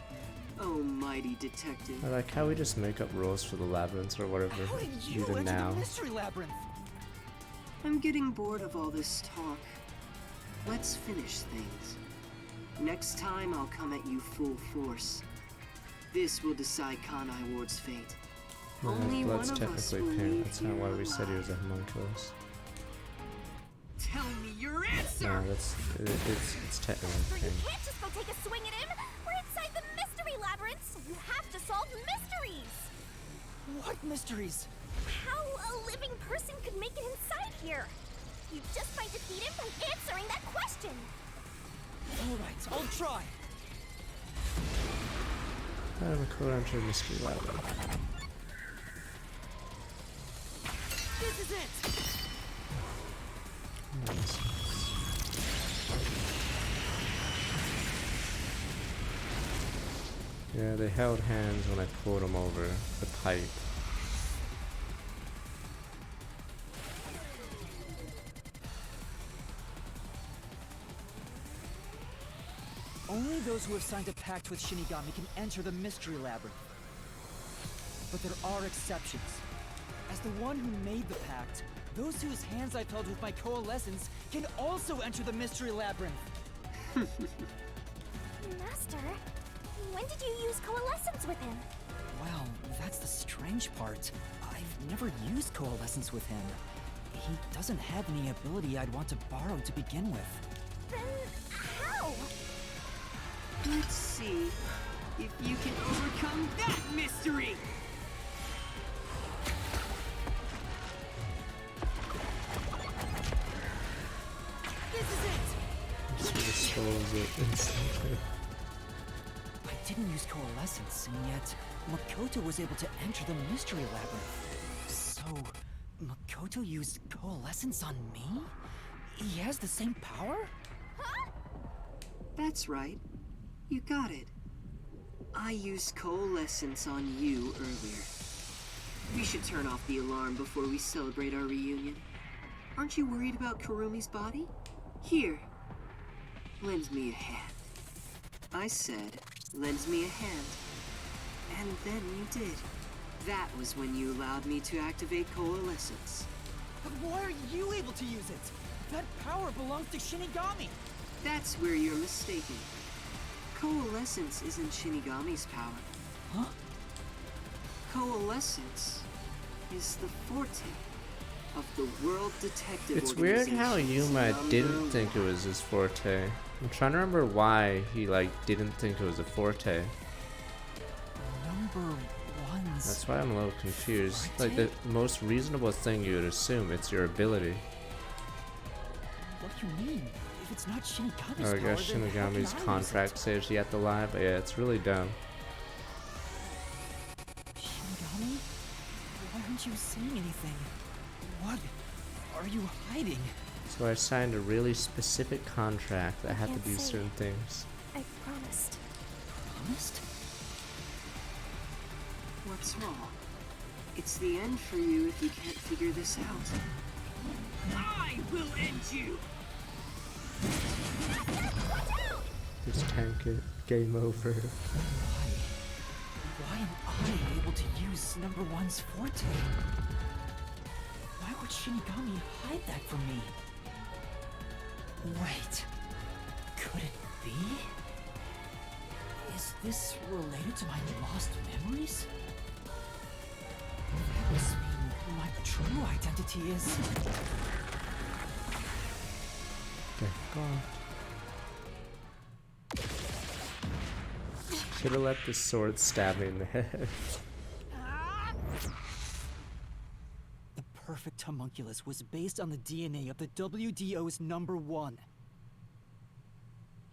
Oh, mighty detective. I like how we just make up rules for the labyrinths or whatever, How did you even enter now. the mystery labyrinth? I'm getting bored of all this talk. Let's finish things. Next time, I'll come at you full force. This will decide Kanai Ward's fate. No, Only his blood's one of us technically will pink. leave That's not here why we said he was a alive. homunculus. Tell me your answer! No, it's technically Master, you pink. can't just go take a swing at him! We're inside the Mystery Labyrinth, so you have to solve mysteries! What mysteries? How a living person could make it inside here? You just might defeat him by answering that question! Alright, I'll try. I'm a co-enter mystery labyrinth. This is it! Nice. Yeah, they held hands when I pulled them over the pipe. Only those who have signed a pact with Shinigami can enter the Mystery Labyrinth. But there are exceptions. As the one who made the pact, those whose hands I've held with my coalescence can also enter the Mystery Labyrinth. Master, when did you use coalescence with him? Well, that's the strange part. I've never used coalescence with him. He doesn't have any ability I'd want to borrow to begin with. Then how? Let's see if you can overcome that mystery! This is it! Just restores it instantly. I didn't use coalescence, and yet Makoto was able to enter the Mystery Labyrinth. So, Makoto used coalescence on me? He has the same power? That's right. You got it. I used coalescence on you earlier. We should turn off the alarm before we celebrate our reunion. Aren't you worried about Kurumi's body? Here. Lend me a hand. I said, lend me a hand. And then you did. That was when you allowed me to activate coalescence. But why are you able to use it? That power belongs to Shinigami! That's where you're mistaken. Coalescence isn't Shinigami's power. Huh? Coalescence is the forte of the World Detective It's weird how Organization's Yuma didn't number think it one. was his forte. I'm trying to remember why he like didn't think it was a forte. Number ones. That's why I'm a little confused. Like Forte? the most reasonable thing you would assume it's your ability. What do you mean? If it's not Shinigami's Or I power, guess then how can I Shinigami's use contract it? says you have to lie, but yeah, it's really dumb. Shinigami? Why aren't you saying anything? What are you hiding? So I signed a really specific contract that had to Can't do say. certain things. I promised. Promised? What's wrong? It's the end for you if you can't figure this out. I will end you! Just tank it. Game over. Why am I able to use number one's forte? Why would Shinigami hide that from me? Wait. Could it be? Is this related to my lost memories? That must mean my true identity is... Okay, go on. Should have let the sword stab me in the head. The perfect homunculus was based on the DNA of the WDO's number one.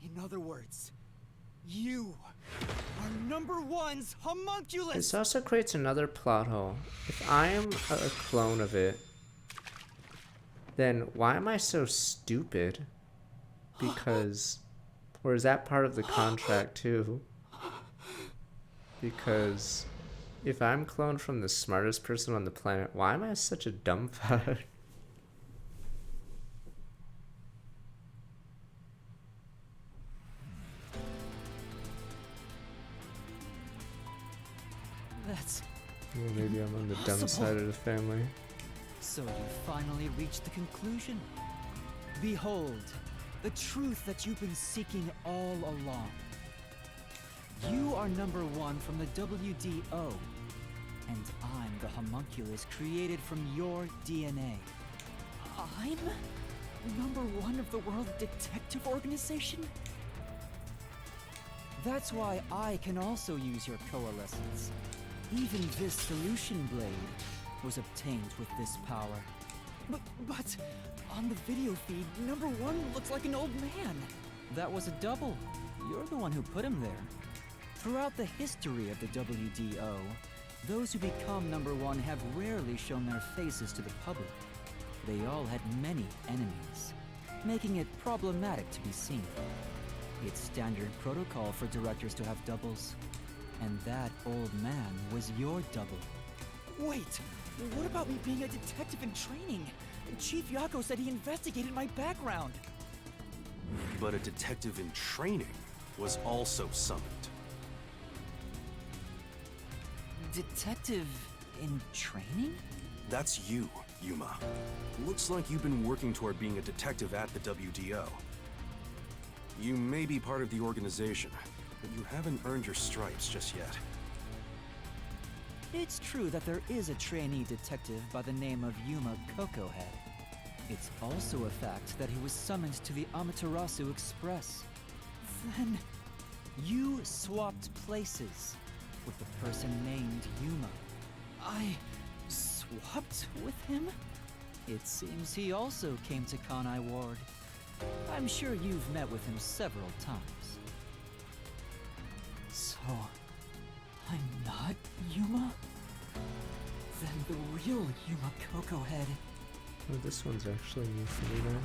In other words, you are number one's homunculus! This also creates another plot hole. If I am a clone of it, then why am I so stupid? Because... Or is that part of the contract too? Because if I'm cloned from the smartest person on the planet, why am I such a dumb fuck? That's... Well, maybe I'm on the dumb Impossible. side of the family. So you finally reached the conclusion. Behold, the truth that you've been seeking all along. You are number one from the WDO, and I'm the homunculus created from your DNA. I'm number one of the World Detective Organization? That's why I can also use your coalescence. Even this solution blade was obtained with this power. But on the video feed, number one looks like an old man. That was a double. You're the one who put him there. Throughout the history of the WDO, those who become number one have rarely shown their faces to the public. They all had many enemies, making it problematic to be seen. It's standard protocol for directors to have doubles. And that old man was your double. Wait, what about me being a detective in training? Chief Yako said he investigated my background. But a detective in training was also summoned. Detective in training? That's you, Yuma. Looks like you've been working toward being a detective at the WDO. You may be part of the organization, but you haven't earned your stripes just yet. It's true that there is a trainee detective by the name of Yuma Kokohead. It's also a fact that he was summoned to the Amaterasu Express. Then, you swapped places with the person named Yuma. I swapped with him? It seems he also came to Kanai Ward. I'm sure you've met with him several times. So, I'm not Yuma? Then the real Yuma Kokohead. Oh, this one's actually new for me now.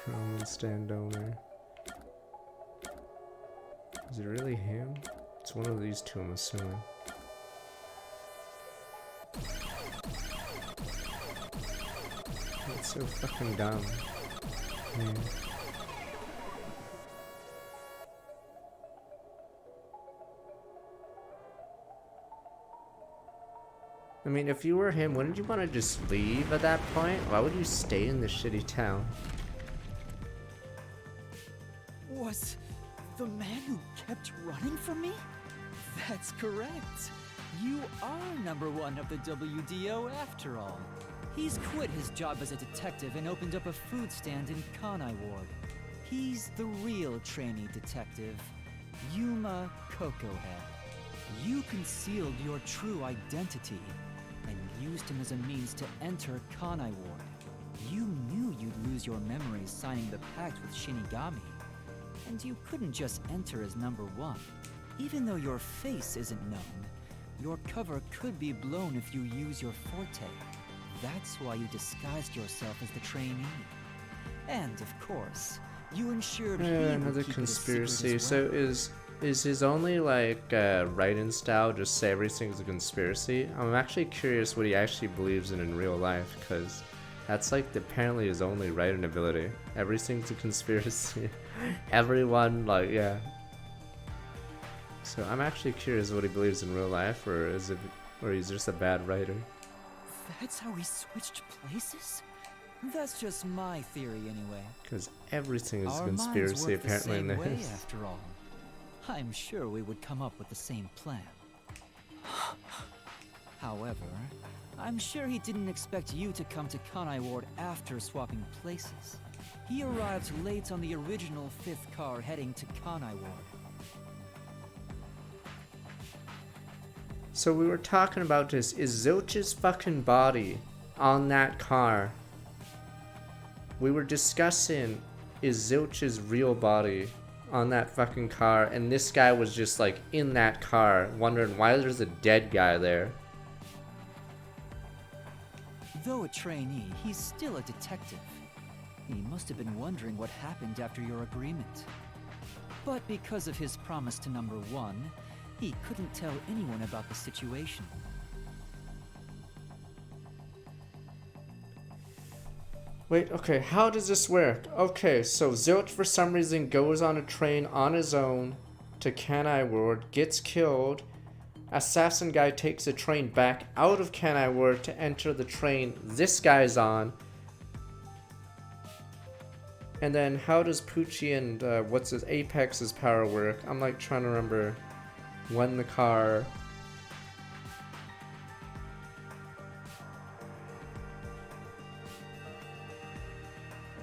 Chrome and stand owner. Is it really him? It's one of these two, I'm assuming. It's so fucking dumb. Man. I mean, if you were him, wouldn't you want to just leave at that point? Why would you stay in this shitty town? Was the man who kept running from me? That's correct. You are number one of the WDO after all. He's quit his job as a detective and opened up a food stand in Kanai Ward. He's the real trainee detective, Yuma Cocohead. You concealed your true identity and used him as a means to enter Kanai Ward. You knew you'd lose your memories signing the pact with Shinigami, and you couldn't just enter as number one. Even though your face isn't known, your cover could be blown if you use your forte. That's why you disguised yourself as the trainee. And of course, you ensured he would Another keep conspiracy. it a secret as well. So is his only like write-in style just say everything's a conspiracy? I'm actually curious what he actually believes in real life, because that's like apparently his only write-in ability. Everything's a conspiracy. Everyone, like, yeah. So I'm actually curious what he believes in real life, or he's just a bad writer. That's how we switched places? That's just my theory anyway. Because everything is a Our minds conspiracy work apparently in the same way, this. after all. I'm sure we would come up with the same plan. However, I'm sure he didn't expect you to come to Kanai Ward after swapping places. He arrived late on the original 5th car heading to Kanai Ward. So we were talking about this. Is Zilch's fucking body on that car? We were discussing, is Zilch's real body on that fucking car, and this guy was just like in that car wondering why there's a dead guy there. Though a trainee, he's still a detective. He must have been wondering what happened after your agreement. But because of his promise to number one, he couldn't tell anyone about the situation. Wait, okay, how does this work? Okay, so Zilch for some reason goes on a train on his own to Kanai Ward, gets killed. Assassin guy takes the train back out of Kanai Ward to enter the train this guy's on. And then how does Pucci and what's his Apex's power work? I'm like trying to remember when the car...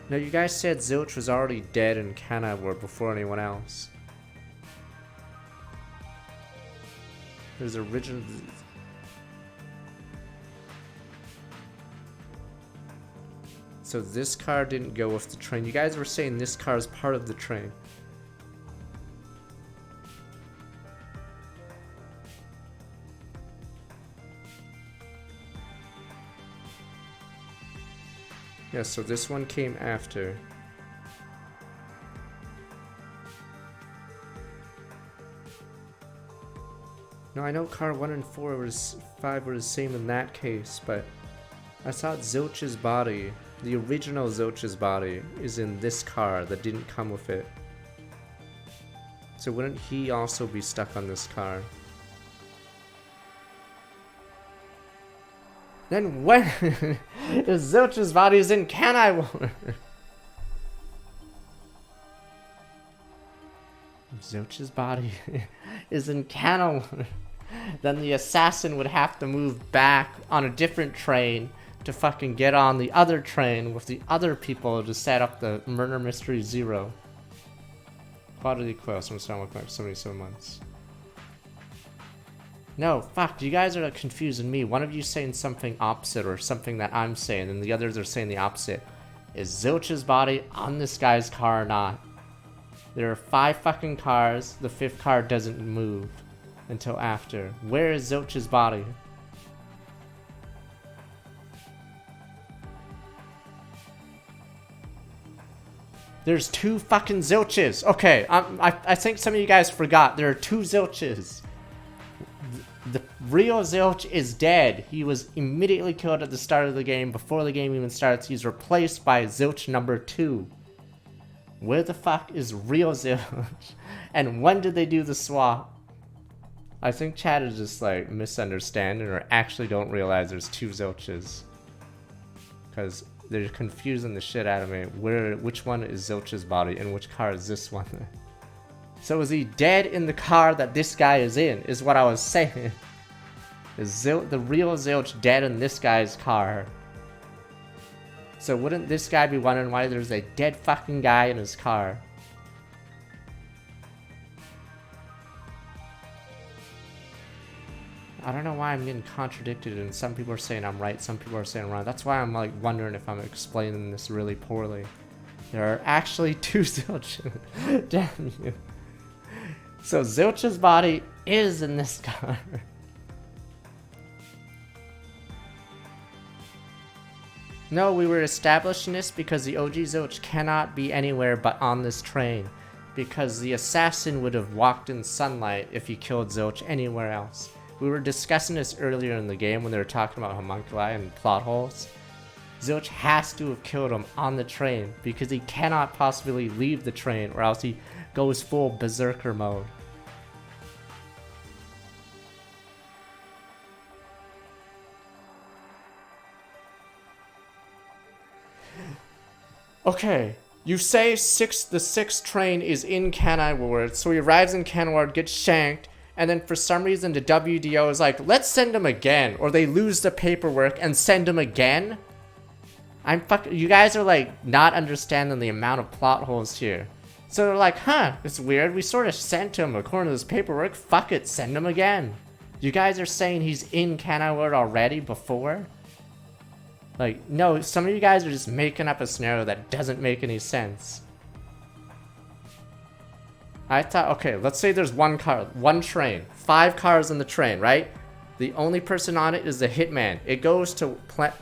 No, you guys said Zilch was already dead in Kanai Ward before anyone else. There's original... So this car didn't go with the train. You guys were saying this car is part of the train. Yeah, so this one came after. No, I know car 1 and 5 were the same in that case, but I thought Zilch's body, the original Zilch's body, is in this car that didn't come with it. So wouldn't he also be stuck on this car? Then when if Zilch's body is in Kanai Ward? If Zilch's body is in Kanai Ward, then the assassin would have to move back on a different train to fucking get on the other train with the other people to set up the Murder Mystery 0. Quality quest from Star Wars 77 months. No, fuck, you guys are confusing me. One of you saying something opposite or something that I'm saying, and the others are saying the opposite. Is Zilch's body on this guy's car or not? There are 5 fucking cars. The 5th car doesn't move until after. Where is Zilch's body? There's 2 fucking Zilches. Okay, I think some of you guys forgot. There are 2 Zilches. The real Zilch is dead. He was immediately killed at the start of the game. Before the game even starts, he's replaced by Zilch number 2. Where the fuck is real Zilch? And when did they do the swap? I think chat is just like misunderstanding or actually don't realize there's 2 Zilches. Because they're confusing the shit out of me. Which one is Zilch's body and which car is this one? So is he dead in the car that this guy is in, is what I was saying. Is the real Zilch dead in this guy's car? So wouldn't this guy be wondering why there's a dead fucking guy in his car? I don't know why I'm getting contradicted and some people are saying I'm right, some people are saying I'm wrong. That's why I'm like wondering if I'm explaining this really poorly. There are actually 2 Zilches. Damn you. So Zilch's body is in this car. No, we were establishing this because the OG Zilch cannot be anywhere but on this train. Because the assassin would have walked in sunlight if he killed Zilch anywhere else. We were discussing this earlier in the game when they were talking about homunculi and plot holes. Zilch has to have killed him on the train because he cannot possibly leave the train or else he goes full berserker mode. Okay, you say the 6th train is in Kanai Ward, so he arrives in Kanai Ward, gets shanked, and then for some reason the WDO is like, let's send him again, or they lose the paperwork and send him again? You guys are like not understanding the amount of plot holes here. So they're like, huh, it's weird, we sort of sent him according to this paperwork, fuck it, send him again. You guys are saying he's in Kanai Ward already before? Like, no, some of you guys are just making up a scenario that doesn't make any sense. I thought, okay, let's say there's one car, one train, 5 cars in the train, right? The only person on it is the hitman. It goes to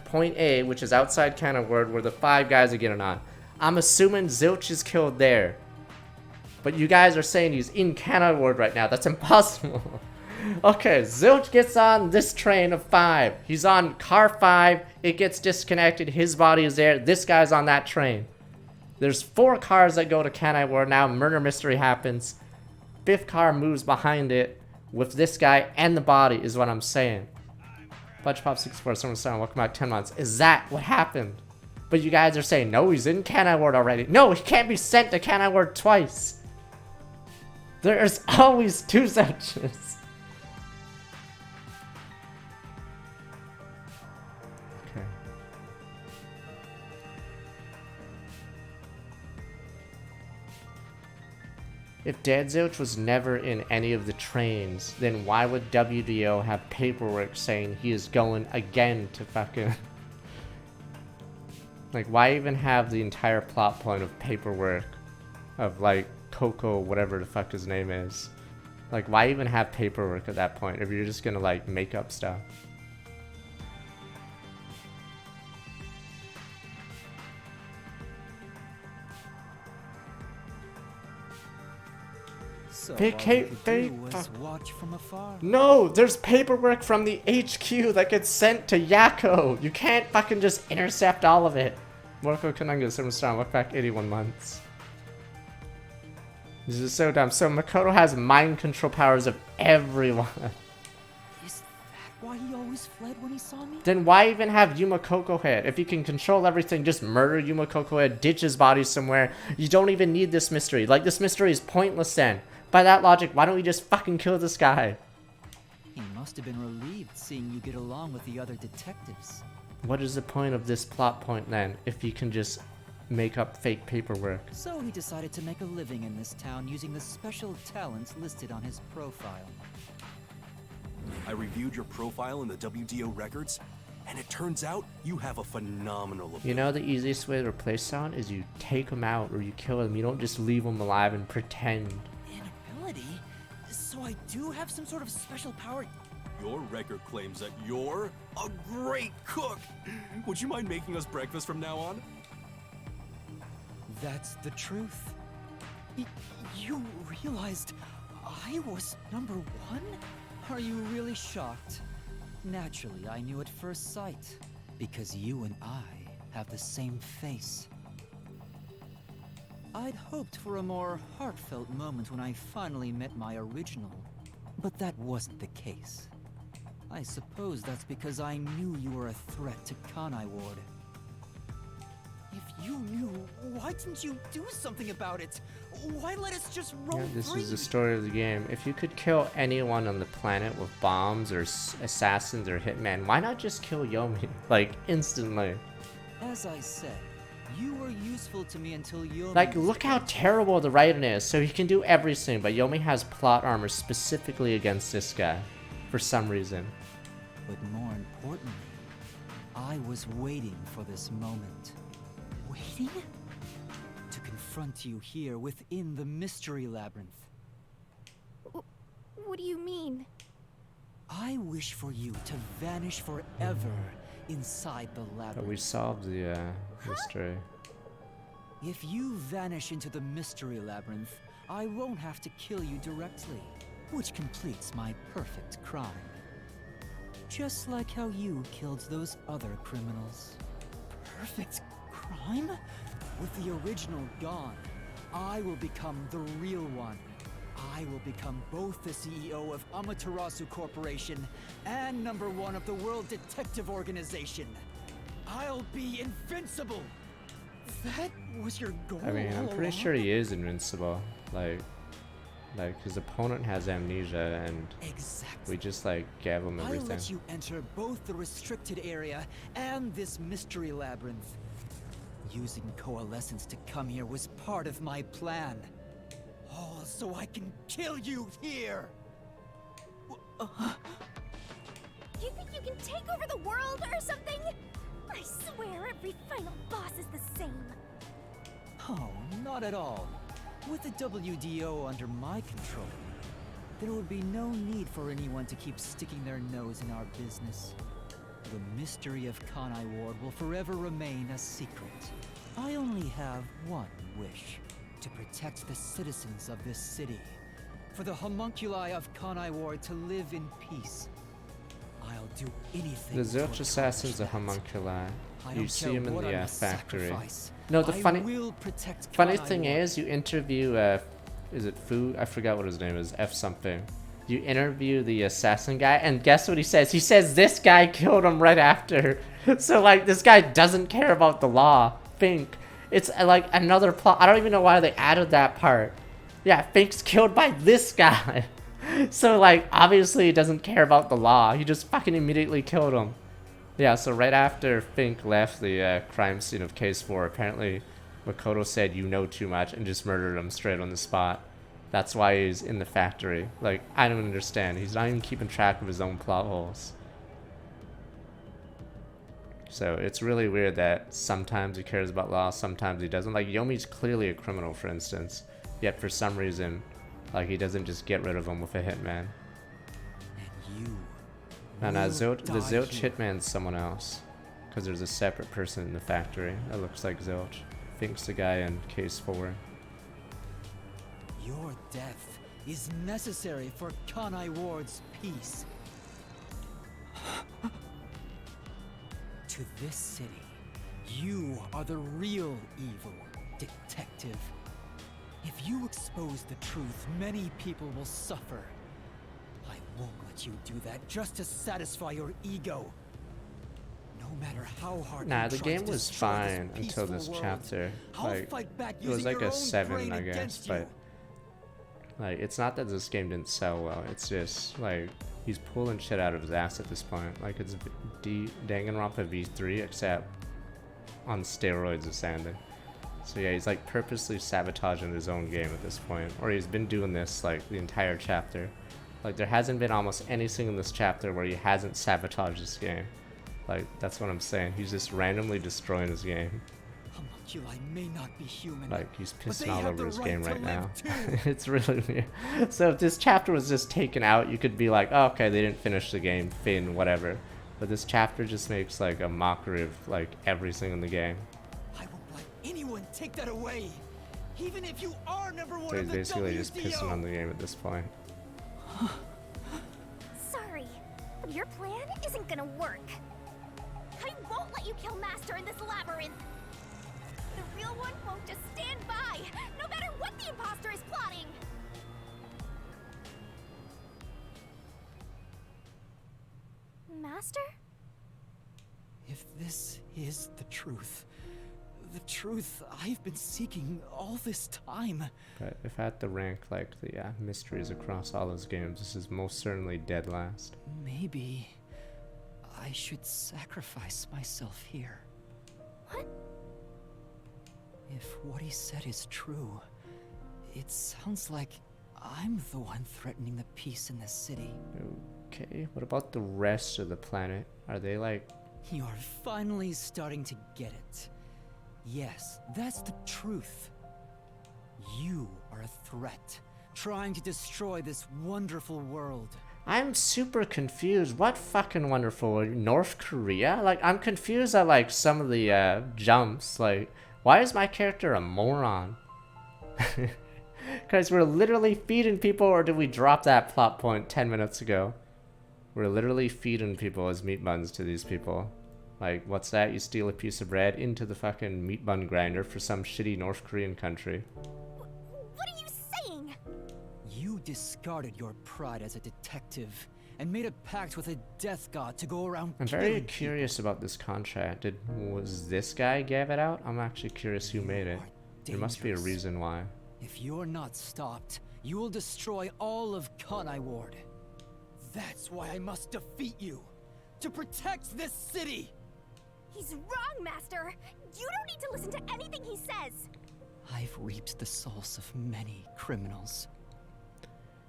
point A, which is outside Kanai Ward, where the 5 guys are getting on. I'm assuming Zilch is killed there. But you guys are saying he's in Kanai Ward right now. That's impossible. Okay, Zilch gets on this train of 5. He's on car 5. It gets disconnected. His body is there. This guy's on that train. There's 4 cars that go to Kanai Ward now. Murder mystery happens. 5th car moves behind it with this guy and the body is what I'm saying. FudgePop64, someone saying, welcome back 10 months. Is that what happened? But you guys are saying, no, he's in Kanai Ward already. No, he can't be sent to Kanai Ward twice. There's always 2 Zilches. If Dead Zilch was never in any of the trains, then why would WDO have paperwork saying he is going again to fucking... Like, why even have the entire plot point of paperwork of, like, Coco, whatever the fuck his name is? Like, why even have paperwork at that point if you're just gonna, like, make up stuff? So watch from afar. No, there's paperwork from the HQ that gets sent to Yakko. You can't fucking just intercept all of it. Morko Kananga, 7 star, look back 81 months. This is so dumb. So Makoto has mind control powers of everyone. Is that why he always fled when he saw me? Then why even have Yuma Coco Head? If you can control everything, just murder Yuma Coco Head, ditch his body somewhere. You don't even need this mystery. Like, this mystery is pointless then. By that logic, why don't we just fucking kill this guy? He must have been relieved seeing you get along with the other detectives. What is the point of this plot point then, if you can just make up fake paperwork? So he decided to make a living in this town using the special talents listed on his profile. I reviewed your profile in the WDO records, and it turns out you have a phenomenal ability. You know the easiest way to replace someone is you take them out or you kill them. You don't just leave them alive and pretend. So I do have some sort of special power? Your record claims that you're a great cook. Would you mind making us breakfast from now on? That's the truth. You realized I was number one? Are you really shocked? Naturally, I knew at first sight, because you and I have the same face. I'd hoped for a more heartfelt moment when I finally met my original, but that wasn't the case. I suppose that's because I knew you were a threat to Kanai Ward. If you knew, why didn't you do something about it? Why let us just roam Yeah, this free? is the story of the game. If you could kill anyone on the planet with bombs or assassins or hitmen, why not just kill Yomi? Like, instantly. As I said, you were useful to me until Yomi... Like, look how terrible the writing is. So he can do everything, but Yomi has plot armor specifically against this guy. For some reason. But more importantly, I was waiting for this moment. Waiting? To confront you here within the Mystery Labyrinth. What do you mean? I wish for you to vanish forever inside the But labyrinth. we solved the mystery. If you vanish into the Mystery Labyrinth, I won't have to kill you directly, which completes my perfect crime. Just like how you killed those other criminals. Perfect crime? With the original gone, I will become the real one. I will become both the CEO of Amaterasu Corporation and #1 of the World Detective Organization. I'll be invincible! That was your goal. I mean, I'm all pretty along? sure he is invincible. Like his opponent has amnesia, and Exactly. we just like gave him I'll everything. let you enter both the restricted area and this mystery labyrinth. Using Coalescence to come here was part of my plan. All so I can kill you here! You think you can take over the world or something? I swear every final boss is the same. Oh, not at all. With the WDO under my control, there would be no need for anyone to keep sticking their nose in our business. The mystery of Kanai Ward will forever remain a secret. I only have one wish: to protect the citizens of this city. For the homunculi of Kanai Ward to live in peace. I'll do anything. The to Zilch assassin's a accomplish that. homunculi. I You don't see care him in what I the must factory. sacrifice. No, the I funny will protect funny Kanai thing Ward. is, you interview is it Fu? I forgot what his name is. F something. You interview the assassin guy, and guess what he says? He says this guy killed him right after. So like, this guy doesn't care about the law. Fink. It's like another plot. I don't even know why they added that part. Yeah, Fink's killed by this guy. So like, obviously he doesn't care about the law. He just fucking immediately killed him. Yeah, so right after Fink left the crime scene of Case 4, apparently Makoto said, "You know too much," and just murdered him straight on the spot. That's why he's in the factory. Like, I don't understand. He's not even keeping track of his own plot holes. So it's really weird that sometimes he cares about law, sometimes he doesn't. Like, Yomi's clearly a criminal, for instance. Yet for some reason, like, he doesn't just get rid of him with a hitman. And you No, no, will the die Zilch here. hitman's someone else. Because there's a separate person in the factory that looks like Zilch. Fink's the guy in Case 4. Your death is necessary for Kanai Ward's peace. To this city, you are the real evil, detective. If you expose the truth, many people will suffer. I won't let you do that just to satisfy your ego. No matter how hard Nah, you the try to game was destroy this fine until peaceful this world, chapter. I'll Like, fight back it was using like your a own 7, brain I guess, against but you. like, it's not that this game didn't sell well. It's just like he's pulling shit out of his ass at this point. Like, it's Danganronpa V3, except on steroids of Sandin. So yeah, he's like purposely sabotaging his own game at this point, or he's been doing this like the entire chapter. Like, there hasn't been almost anything in this chapter where he hasn't sabotaged this game. Like, that's what I'm saying. He's just randomly destroying his game. Homunculi may not be human. Like, he's but pissing they all have over the his right game to right now. live too. It's really weird. So if this chapter was just taken out, you could be like, oh, okay, they didn't finish the game, Finn, whatever. But this chapter just makes like a mockery of like everything in the game. I will blame anyone take that away. Even if you are number one So he's of the basically just pissing WDO. on the game at this point. Sorry, but your plan isn't gonna work. I won't let you kill Master in this labyrinth. The real one won't just stand by, no matter what the imposter is plotting. Master? If this is the truth I've been seeking all this time. But if I had to rank like the mysteries across all those games, this is most certainly dead last. Maybe I should sacrifice myself here. What? If what he said is true, it sounds like I'm the one threatening the peace in this city. Okay, what about the rest of the planet? Are they like... You're finally starting to get it. Yes, that's the truth. You are a threat, trying to destroy this wonderful world. I'm super confused. What fucking wonderful? North Korea? Like, I'm confused at like some of the jumps. Like, why is my character a moron? Because we're literally feeding people, or did we drop that plot point 10 minutes ago? We're literally feeding people as meat buns to these people. Like, what's that? You steal a piece of bread into the fucking meat bun grinder for some shitty North Korean country. What are you saying? You discarded your pride as a detective and made a pact with a death god to go around I'm killing very people. curious about this contract. Was this guy gave it out? I'm actually curious who made it. are There must be a dangerous. reason why. If you're not stopped, you will destroy all of Kanai Ward. That's why I must defeat you. To protect this city! He's wrong, Master! You don't need to listen to anything he says! I've reaped the souls of many criminals.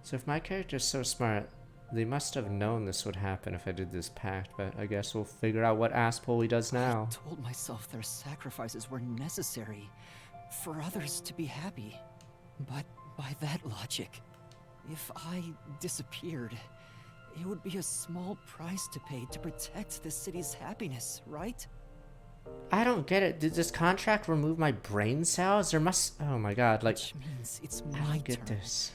So if my character's so smart, they must have known this would happen if I did this pact, but I guess we'll figure out what asshole he does now. I told myself their sacrifices were necessary for others to be happy. But by that logic, if I disappeared, it would be a small price to pay to protect the city's happiness, right? I don't get it. Did this contract remove my brain cells? There must... Oh my god, like... Which means it's I my don't get turn. this.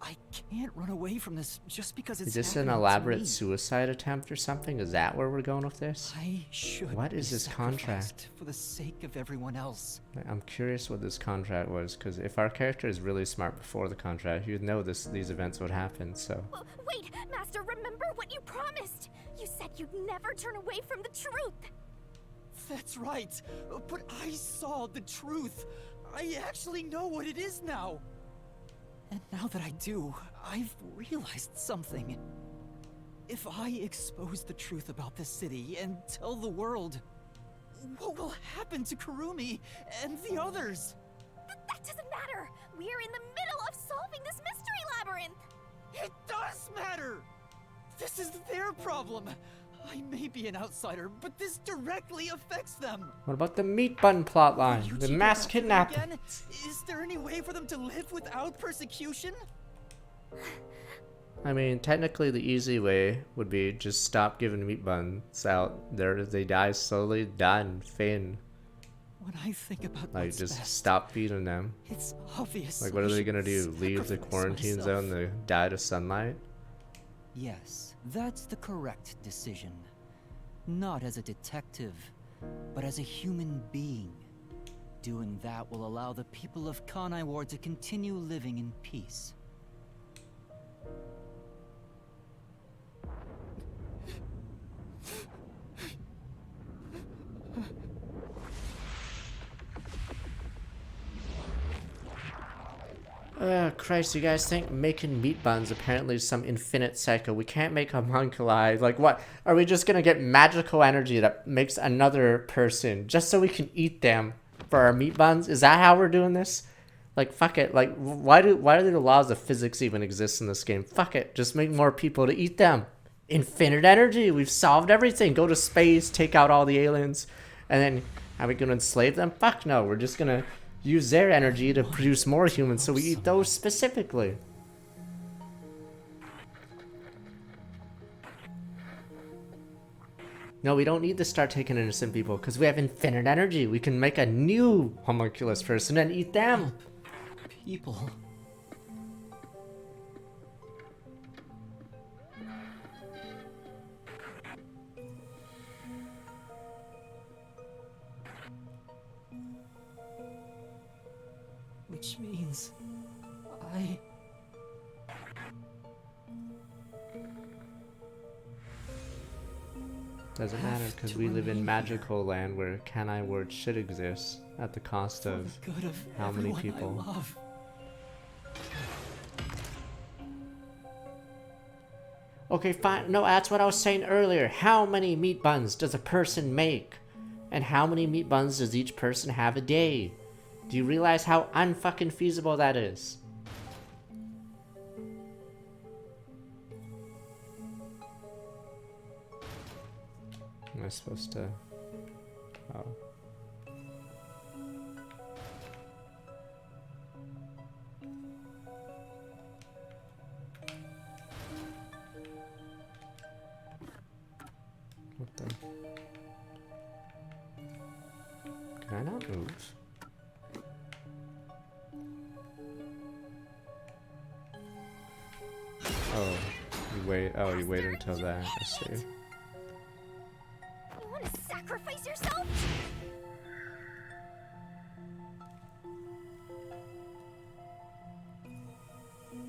I can't run away from this just because it's Is this an happening to elaborate me. suicide attempt or something? Is that where we're going with this? I should What be is this contract? sacrificed for the sake of everyone else. I'm curious what this contract was, because if our character is really smart before the contract, you'd know these events would happen, so... Wait, Master, remember what you promised! You said you'd never turn away from the truth! That's right, but I saw the truth. I actually know what it is now. And now that I do, I've realized something. If I expose the truth about this city and tell the world, what will happen to Kurumi and the others? That doesn't matter! We're in the middle of solving this mystery labyrinth! It does matter! This is their problem. I may be an outsider, but this directly affects them. What about the meat bun plotline? You The keep mass it that way kidnapping? again? Is there any way for them to live without persecution? I mean, technically the easy way would be just stop giving meat buns out. They die slowly, done, fin. When I think about Like, what's just best, stop feeding them. it's obvious. Like, what I are they should gonna do? Leave the sacrifice quarantine myself. zone to die to sunlight? Yes, that's the correct decision. Not as a detective, but as a human being. Doing that will allow the people of Kanai Ward to continue living in peace. Christ, you guys think making meat buns apparently is some infinite cycle? We can't make homunculi. Like, what? Are we just gonna get magical energy that makes another person just so we can eat them for our meat buns? Is that how we're doing this? Like, fuck it. Like, why do the laws of physics even exist in this game? Fuck it. Just make more people to eat them. Infinite energy. We've solved everything. Go to space, take out all the aliens, and then are we gonna enslave them? Fuck no. We're just gonna use their energy to produce more humans, so we eat those specifically. No, we don't need to start taking innocent people because we have infinite energy. We can make a new homunculus person and eat them. People. Which means I... Doesn't matter because we live in magical land where Kanai Ward should exist at the cost of good of how many everyone I people. love. Okay, fine. No, that's what I was saying earlier. How many meat buns does a person make? And how many meat buns does each person have a day? Do you realize how unfucking feasible that is? Am I supposed to... Oh. What the... Can I not move? Oh, you wait. Oh, you wait until that. I see. You want to sacrifice yourself?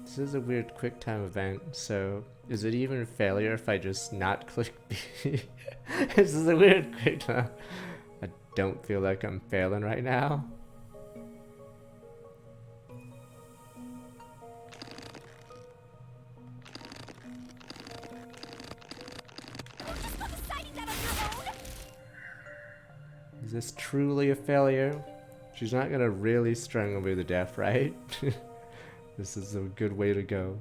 This is a weird quick time event, so is it even a failure if I just not click B? This is a weird quick time. I don't feel like I'm failing right now. Is this truly a failure? She's not gonna really strangle me to death, right? This is a good way to go.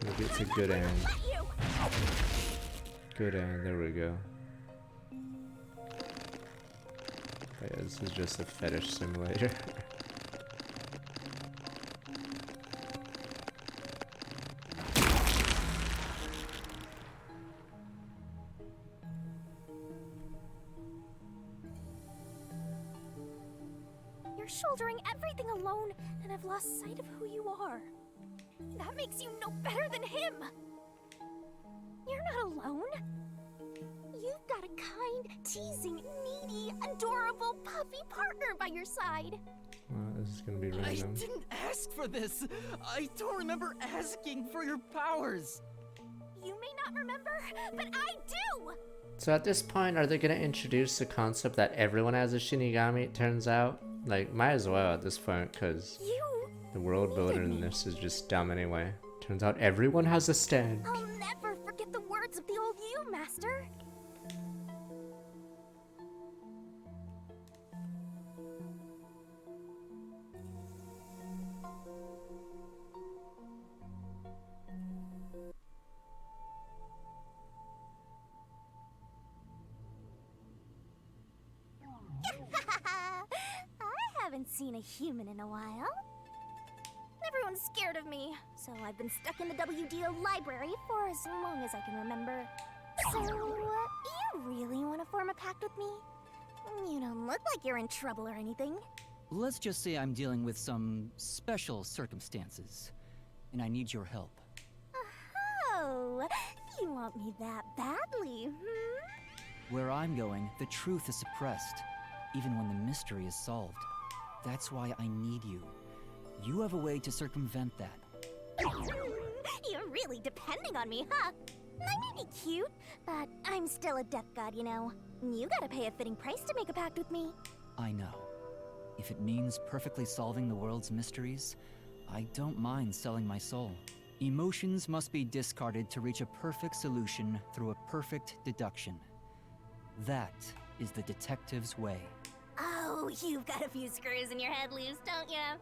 Maybe it's a good end. Good end, there we go. Yeah, this is just a fetish simulator. You're shouldering everything alone, and I've lost sight of who you are. That makes you no better than him! You're not alone. You've got a kind, teasing, needy, adorable, puffy partner by your side. Well, this is gonna be I random. didn't ask for this. I don't remember asking for your powers. You may not remember, but I do! So at this point, are they gonna introduce the concept that everyone has a Shinigami, it turns out? Like, might as well at this point, because You... the world building in this is just dumb anyway. Turns out everyone has a stand. I'll never forget the words of the old you, Master. I haven't seen a human in a while. Everyone's scared of me, so I've been stuck in the WDO library for as long as I can remember. So, you really want to form a pact with me? You don't look like you're in trouble or anything. Let's just say I'm dealing with some special circumstances, and I need your help. Oh, you want me that badly, hmm? Where I'm going, the truth is suppressed, even when the mystery is solved. That's why I need you. You have a way to circumvent that. You're really depending on me, huh? I may be cute, but I'm still a death god, you know. You gotta pay a fitting price to make a pact with me. I know. If it means perfectly solving the world's mysteries, I don't mind selling my soul. Emotions must be discarded to reach a perfect solution through a perfect deduction. That is the detective's way. Oh, you've got a few screws in your head loose, don't you?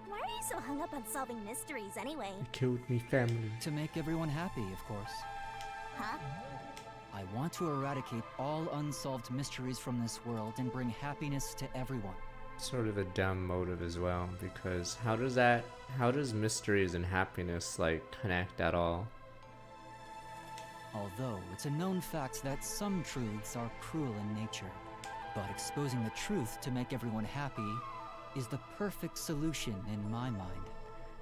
Why are you so hung up on solving mysteries anyway? You killed me family. To make everyone happy, of course. Huh? I want to eradicate all unsolved mysteries from this world and bring happiness to everyone. sort of a dumb motive as well, because how does mysteries and happiness like connect at all? Although it's a known fact that some truths are cruel in nature, but exposing the truth to make everyone happy is the perfect solution in my mind.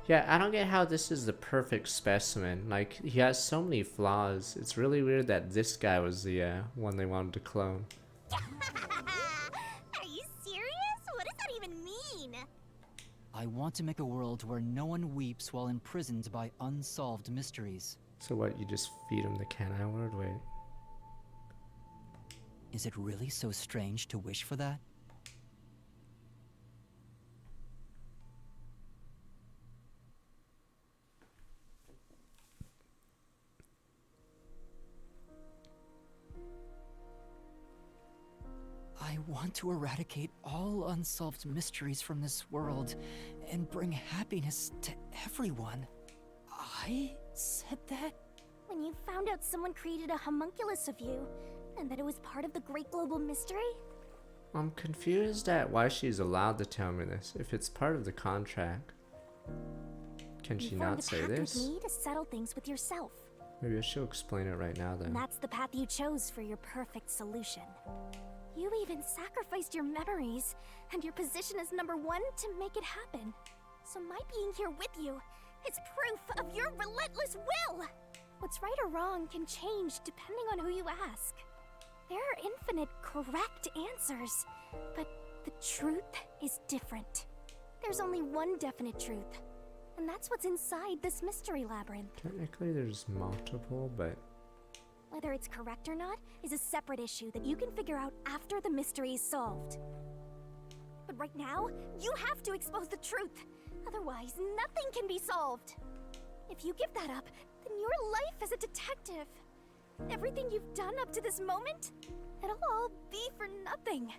Yeah, I don't get how this is the perfect specimen. Like, he has so many flaws. It's really weird that this guy was the one they wanted to clone. Are you serious? What does that even mean? I want to make a world where no one weeps while imprisoned by unsolved mysteries. So what, you just feed him the Kanai word? Wait. Is it really so strange to wish for that? I want to eradicate all unsolved mysteries from this world and bring happiness to everyone. I said that? When you found out someone created a homunculus of you, and that it was part of the Great Global Mystery? I'm confused at why she's allowed to tell me this, if it's part of the contract. Can she not say You formed a pact this? with me to settle things with yourself. Maybe she'll explain it right now then. And that's the path you chose for your perfect solution. You even sacrificed your memories and your position as number one to make it happen. So my being here with you is proof of your relentless will! What's right or wrong can change depending on who you ask. There are infinite correct answers, but the truth is different. There's only one definite truth, and that's what's inside this mystery labyrinth. Technically there's multiple, but Whether it's correct or not is a separate issue that you can figure out after the mystery is solved. But right now, you have to expose the truth. Otherwise, nothing can be solved. If you give that up, then your life as a detective, everything you've done up to this moment, it'll all be for nothing.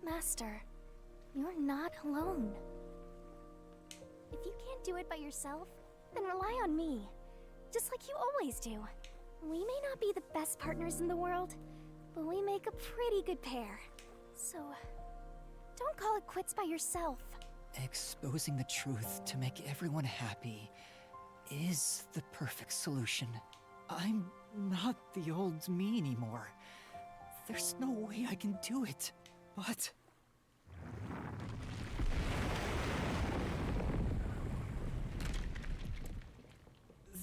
Master, you're not alone. If you can't do it by yourself, then rely on me. Just like you always do. We may not be the best partners in the world, but we make a pretty good pair. So, don't call it quits by yourself. Exposing the truth to make everyone happy is the perfect solution. I'm not the old me anymore. There's no way I can do it, but...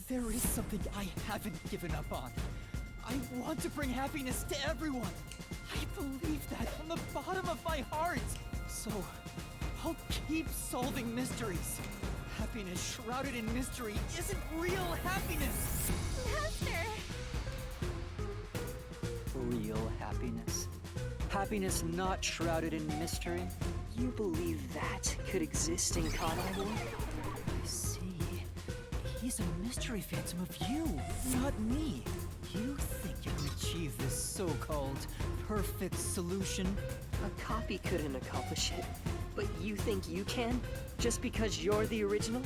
There is something I haven't given up on. I want to bring happiness to everyone. I believe that from the bottom of my heart. So, I'll keep solving mysteries. Happiness shrouded in mystery isn't real happiness. Master! Real happiness? Happiness not shrouded in mystery? You believe that could exist in Kanai Ward? I see. He's a mystery phantom of you, not me. You think you can achieve this so-called perfect solution? A copy couldn't accomplish it, but you think you can? Just because you're the original?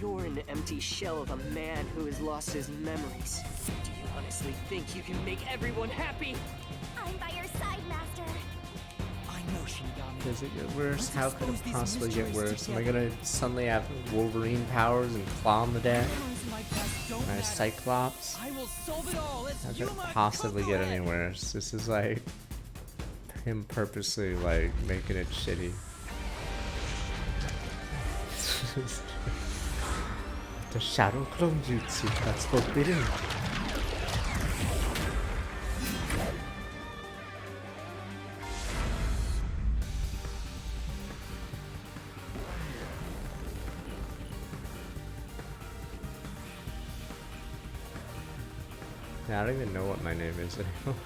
You're an empty shell of a man who has lost his memories. Do you honestly think you can make everyone happy? I'm by your side, Master. I know, Shinigami. does it get worse? Let's How could expose it these possibly get mysteries worse? Am I together. gonna suddenly have Wolverine powers and claw him to death? Memories of my past don't My matter. Cyclops? I will solve it all. It's How could Yuma it possibly get Kokoe. any worse? This is like him purposely like making it shitty. The Shadow Clone Jutsu, that's forbidden. Yeah, I don't even know what my name is anymore.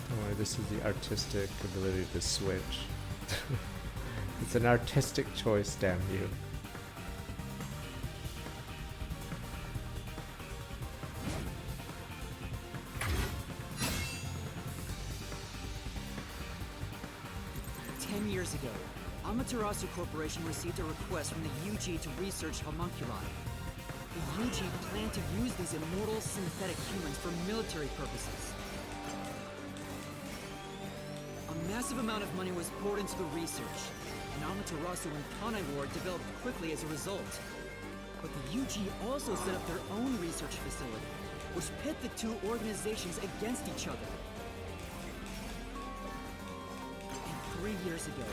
Don't worry, this is the artistic ability to switch. It's an artistic choice, damn you. 10 years ago, Amaterasu Corporation received a request from the UG to research homunculi. The UG planned to use these immortal synthetic humans for military purposes. A massive amount of money was poured into the research, and Amaterasu and Kanai Ward developed quickly as a result. But the UG also set up their own research facility, which pit the two organizations against each other. And 3 years ago,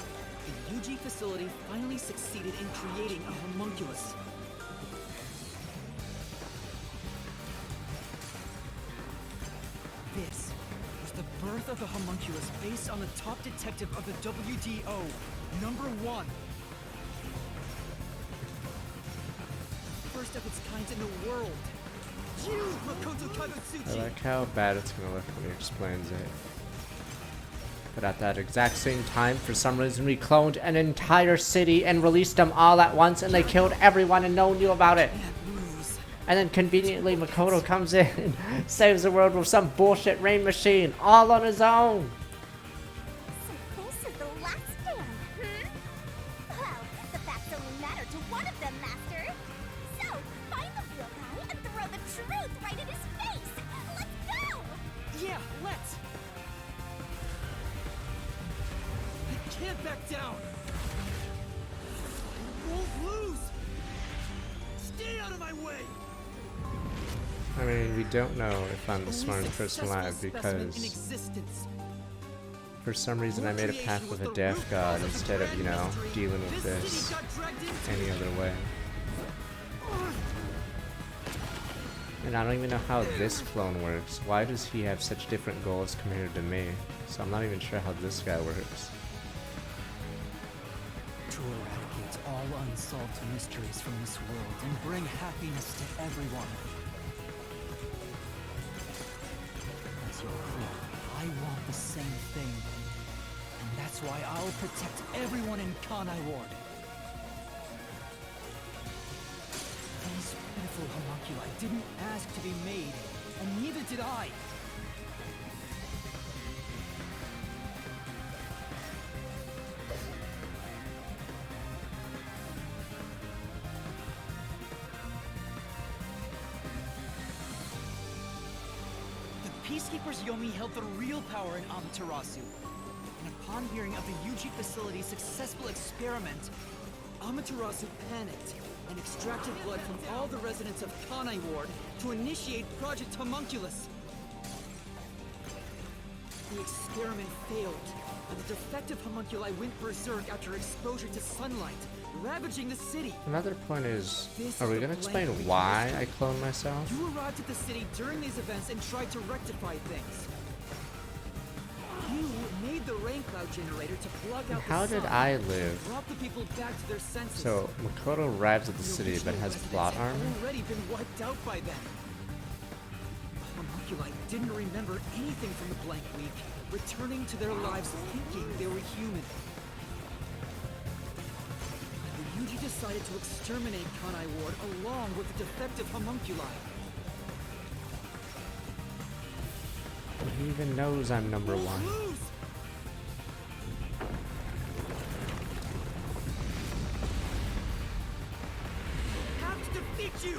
the UG facility finally succeeded in creating a homunculus. This was the birth of the homunculus based on the top detective of the WDO, number 1. The first of its kind in the world. You, Makoto Kadotsuchi! I like how bad it's gonna look when he explains it. But at that exact same time, for some reason, we cloned an entire city and released them all at once, and they killed everyone and no one knew about it. And then conveniently, Makoto comes in and saves the world with some bullshit rain machine, all on his own. So this is the last stand, Well, the facts only matter to one of them, Master. So, find the real guy and throw the truth right in his face. Let's go! Yeah, let's! I can't back down! I won't lose! Stay out of my way! I mean, we don't know if I'm the smartest person alive In because existence. for some reason I made a pact with a death god instead of, you know, dealing with this any other way. And I don't even know how this clone works. Why does he have such different goals compared to me? So I'm not even sure how this guy works. To eradicate all unsolved mysteries from this world and bring happiness to everyone. As your clone, I want the same thing. And that's why I'll protect everyone in Kanai Ward. These pitiful homunculi didn't ask to be made, and neither did I. Peacekeepers Yomi held the real power in Amaterasu. And upon hearing of the UG facility's successful experiment, Amaterasu panicked and extracted blood from all the residents of Kanai Ward to initiate Project Homunculus. The experiment failed, and the defective homunculi went berserk after exposure to sunlight, ravaging the city. Another point is, are we gonna explain why I cloned myself? You arrived at the city during these events and tried to rectify things. You made the rain cloud generator to plug out How the did sun I and live? brought the people back to their senses. So Makoto arrives at the Your city but original has residents plot had armor? already been wiped out by then. The homunculi didn't remember anything from the blank week, returning to their lives thinking they were human. The UG decided to exterminate Kanai Ward along with the defective homunculi. He even knows I'm number Won't one. lose! I have to defeat you!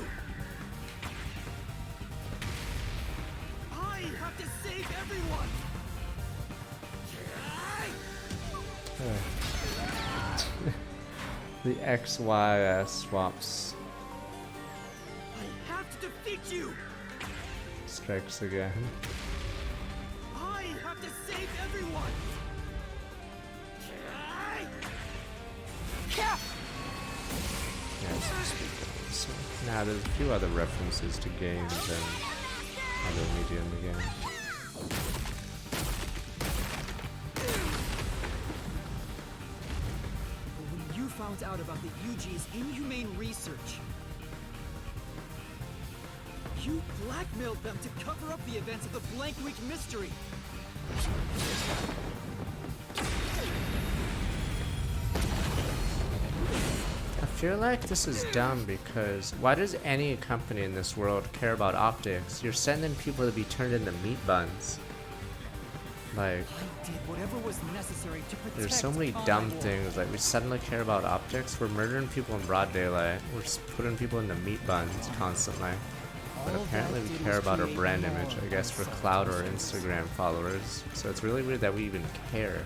I have to save everyone! The XY swaps I have to defeat you! strikes again. I have to save everyone! Yeah, so speak of this one. Nah, there's a few other references to games and other media in the game. When you found out about the UG's inhumane research, you blackmailed them to cover up the events of the Blank Week mystery. I feel like this is dumb because why does any company in this world care about optics? You're sending people to be turned into meat buns. I Like, did whatever was necessary to protect there's so many Khan dumb Ward. things. Like, we suddenly care about optics. We're murdering people in broad daylight. We're putting people in the meat buns constantly. But All apparently that we did care was about our create brand more image, I guess, for unsolved clout or mysteries. Instagram followers. So it's really weird that we even care.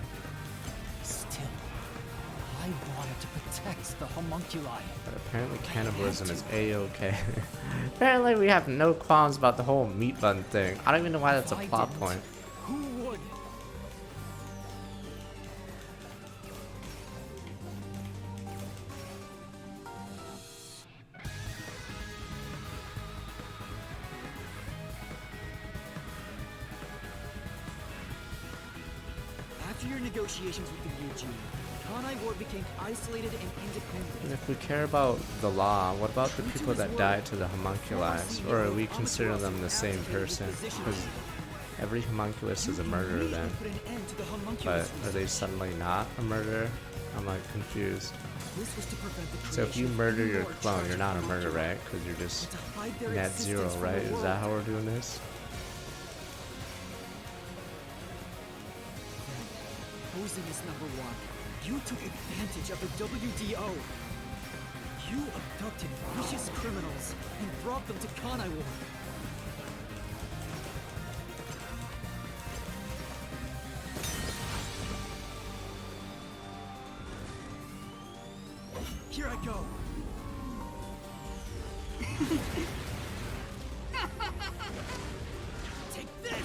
Still, I wanted to protect the homunculi. But apparently cannibalism is a-okay. Apparently we have no qualms about the whole meat bun thing. I don't even know why that's a If I plot didn't, point. Who would? After your negotiations with the UG, Khanai Ward became isolated and independent. And if we care about the law, what about the people that died to the homunculus? Or are we consider them the same person? Because every homunculus is a murderer then. Put an end to the But homunculus. are they suddenly not a murderer? I'm like confused. This was to prevent the So if you creation of murder new your or clone, charged you're not a homunculi, murderer, right? Because you're just and to hide their net existence zero, from right? the Is that how world. we're doing this? Posing as number one, you took advantage of the WDO. You abducted vicious criminals and brought them to Khanai Ward. Here I go. Take this!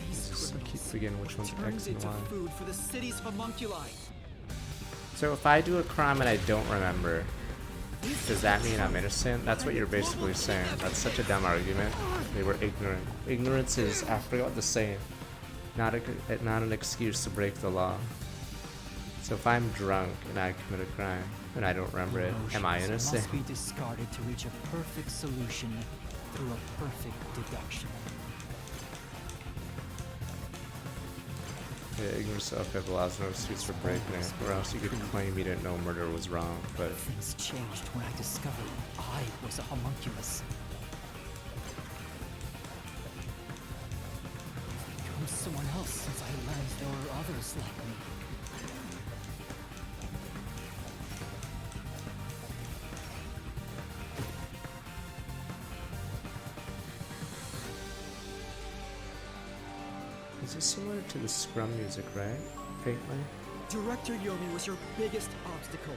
These Just keep criminals forgetting which one's turned X and into Y. food for the city's homunculi. So if I do a crime and I don't remember, does that mean I'm innocent? That's what you're basically saying. That's such a dumb argument. They were ignorant. Ignorance is, I forgot what to say, not an excuse to break the law. So if I'm drunk and I commit a crime and I don't remember it, am I Emotions innocent? must be discarded to reach a perfect solution through a perfect deduction. Yeah, ignorance of allows no excuse for breaking it, or else you could claim you didn't know murder was wrong, but Things changed when I discovered I was a homunculus. I've become someone else since I learned there were others like me. is this similar to the Scrum music, right? Faintly? Director Yomi was your biggest obstacle.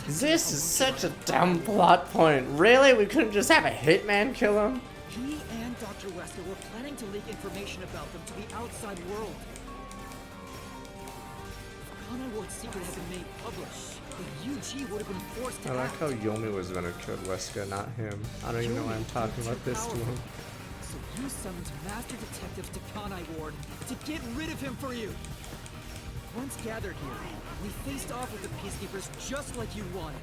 This is such a dumb plot point. Really? We couldn't just have a hitman kill him? He and Dr. Wesker were planning to leak information about them to the outside world. If Khanai Ward's secret had been made public, the UG would have been forced to I like act. how Yomi was gonna kill Wesker, not him. I don't even know why I'm talking about this to him. So you summoned master detectives to Khanai Ward to get rid of him for you. Once gathered here, we faced off with the Peacekeepers just like you wanted.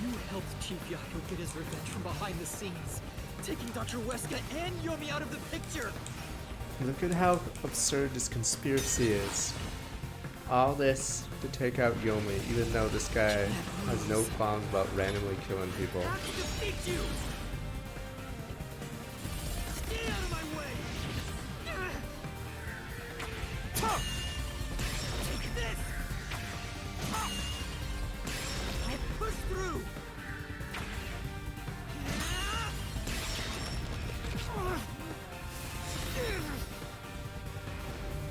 And you helped Chief Yako get his revenge from behind the scenes, taking Dr. Wesker and Yomi out of the picture. Look at how absurd this conspiracy is. All this to take out Yomi, even though this guy has no qualms about randomly killing people. I have to defeat you! Get out of my way! Take this! I push through!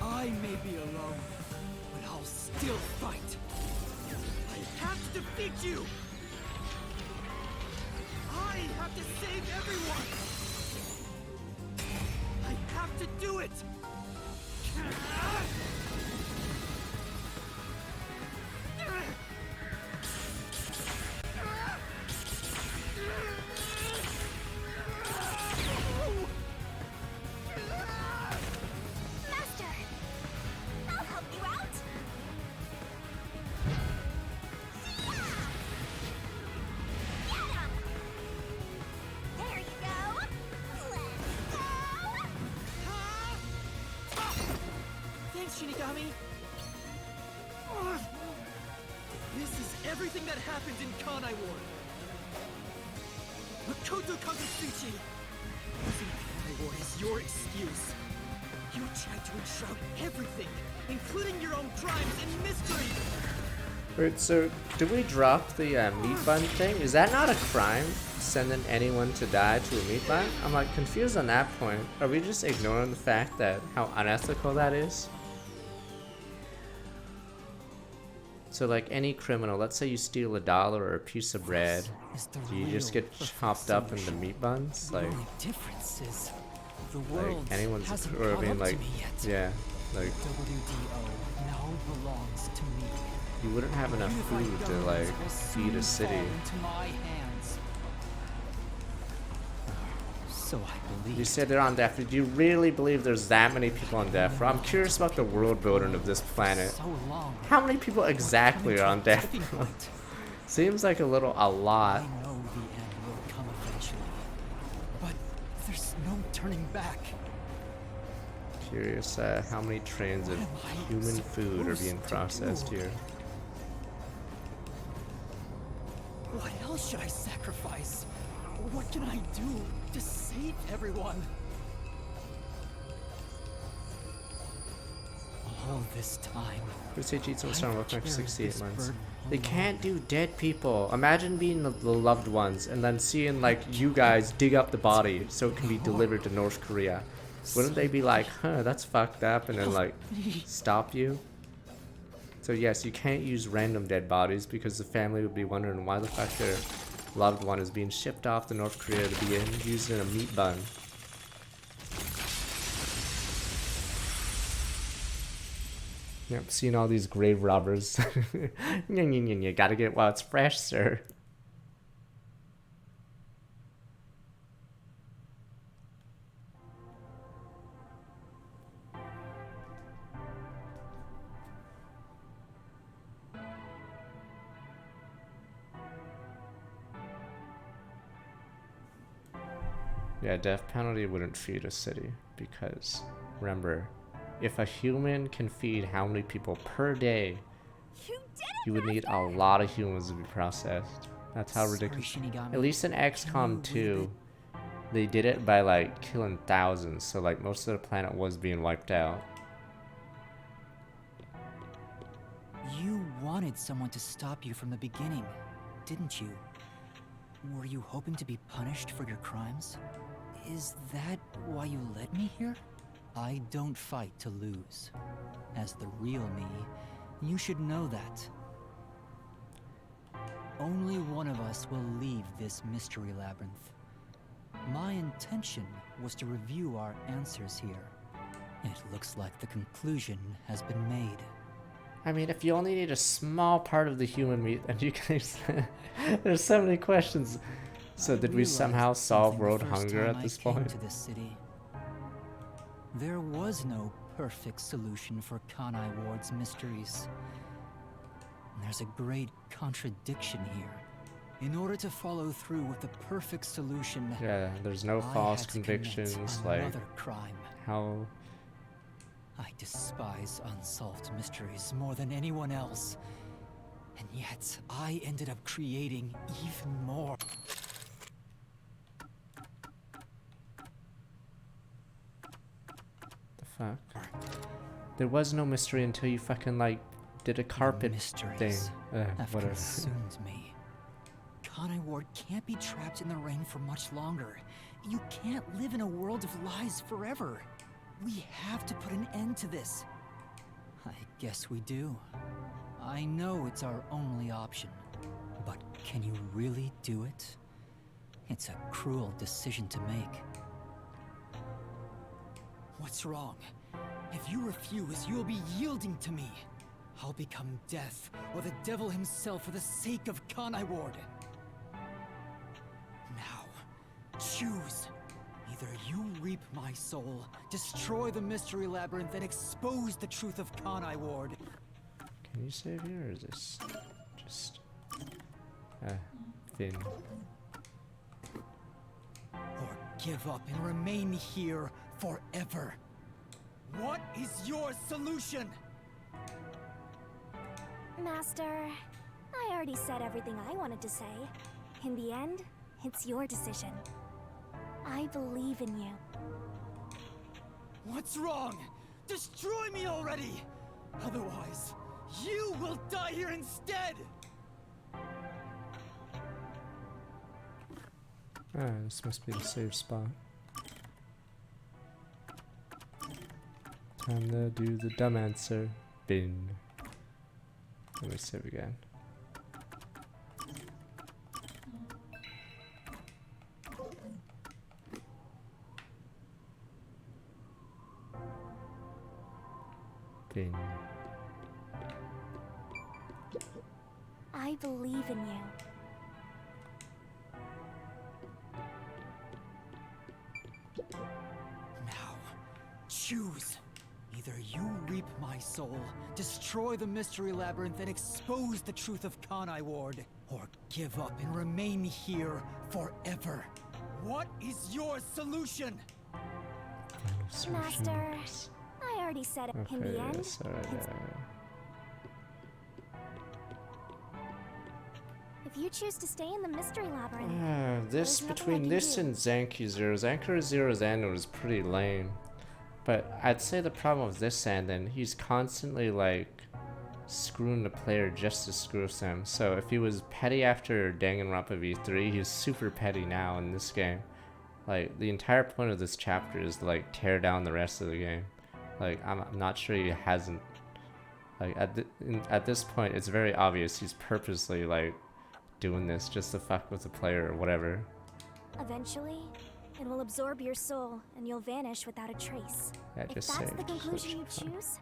I may be alone, but I'll still fight. I have to defeat you! I have to save everyone! I have to do it! Master! I'll help you out! Get him! There you go! Let's go! Thanks, Shinigami! This is everything that happened in Kanai Ward. Makoto Kagutsuchi! Using Kanai Ward is your excuse. You tried to enshroud everything, including your own crimes and mysteries! Wait, so do we drop the meat bun thing? Is that not a crime? Sending anyone to die to a meat bun? I'm like confused on that point. Are we just ignoring the fact that how unethical that is? So like any criminal, let's say you steal $1 or a piece of bread, do you just get chopped up into meat buns? Like, The only difference is the world like anyone's, hasn't or I caught mean up like, to me yet. yeah, like WDO now belongs to me. you wouldn't have enough Unified food to governments like will feed soon a city. fall into my hands. So I believe. You said they're on death row. Do you really believe there's that many people on death row? I'm curious about the world building of this planet. So long. How many people exactly are on death row? Seems like a lot. I know the end will come eventually, but there's no turning back. Curious how many trains of human food are being processed here. What else should I sacrifice? What can I do to save everyone? All this time. Crusade cheats on Star Wars for carried 68 this months. burden They can't do dead people. Imagine being the loved ones and then seeing like you guys dig up the body so it can be delivered to North Korea. Wouldn't they be like, huh, that's fucked up, and then like stop you? So yes, you can't use random dead bodies because the family would be wondering why the fuck their loved one is being shipped off to North Korea to be used in a meat bun. Yep, seeing all these grave robbers. You gotta get it while it's fresh, sir. Yeah, death penalty wouldn't feed a city because, remember, if a human can feed how many people per day, you would need a lot of humans to be processed. That's how ridiculous. Sorry, Shinigami. At least in XCOM 2, they did it by like killing thousands, so like most of the planet was being wiped out. You wanted someone to stop you from the beginning, didn't you? Were you hoping to be punished for your crimes? Is that why you led me here? I don't fight to lose. As the real me, you should know that. Only one of us will leave this mystery labyrinth. My intention was to review our answers here. It looks like the conclusion has been made. I mean, if you only need a small part of the human meat, then you can. There's so many questions. So did we realized somehow solve something the world first hunger time at I this came point? to this city. There was no perfect solution for Kanai Ward's mysteries. There's a great contradiction here. In order to follow through with the perfect solution, Yeah, there's no I false had to commit convictions. Like, another crime. how. I despise unsolved mysteries more than anyone else. And yet, I ended up creating even more. The fuck? There was no mystery until you fucking, like, did a carpet thing. Mysteries have Whatever. consumed me. Kanai Ward can't be trapped in the rain for much longer. You can't live in a world of lies forever. We have to put an end to this. I guess we do. I know it's our only option, but can you really do it? It's a cruel decision to make. What's wrong? If you refuse, you'll be yielding to me. I'll become death, or the devil himself for the sake of Kanai Ward. Now, choose. Either you reap my soul, destroy the mystery labyrinth, and expose the truth of Kanai Ward. Can you save here, or is this just thin? Or give up and remain here forever. What is your solution? Master, I already said everything I wanted to say. In the end, it's your decision. I believe in you. What's wrong? Destroy me already! Otherwise, you will die here instead! Ah, this must be the safe spot. Time to do the dumb answer. Bin. Let me save again. Bin. I believe in you. Now, choose. Either you reap my soul, destroy the Mystery Labyrinth, and expose the truth of Kanai Ward, or give up and remain here forever. What is your solution? Final solution. Master, I already said it. In Okay, the end, yes, alright, it's- if you choose to stay in the Mystery Labyrinth, this There's nothing I between can this do. and Zanki Zero's end was pretty lame. But I'd say the problem with this end, and he's constantly like screwing the player just to screw them. So if he was petty after Danganronpa V3, he's super petty now in this game. Like the entire point of this chapter is to like tear down the rest of the game. Like I'm not sure he hasn't. Like at this point, it's very obvious he's purposely like doing this just to fuck with the player or whatever. eventually, it will absorb your soul and you'll vanish without a trace. Yeah, If just that's say the conclusion you switch. choose,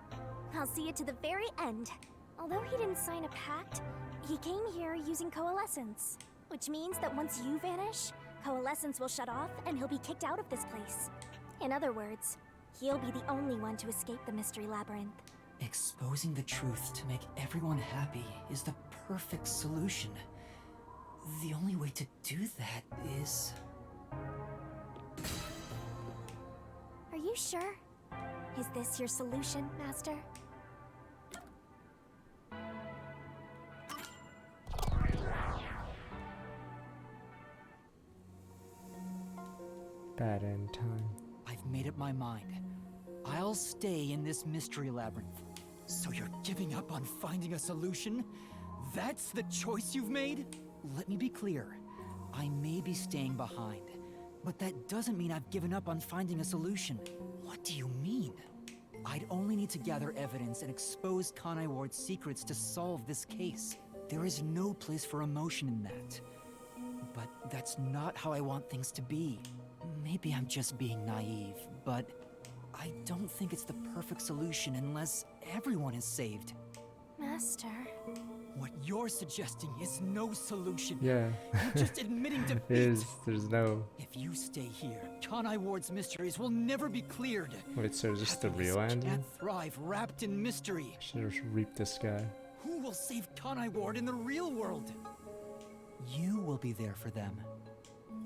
I'll see you to the very end. Although he didn't sign a pact, he came here using Coalescence. Which means that once you vanish, Coalescence will shut off and he'll be kicked out of this place. In other words, he'll be the only one to escape the Mystery Labyrinth. Exposing the truth to make everyone happy is the perfect solution. The only way to do that is... Are you sure? Is this your solution, Master? Bad end time. I've made up my mind. I'll stay in this mystery labyrinth. So you're giving up on finding a solution? That's the choice you've made? Let me be clear. I may be staying behind, but that doesn't mean I've given up on finding a solution. What do you mean? I'd only need to gather evidence and expose Kanai Ward's secrets to solve this case. There is no place for emotion in that. But that's not how I want things to be. Maybe I'm just being naive, but I don't think it's the perfect solution unless everyone is saved. Master. What you're suggesting is no solution. Yeah. You're just admitting defeat. There's no. If you stay here, Kanai Ward's mysteries will never be cleared. Wait, so is this the Happiness real ending? can't thrive wrapped in mystery. Should have reaped this guy. Who will save Kanai Ward in the real world? You will be there for them.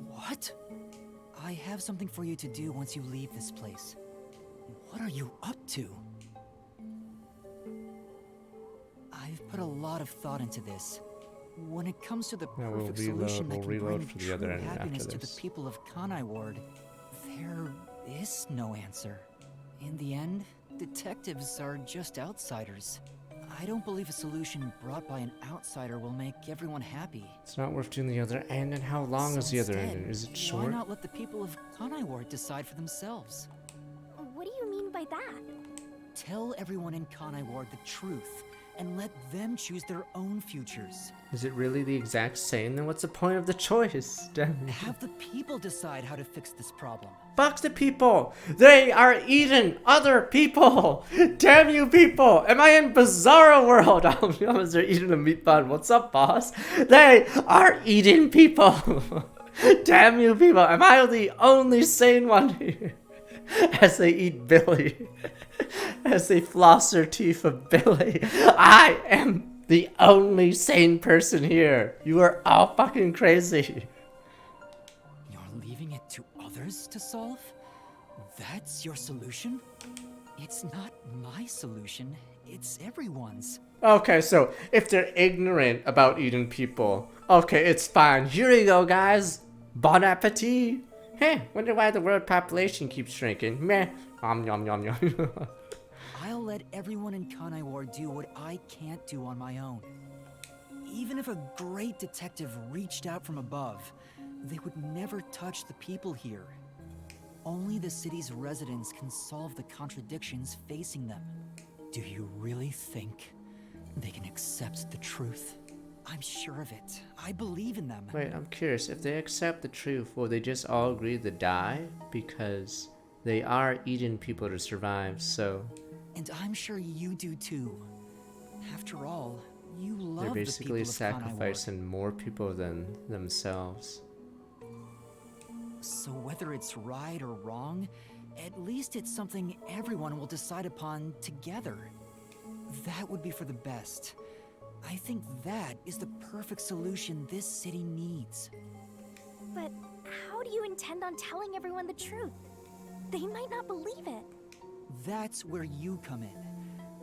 What? I have something for you to do once you leave this place. What are you up to? I've put a lot of thought into this. When it comes to the Yeah, we'll perfect reload- solution that we'll can reload bring for the true other ending after happiness to the this. people of Kanai Ward, there is no answer. In the end, detectives are just outsiders. I don't believe a solution brought by an outsider will make everyone happy. It's not worth doing the other end. And how long So is the other instead, end? Is it Why short? not let the people of Kanai Ward decide for themselves? What do you mean by that? Tell everyone in Kanai Ward the truth, and let them choose their own futures. Is it really the exact same? Then what's the point of the choice? Damn. Have the people decide how to fix this problem. Fuck the people! They are eating other people! Damn you people! Am I in Bizarro World? They're eating a meat bun. What's up, boss? They are eating people! Damn you people! Am I the only sane one here? As they eat Billy. As they floss their teeth of Billy. I am the only sane person here. You are all fucking crazy. You're leaving it to others to solve? That's your solution? It's not my solution. It's everyone's. Okay, so if they're ignorant about eating people, okay, it's fine. Here you go, guys. Bon appetit. Hey, wonder why the world population keeps shrinking. Meh. Yum, yum, yum, yum. I'll let everyone in Kanai Ward do what I can't do on my own. Even if a great detective reached out from above, they would never touch the people here. Only the city's residents can solve the contradictions facing them. Do you really think they can accept the truth? I'm sure of it. I believe in them. Wait, I'm curious. If they accept the truth, will they just all agree to die? Because they are eating people to survive, so... And I'm sure you do too. After all, you love they're the basically people of Kanai Ward. sacrificing more people than themselves. So whether it's right or wrong, at least it's something everyone will decide upon together. That would be for the best. I think that is the perfect solution this city needs. But how do you intend on telling everyone the truth? They might not believe it. That's where you come in.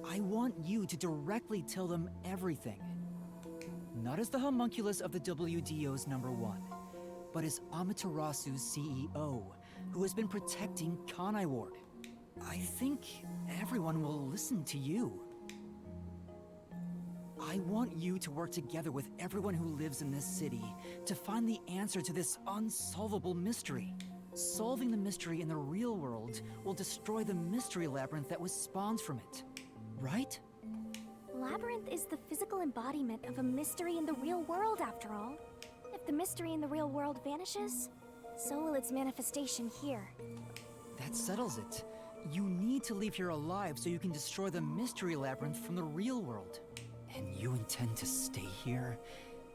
I want you to directly tell them everything. Not as the homunculus of the WDO's #1, but as Amaterasu's CEO, who has been protecting Kanai Ward. I think everyone will listen to you. I want you to work together with everyone who lives in this city to find the answer to this unsolvable mystery. Solving the mystery in the real world will destroy the mystery labyrinth that was spawned from it. Right? Labyrinth is the physical embodiment of a mystery in the real world, after all. If the mystery in the real world vanishes, so will its manifestation here. That settles it. You need to leave here alive so you can destroy the mystery labyrinth from the real world. And you intend to stay here,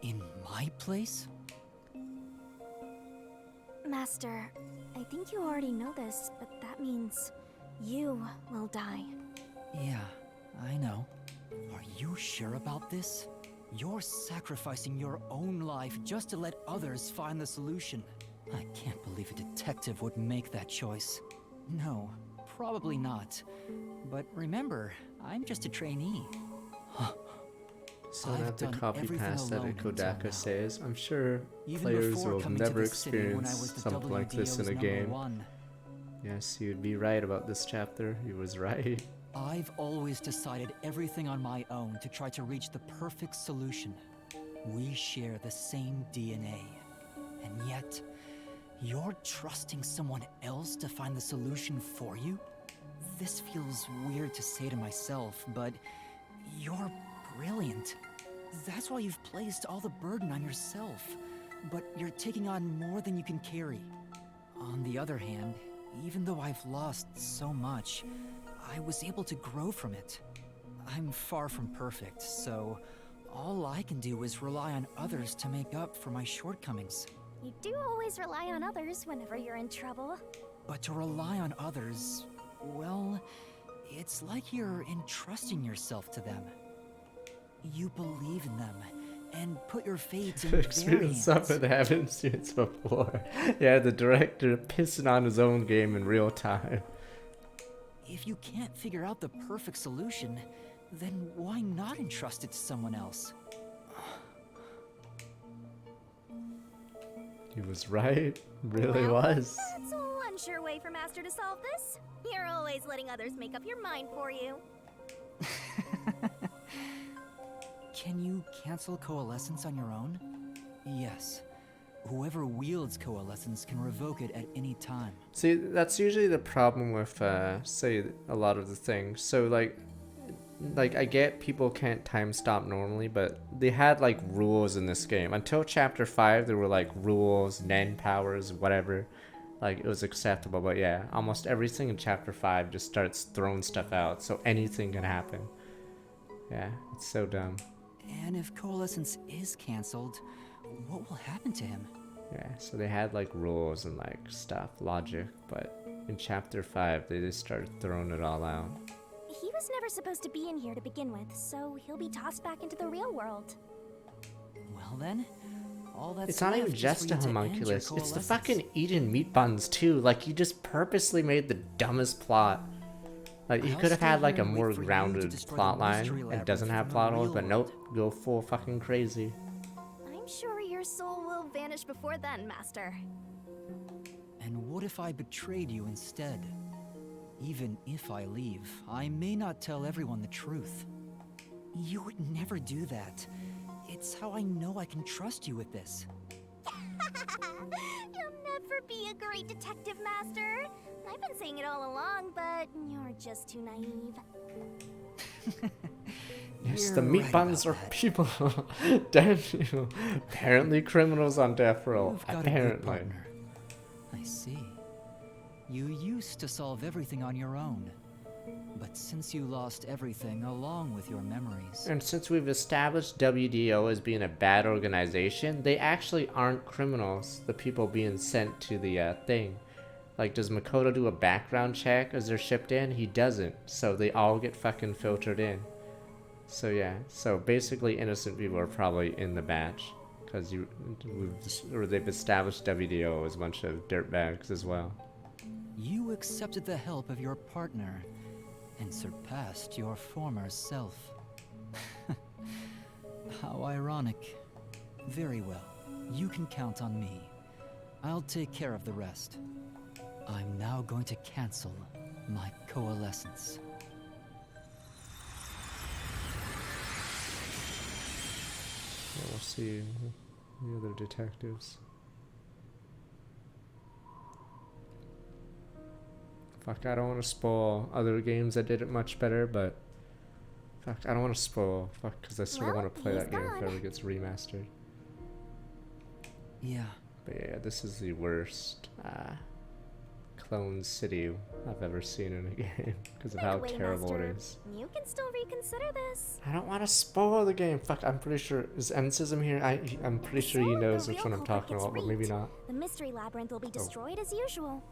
in my place? Master, I think you already know this, but that means you will die. Yeah, I know. Are you sure about this? You're sacrificing your own life just to let others find the solution. I can't believe a detective would make that choice. No, probably not. But remember, I'm just a trainee. So I have to copy past that Kodaka says. I'm sure Even players before will coming to never the city when I experience was the something like this in a WDO's game. #1. Yes, you'd be right about this chapter. He was right. I've always decided everything on my own to try to reach the perfect solution. We share the same DNA. And yet, you're trusting someone else to find the solution for you? This feels weird to say to myself, but you're brilliant. That's why you've placed all the burden on yourself. But you're taking on more than you can carry. On the other hand, even though I've lost so much, I was able to grow from it. I'm far from perfect, so all I can do is rely on others to make up for my shortcomings. You do always rely on others whenever you're in trouble. But to rely on others, well, it's like you're entrusting yourself to them. You believe in them, and put your fate in their Experienced hands. something I haven't experienced before. Yeah, the director pissing on his own game in real time. If you can't figure out the perfect solution, then why not entrust it to someone else? He was right. Really Well, was. That's one sure way for Master to solve this. You're always letting others make up your mind for you. Can you cancel Coalescence on your own? Yes. Whoever wields Coalescence can revoke it at any time. See, that's usually the problem with, say, a lot of the things. So, like, I get people can't time stop normally, but they had, like, rules in this game. Until Chapter 5, there were, like, rules, Nen powers, whatever. Like, it was acceptable, but yeah, almost everything in Chapter 5 just starts throwing stuff out, so anything can happen. Yeah, it's so dumb. And if Coalescence is cancelled, what will happen to him? Yeah, so they had like rules and like stuff, logic, but in Chapter 5 they just started throwing it all out. He was never supposed to be in here to begin with, so he'll be tossed back into the real world. Well then, all that's It's not even left is just for a you to end your homunculus, it's the Coalescence. fucking eating meat buns too. Like, you just purposely made the dumbest plot. Like, he I'll could have stay had like here a and more wait for you to grounded destroy plot the mystery line and doesn't labyrinth have from the plot holes, real but world. nope, go full fucking crazy. I'm sure your soul will vanish before then, Master. And what if I betrayed you instead? Even if I leave, I may not tell everyone the truth. You would never do that. It's how I know I can trust you with this. You'll never be a great detective, Master. I've been saying it all along, but you're just too naive. Yes, You're the meat right buns about are that. people. Damn you. Apparently criminals on death row. You've got a good Apparently. partner. I see. You used to solve everything on your own. But since you lost everything along with your memories, And since we've established WDO as being a bad organization, they actually aren't criminals, the people being sent to the thing. Like, does Makoto do a background check as they're shipped in? He doesn't, so they all get fucking filtered in. So yeah, so basically innocent people are probably in the batch. Because they've established WDO as a bunch of dirtbags as well. you accepted the help of your partner and surpassed your former self. How ironic. Very well. You can count on me. I'll take care of the rest. I'm now going to cancel my coalescence. We'll see the other detectives. Fuck, I don't want to spoil other games that did it much better, but fuck, I don't want to spoil. Fuck, because I sort of Well, want to play he's that game if gone. it ever gets remastered. Yeah. But yeah, this is the worst Clone City I've ever seen in a game because of By how the way, terrible Master, it is. you can still reconsider this. I don't want to spoil the game. Fuck, I'm pretty sure is Ensism here. I'm pretty sure he So, the knows which real one I'm culprit talking gets about, but maybe reaped. not. The mystery labyrinth will be destroyed as usual.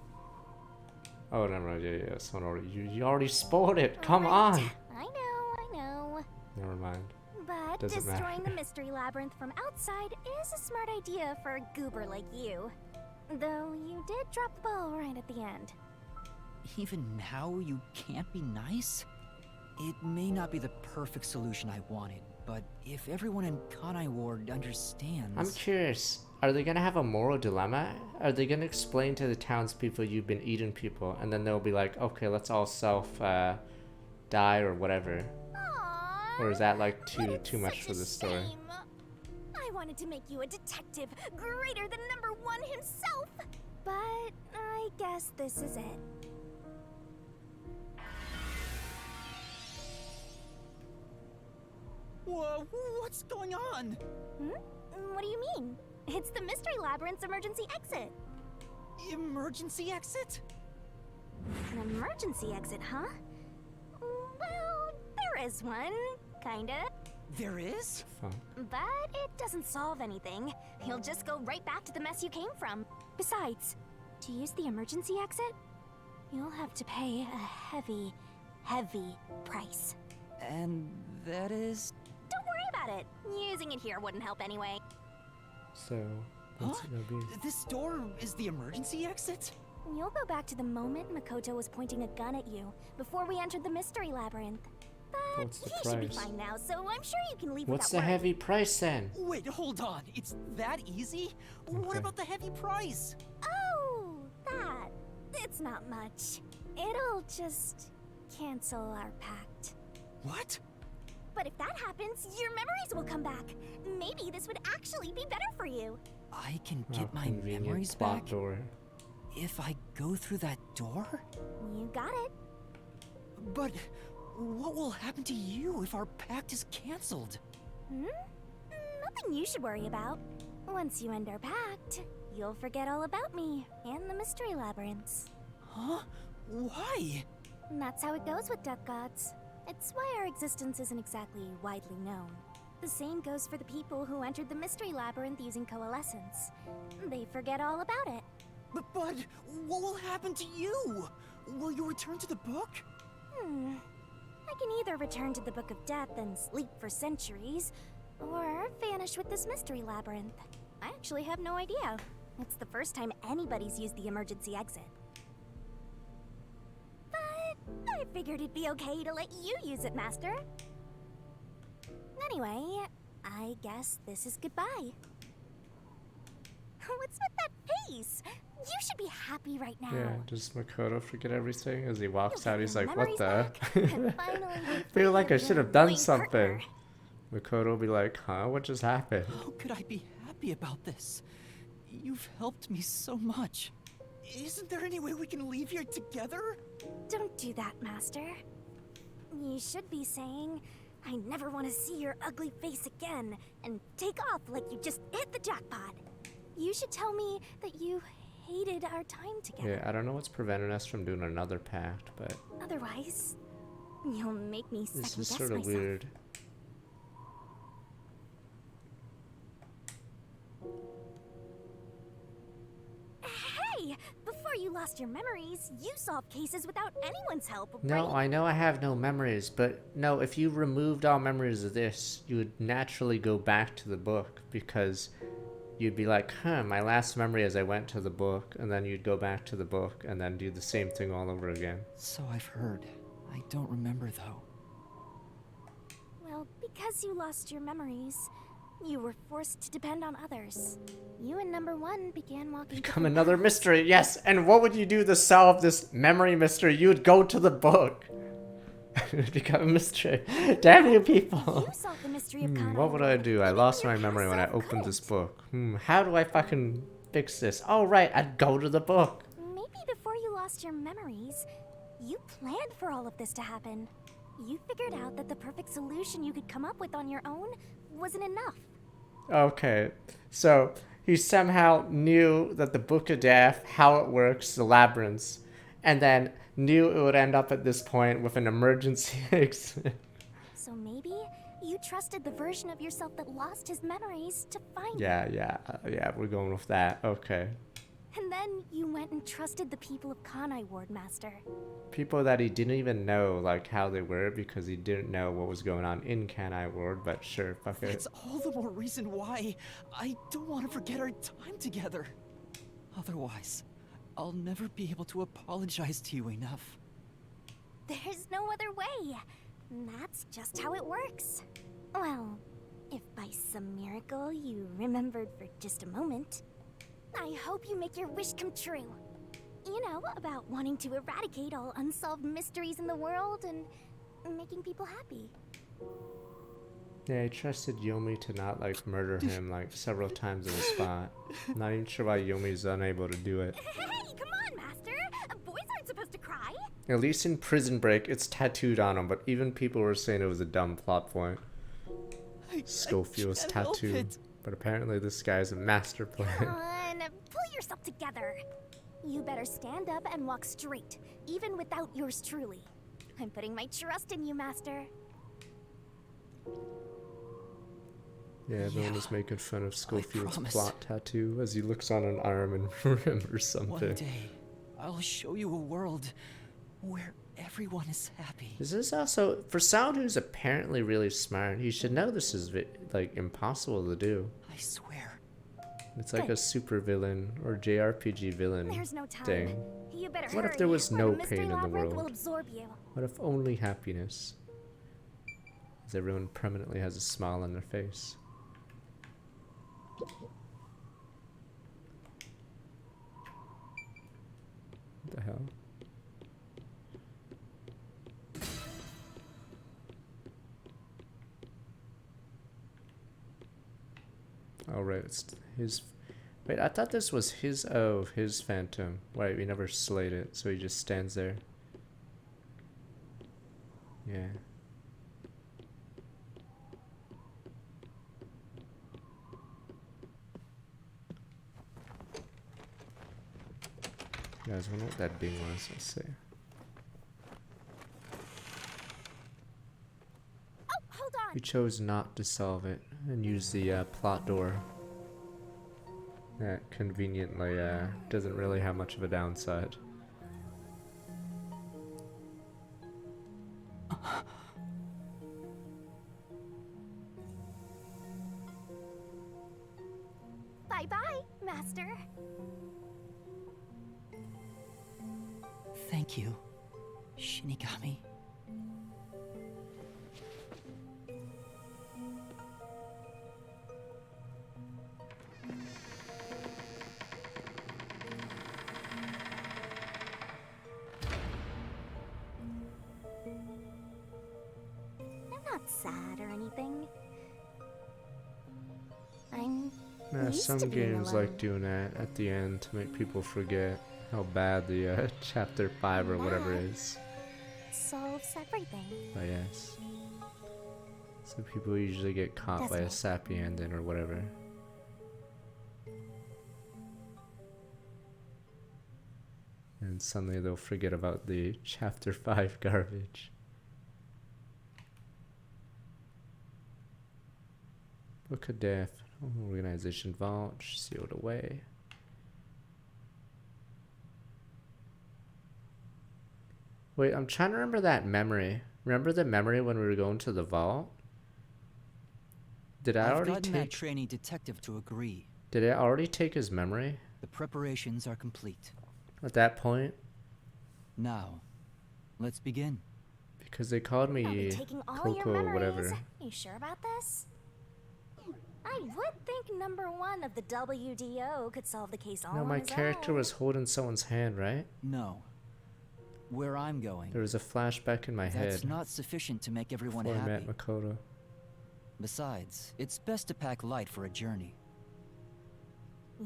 Oh, never mind. Yeah. Someone already. You already spoiled it. Come Right. on. I know. Never mind. But Doesn't destroying matter. the mystery labyrinth from outside is a smart idea for a goober like you. Though you did drop the ball right at the end. Even now, you can't be nice? It may not be the perfect solution I wanted, but if everyone in Kanai Ward understands... I'm curious. Are they gonna have a moral dilemma? Are they gonna explain to the townspeople you've been eating people, and then they'll be like, okay, let's all die or whatever? Aww, Or is that like but it's too much such for a the story? shame. I wanted to make you a detective greater than #1 himself. But I guess this is it. Whoa, what's going on? What do you mean? It's the mystery labyrinth's emergency exit. Emergency exit? An emergency exit, huh? Well, there is one, kinda. There is? Fuck. But it doesn't solve anything. You'll just go right back to the mess you came from. Besides, to use the emergency exit, you'll have to pay a heavy, heavy price. And that is... Don't worry about it. Using it here wouldn't help anyway. So, what's it gonna be? This door is the emergency exit? You'll go back to the moment Makoto was pointing a gun at you before we entered the mystery labyrinth. But What's the he should be price? fine now, so I'm sure you can leave What's without the worry. heavy price then? Wait, hold on. It's that easy? What Okay. about the heavy price? Oh, that. It's not much. It'll just cancel our pact. What? But if that happens, your memories will come back. Maybe this would actually be better for you. I can Oh, get my convenient memories plot back door. if I go through that door? You got it. But what will happen to you if our pact is cancelled? Nothing you should worry about. Once you end our pact, you'll forget all about me and the mystery labyrinths. Huh? Why? And that's how it goes with duck gods. It's why our existence isn't exactly widely known. The same goes for the people who entered the mystery labyrinth using coalescence. They forget all about it. But what will happen to you? Will you return to the book? I can either return to the Book of Death and sleep for centuries, or vanish with this mystery labyrinth. I actually have no idea. It's the first time anybody's used the emergency exit. But I I figured it'd be okay to let you use it, Master. Anyway, I guess this is goodbye. What's with that face? You should be happy right now. Yeah, does Makoto forget everything? As he walks You'll out, get he's your like, what memories the? back, and finally be Feel like free I of should your have done annoying something. partner. Makoto will be like, huh? What just happened? How could I be happy about this? You've helped me so much. Isn't there any way we can leave here together? Don't do that, Master. You should be saying, I never want to see your ugly face again, and take off like you just hit the jackpot. You should tell me that you hated our time together. Yeah, I don't know what's preventing us from doing another pact, but Otherwise, you'll make me second this is guess sort of myself. weird. Hey! Before you lost your memories, you solved cases without anyone's help, No, right? I know I have no memories, but no, if you removed all memories of this, you would naturally go back to the book because you'd be like, huh, my last memory is I went to the book, and then you'd go back to the book and then do the same thing all over again. So I've heard. I don't remember though. Well, because you lost your memories, you were forced to depend on others. You and Number One began walking. Become different another paths. mystery, yes, and what would you do to solve this memory mystery? You would go to the book. It would become a mystery. Damn you people. You solved the mystery of Kanai What would I Ward, do? I even lost your my memory when I castle opened this couldn't. book. How do I fucking fix this? Oh, right, I'd go to the book. Maybe before you lost your memories, you planned for all of this to happen. You figured out that the perfect solution you could come up with on your own wasn't enough. Okay, so he somehow knew that the Book of Death, how it works, the labyrinths, and then knew it would end up at this point with an emergency exit. So maybe you trusted the version of yourself that lost his memories to find you. Yeah, we're going with that. Okay. And then you went and trusted the people of Kanai Ward, Master. People that he didn't even know, like, how they were because he didn't know what was going on in Kanai Ward, but sure, fuck it. That's all the more reason why I don't want to forget our time together. Otherwise, I'll never be able to apologize to you enough. There's no other way. That's just how it works. Well, if by some miracle you remembered for just a moment, I hope you make your wish come true. You know, about wanting to eradicate all unsolved mysteries in the world and making people happy. Yeah, I trusted Yomi to not, like, murder him, like, several times in the spot. Not even sure why Yomi's unable to do it. Hey, come on, Master! Boys aren't supposed to cry! At least in Prison Break, it's tattooed on him, but even people were saying it was a dumb plot point. Schofield's can't help tattoo. it. But apparently this guy's a master Come plan. on, pull yourself together. You better stand up and walk straight, even without yours truly. I'm putting my trust in you, Master. Yeah, everyone Yeah, was making fun of Schofield's promise. plot tattoo as he looks on an arm and remembers something. One day, I'll show you a world where everyone is happy. Is this also, for someone who's apparently really smart, he should know this is, like, impossible to do. I swear. It's like a super villain or JRPG villain There's no time. thing. You better What if hurry, there was or no the mystery pain in the labyrinth world? will absorb you. What if only happiness? As everyone permanently has a smile on their face. What the hell? Oh right, it's his. Wait, I thought this was his. Oh, his phantom. Wait, we never slayed it, so he just stands there. Yeah. You guys wonder what that ding was? Let's see. Oh, hold on. We chose not to solve it and use the plot door. That conveniently doesn't really have much of a downside. Bye-bye, Master. Thank you, Shin. Shinigami. I'm not sad or anything. I'm Yeah, used some to being games alone. like doing that at the end to make people forget how bad the chapter 5 or whatever That is. solves everything. But yes. So people usually get caught by Doesn't a it? sappy ending or whatever. And suddenly they'll forget about the chapter 5 garbage. Book of Death. Organization Vault. Sealed away. Wait, I'm trying to remember that memory. Remember the memory when we were going to the vault? Did I I've already gotten that take... trainee detective to agree. Did I already take his memory The preparations are complete. at that point? Now, let's begin. Because they called I'll be me taking all your Coco or memories. whatever. You sure about this? I would think number 1 of the WDO could solve the case all No, on my his character own. was holding someone's hand, right? No. Where I'm going, There was a flashback in my that's head not sufficient to make everyone before I happy. met Makoto. Besides, it's best to pack light for a journey.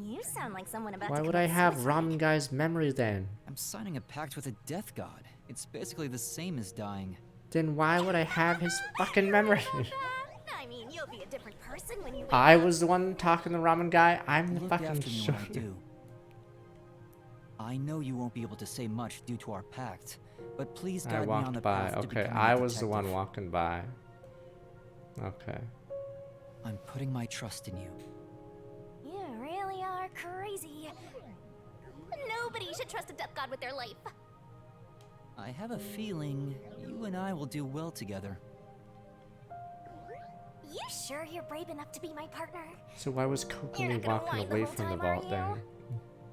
You sound like someone about Why to would I commit have suicide. Ramen Guy's memory then? I'm signing a pact with a death god. It's basically the same as dying. Then why would I have his fucking memory? I mean, you'll be a different person when you wake I up. was the one talking to Ramen Guy. I'm the Look fucking after me sure. when I do. I know you won't be able to say much due to our pact, but please I guide me on walked the by. path to Okay, becoming I a was the one detective. walking by. Okay. I'm putting my trust in you. You really are crazy. Nobody should trust a death god with their life. I have a feeling you and I will do well together. You sure you're brave enough to be my partner? So why was You're Kokumi not gonna walking whine the away whole from the time, are vault you? then?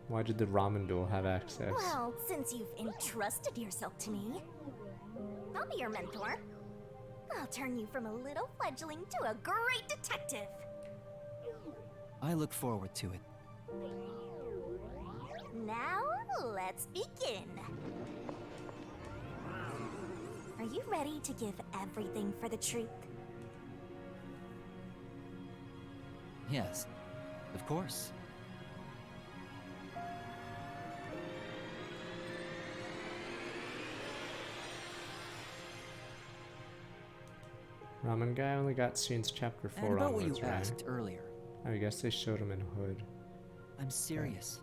Why did the ramen duel have access? Well, since you've entrusted yourself to me, I'll be your mentor. I'll turn you from a little fledgling to a great detective. I look forward to it. Now, let's begin. Are you ready to give everything for the truth? Yes, of course. Ramen Guy only got scenes chapter 4 And about what onwards, you right? asked earlier, I guess they showed him in Hood. I'm serious.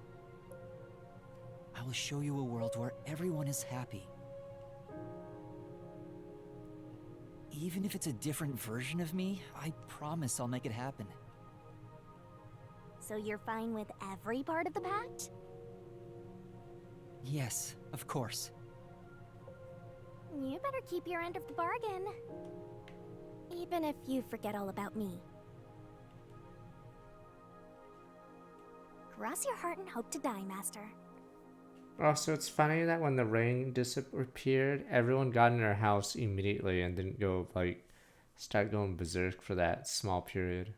I will show you a world where everyone is happy. Even if it's a different version of me, I promise I'll make it happen. So you're fine with every part of the pact? Yes, of course. You better keep your end of the bargain. Even if you forget all about me. Cross your heart and hope to die, Master. Also, it's funny that when the rain disappeared, everyone got in their house immediately and didn't go, like, start going berserk for that small period.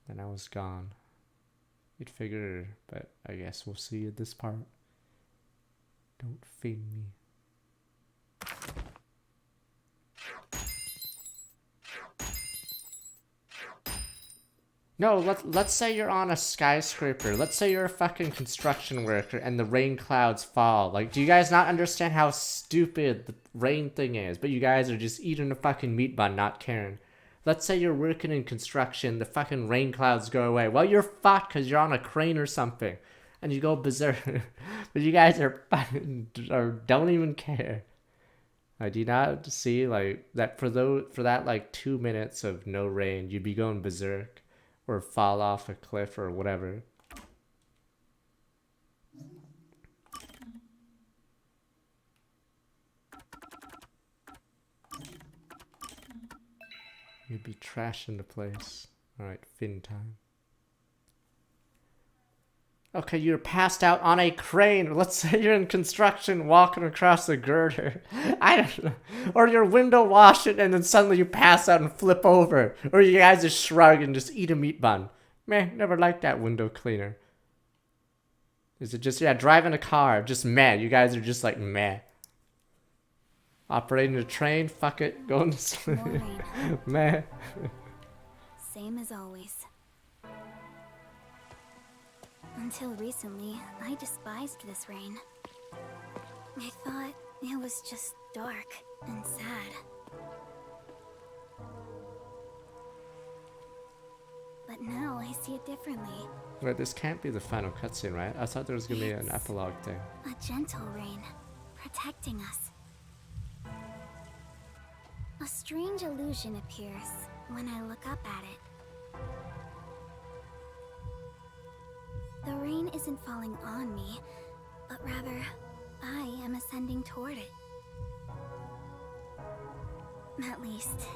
Then I was gone. You'd figure, but I guess we'll see at this part. Don't feed me. No, let's say you're on a skyscraper. Let's say you're a fucking construction worker and the rain clouds fall. Like, do you guys not understand how stupid the rain thing is? But you guys are just eating a fucking meat bun, not caring. Let's say you're working in construction, the fucking rain clouds go away. Well, you're fucked because you're on a crane or something. And you go berserk. But you guys are fucking, or don't even care. Do you not see, like, that for that, like, 2 minutes of no rain, you'd be going berserk? Or fall off a cliff or whatever. You'd be trashing the place. Alright, fin time. Okay, you're passed out on a crane. Let's say you're in construction walking across a girder. I don't know. Or you're window washing and then suddenly you pass out and flip over. Or you guys just shrug and just eat a meat bun. Meh, never liked that window cleaner. Is it just, yeah, driving a car, just meh. You guys are just like meh. Operating a train, fuck it, going to sleep. Meh. Same as always. Until recently, I despised this rain. I thought it was just dark and sad. But now I see it differently. Wait, this can't be the final cutscene, right? I thought there was gonna be an epilogue thing. A gentle rain, protecting us. A strange illusion appears when I look up at it. The rain isn't falling on me, but rather, I am ascending toward it. At least,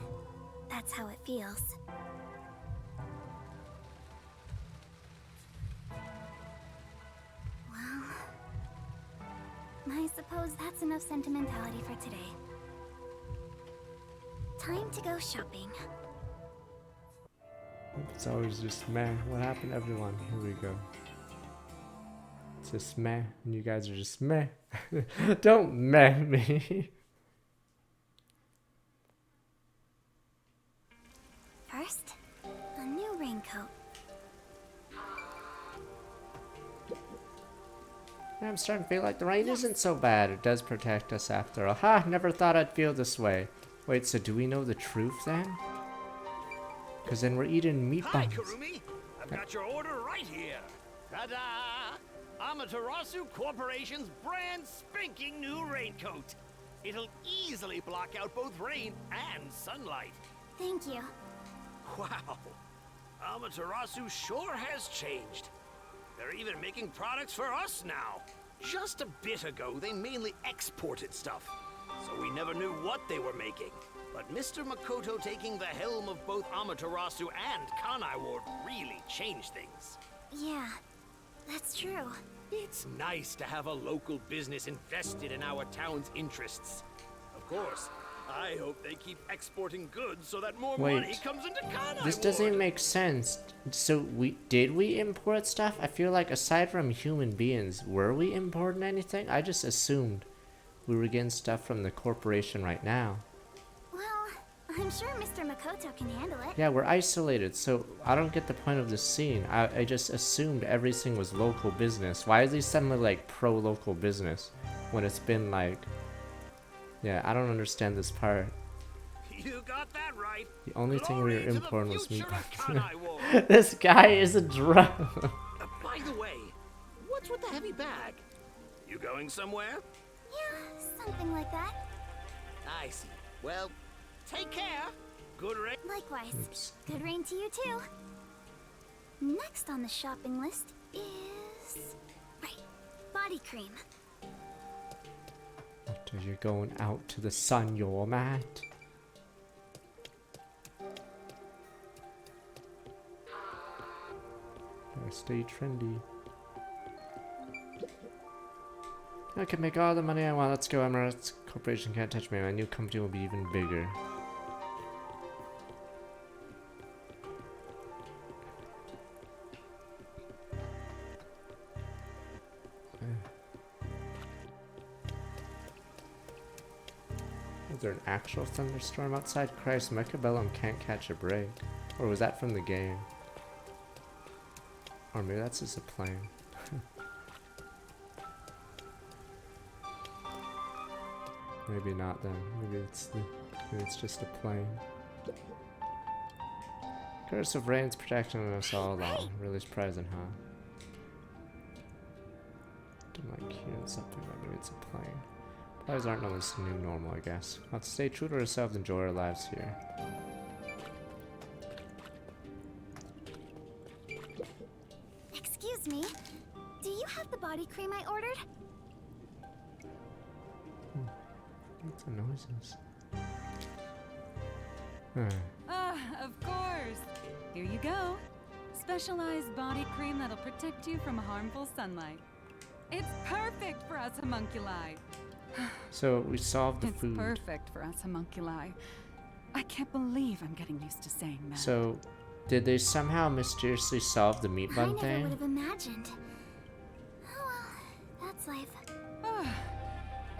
that's how it feels. Well, I suppose that's enough sentimentality for today. Time to go shopping. It's always just meh. What happened to everyone? Here we go. It's just meh, and you guys are just meh. Don't meh me. First, a new raincoat. I'm starting to feel like the rain isn't so bad. It does protect us after all. Ha! Never thought I'd feel this way. Wait, so do we know the truth then? Because then we're eating meat buns. Hi, Kurumi. I've got your order right here. Ta-da! Amaterasu Corporation's brand spanking new raincoat. It'll easily block out both rain and sunlight. Thank you. Wow. Amaterasu sure has changed. They're even making products for us now. Just a bit ago, they mainly exported stuff, so we never knew what they were making. But Mr. Makoto taking the helm of both Amaterasu and Kanai Ward really changed things. Yeah, that's true. It's nice to have a local business invested in our town's interests. Of course, I hope they keep exporting goods so that more money comes into Kanai. This doesn't even make sense. So did we import stuff? I feel like aside from human beings, were we importing anything? I just assumed we were getting stuff from the corporation right now. Well, I'm sure Mr. Makoto can handle it. Yeah, we're isolated, so I don't get the point of this scene. I just assumed everything was local business. Why is he suddenly like pro-local business when it's been like... Yeah, I don't understand this part. You got that right. The only thing we were importing was meat. Ward. This guy is a drug. By the way, what's with the heavy bag? You going somewhere? Yeah, something like that. I see. Well, take care. Good rain. Likewise. Oops. Good rain to you too. Next on the shopping list is... Right, body cream. After you're going out to the sun, you're mad. Gotta stay trendy. I can make all the money I want. Let's go, Emirates. Corporation can't touch me. My new company will be even bigger. Is there an actual thunderstorm outside? Christ, Mechabellum can't catch a break. Or was that from the game? Or maybe that's just a plane. Maybe not then. Maybe it's just a plane. Curse of Rain's protecting us all along. Really surprising, huh? Don't like hearing something, but maybe it's a plane. Lives aren't always the new normal, I guess. Let's stay true to ourselves and enjoy our lives here. Excuse me, do you have the body cream I ordered? What's the noises? Of course. Here you go. specialized body cream that'll protect you from harmful sunlight. It's perfect for us homunculi. So we solved the It's food. perfect for us homunculi. I can't believe I'm getting used to saying that. So, did they somehow mysteriously solve the meat I bun never would thing? have imagined. Oh well, that's life.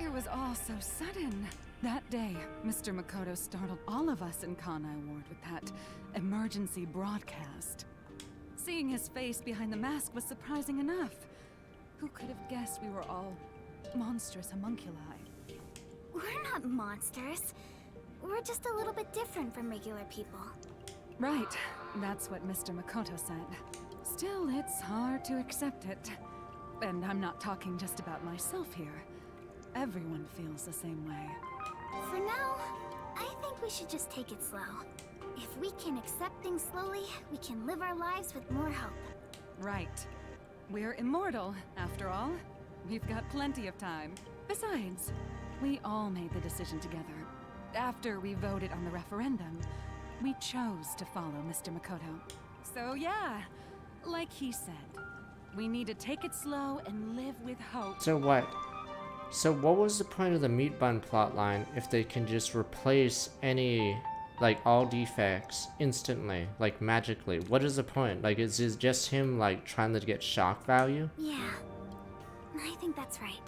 It was all so sudden. That day, Mr. Makoto startled all of us in Kanai Ward with that emergency broadcast. Seeing his face behind the mask was surprising enough. Who could have guessed we were all monstrous homunculi? We're not monsters. We're just a little bit different from regular people. Right, that's what Mr. Makoto said. Still, it's hard to accept it. And I'm not talking just about myself here. Everyone feels the same way. For now, I think we should just take it slow. If we can accept things slowly, we can live our lives with more hope. Right. We're immortal, after all. We've got plenty of time. Besides, we all made the decision together. After we voted on the referendum, we chose to follow Mr. Makoto. So yeah, like he said, we need to take it slow and live with hope. So what? So what was the point of the meat bun plotline if they can just replace any, like, all defects instantly, like magically? What is the point? Like, is it just him, like, trying to get shock value? Yeah, I think that's right.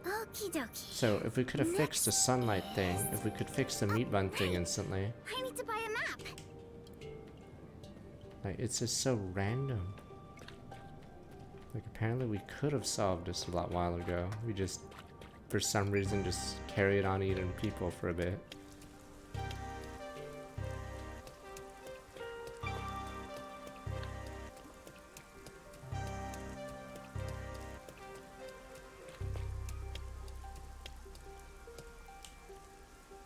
Okie dokie. So if we could have fixed the sunlight thing, if we could fix the meat bun thing instantly, I need to buy a map. like, it's just so random. Like, apparently we could have solved this a lot while ago. We just, for some reason, just carried on eating people for a bit.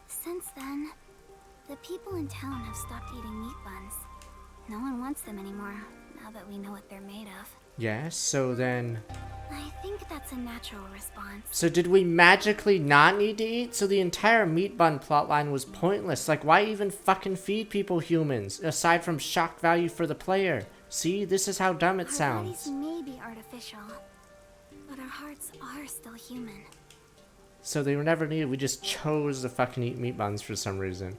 Since then, the people in town have stopped eating meat buns. No one wants them anymore, now that we know what they're made of. Yeah, so then... I think that's a natural response. So did we magically not need to eat? So the entire meat bun plotline was pointless. Like, why even fucking feed people humans, aside from shock value for the player? See, this is how dumb it Our sounds. bodies may be artificial, but our hearts are still human. So they were never needed. We just chose to fucking eat meat buns for some reason.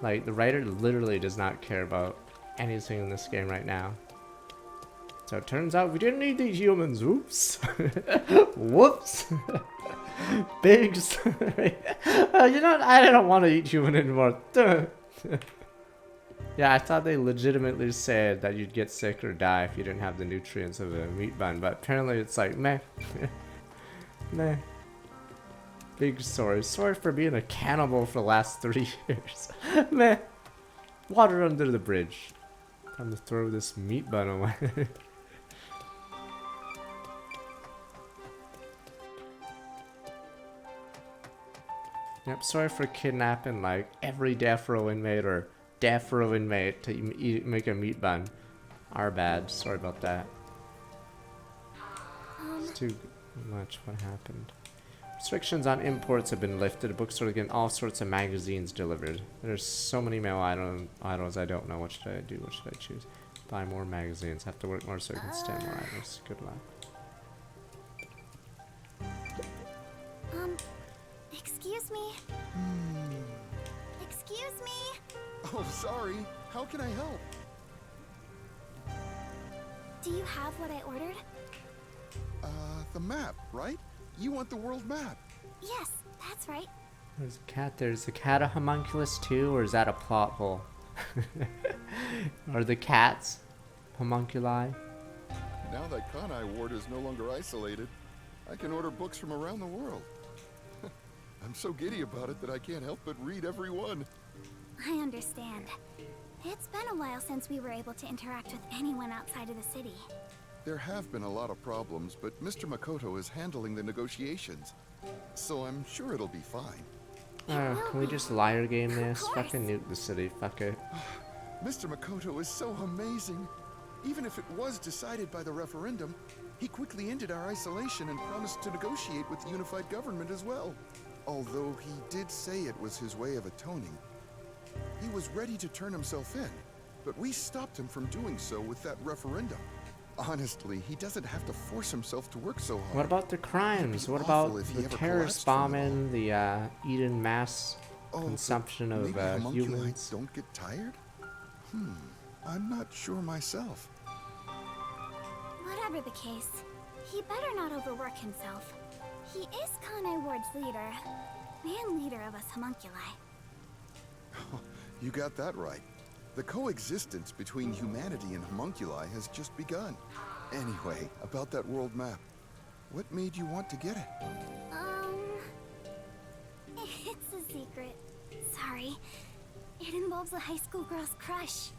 Like, the writer literally does not care about anything in this game right now. So it turns out we didn't need these humans. Oops. Whoops. Pigs. You know what? I don't want to eat human anymore. Yeah, I thought they legitimately said that you'd get sick or die if you didn't have the nutrients of a meat bun. But apparently it's like, meh. Meh. Big sorry. Sorry for being a cannibal for the last 3 years. Meh. Water under the bridge. Time to throw this meat bun away. Yep, sorry for kidnapping like every death row inmate or death row inmate to make a meat bun. Our bad. Sorry about that. It's too much. What happened? Restrictions on imports have been lifted. A bookstore getting all sorts of magazines delivered. There's so many mail items I don't know. What should I do? What should I choose? Buy more magazines. Have to work more so I can stand more items. Good luck. Excuse me? Excuse me? Oh, sorry. How can I help? Do you have what I ordered? The map, right? You want the world map? Yes, that's right. There's a cat. There's a cat a homunculus too, or is that a plot hole? Are the cats homunculi? Now that Kanai Ward is no longer isolated, I can order books from around the world. I'm so giddy about it that I can't help but read every one. I understand. It's been a while since we were able to interact with anyone outside of the city. There have been a lot of problems, but Mr. Makoto is handling the negotiations. So I'm sure it'll be fine. Can we just liar game this? Fucking nuke the city. Fuck it. Mr. Makoto is so amazing. Even if it was decided by the referendum, he quickly ended our isolation and promised to negotiate with the unified government as well. Although he did say it was his way of atoning. He was ready to turn himself in, but we stopped him from doing so with that referendum. Honestly, he doesn't have to force himself to work so hard. What about the crimes? What awful about if he the ever terrorist collapsed from it bombing, the Eden mass Oh, consumption but of maybe homunculi humans? don't get tired? I'm not sure myself. Whatever the case, he better not overwork himself. He is Kanai Ward's leader, and leader of us homunculi. You got that right. The coexistence between humanity and homunculi has just begun. Anyway, about that world map. What made you want to get it? It's a secret. Sorry. It involves a high school girl's crush.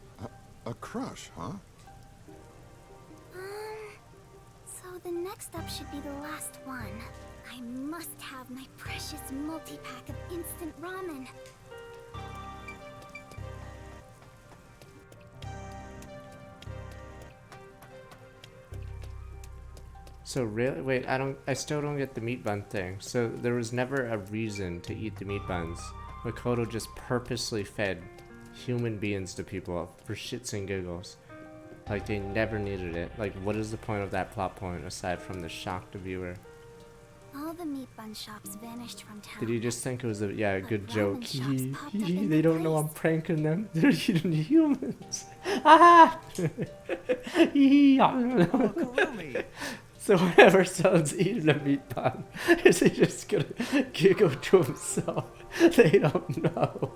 A crush, huh? So the next up should be the last one. I must have my precious multi-pack of instant ramen. So really, wait, I still don't get the meat bun thing. So there was never a reason to eat the meat buns. Makoto just purposely fed human beings to people for shits and giggles. Like they never needed it. Like what is the point of that plot point aside from the shock to viewer? All the meat bun shops vanished from town. Did you just think it was a good But joke? ramen shops popped up in They their don't know I'm place. pranking them. They're eating humans. Ah! Kurumi! So whenever someone's eating a meat bun, is he just gonna giggle to himself? They don't know.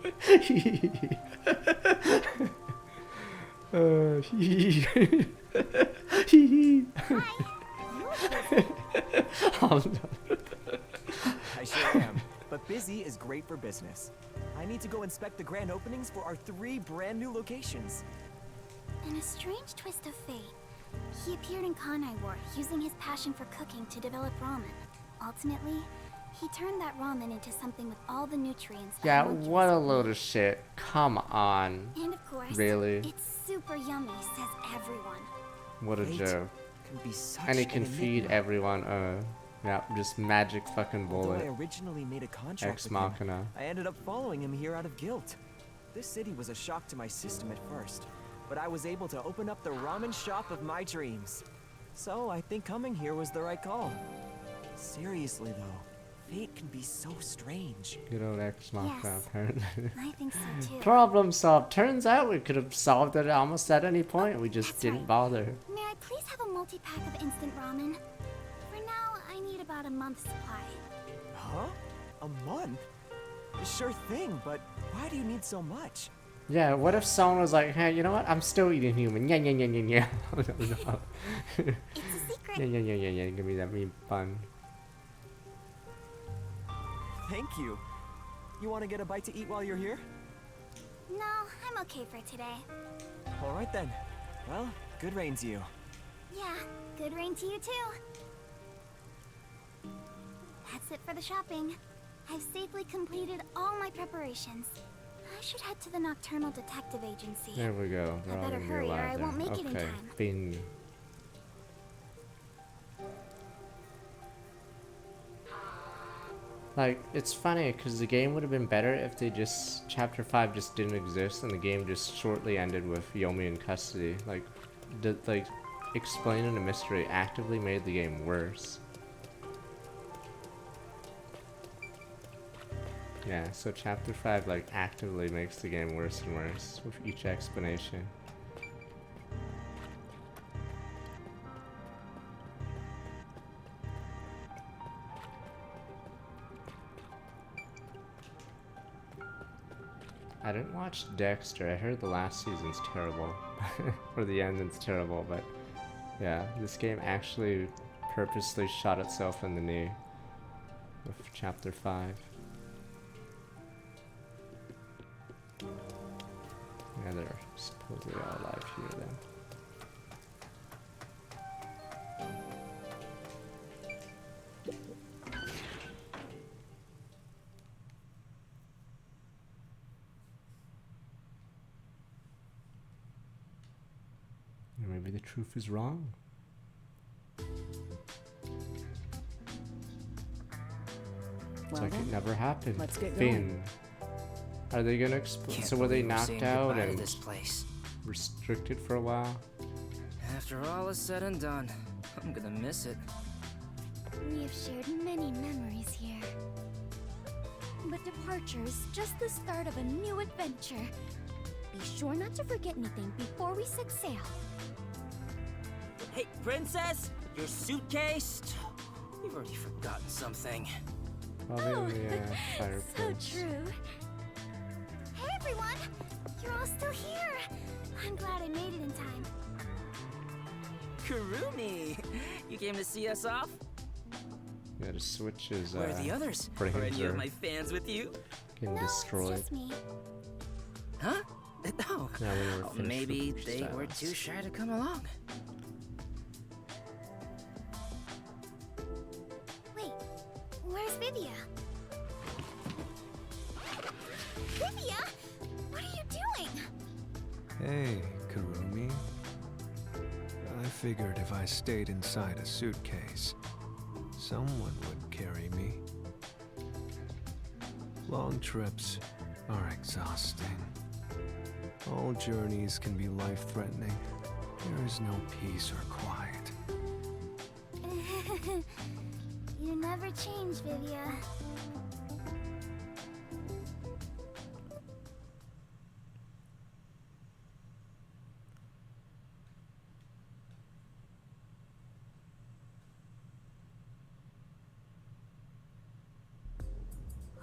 I'm done. I sure am. But busy is great for business. I need to go inspect the grand openings for our 3 brand new locations. In a strange twist of fate, he appeared in Kanai Ward using his passion for cooking to develop ramen. Ultimately, he turned that ramen into something with all the nutrients. that Yeah, homunculus what a need. load of shit. Come on. And of course, Really? it's super yummy, says everyone. What a Fate joke. Can be such And he an can feed enigma. everyone, yeah, just magic fucking Though I bullet. originally made a contract Ex with him, machina. I ended up following him here out of guilt. This city was a shock to my system at first, but I was able to open up the ramen shop of my dreams. So I think coming here was the right call. Seriously though, fate can be so strange. Good old ex machina, Yes. apparently. I think so too. Problem solved. Turns out we could have solved it almost at any point. We just That's didn't right. bother. May I please have a multi-pack of instant ramen? For now, I need about a month's supply. Huh? A month? Sure thing, but why do you need so much? Yeah, what if someone was like, hey, you know what? I'm still eating human. Yeah, yeah, yeah, yeah, yeah. Oh, no, no. It's a secret. Yeah, yeah, yeah, yeah, yeah. Give me that meat bun. Thank you. You want to get a bite to eat while you're here? No, I'm okay for today. All right then. Well, good rain to you. Yeah, good rain to you too. That's it for the shopping. I've safely completed all my preparations. I should head to the Nocturnal Detective Agency. There we go. I They're all better gonna be hurry or alive I won't there. make it in Okay, time. Bing. Like, it's funny because the game would have been better if they just chapter 5 just didn't exist and the game just shortly ended with Yomi in custody. Like, explaining a mystery actively made the game worse. Yeah, so chapter 5 like actively makes the game worse and worse with each explanation. I didn't watch Dexter. I heard the last season's terrible. Or the ending's terrible, but yeah, this game actually purposely shot itself in the knee with chapter 5. Yeah, they're supposedly all alive here then. Or maybe the truth is wrong. It's Well like it then, never happened. let's get Finn. Are they gonna explain? Can't So were they believe we're knocked saying out goodbye to and this place. restricted for a while. After all is said and done, I'm gonna miss it. We have shared many memories here. But departure is just the start of a new adventure. Be sure not to forget anything before we set sail. Hey, Princess! Your suitcase? You've already forgotten something. Probably the so fireplace. true. Hey everyone! You're all still here! I'm glad I made it in time. Kurumi! You came to see us off? Yeah, the switch is Where are the others? frames Are any of are my fans with you? getting No, destroyed. it's just me. Huh? Oh, Yeah, we were finished maybe with they were styles. too shy to come along. Wait, where's Vivia? Vivia? What are you doing? Hey, Kurumi. I figured if I stayed inside a suitcase, someone would carry me. Long trips are exhausting. All journeys can be life-threatening. There is no peace or quiet. You never change, Vivia.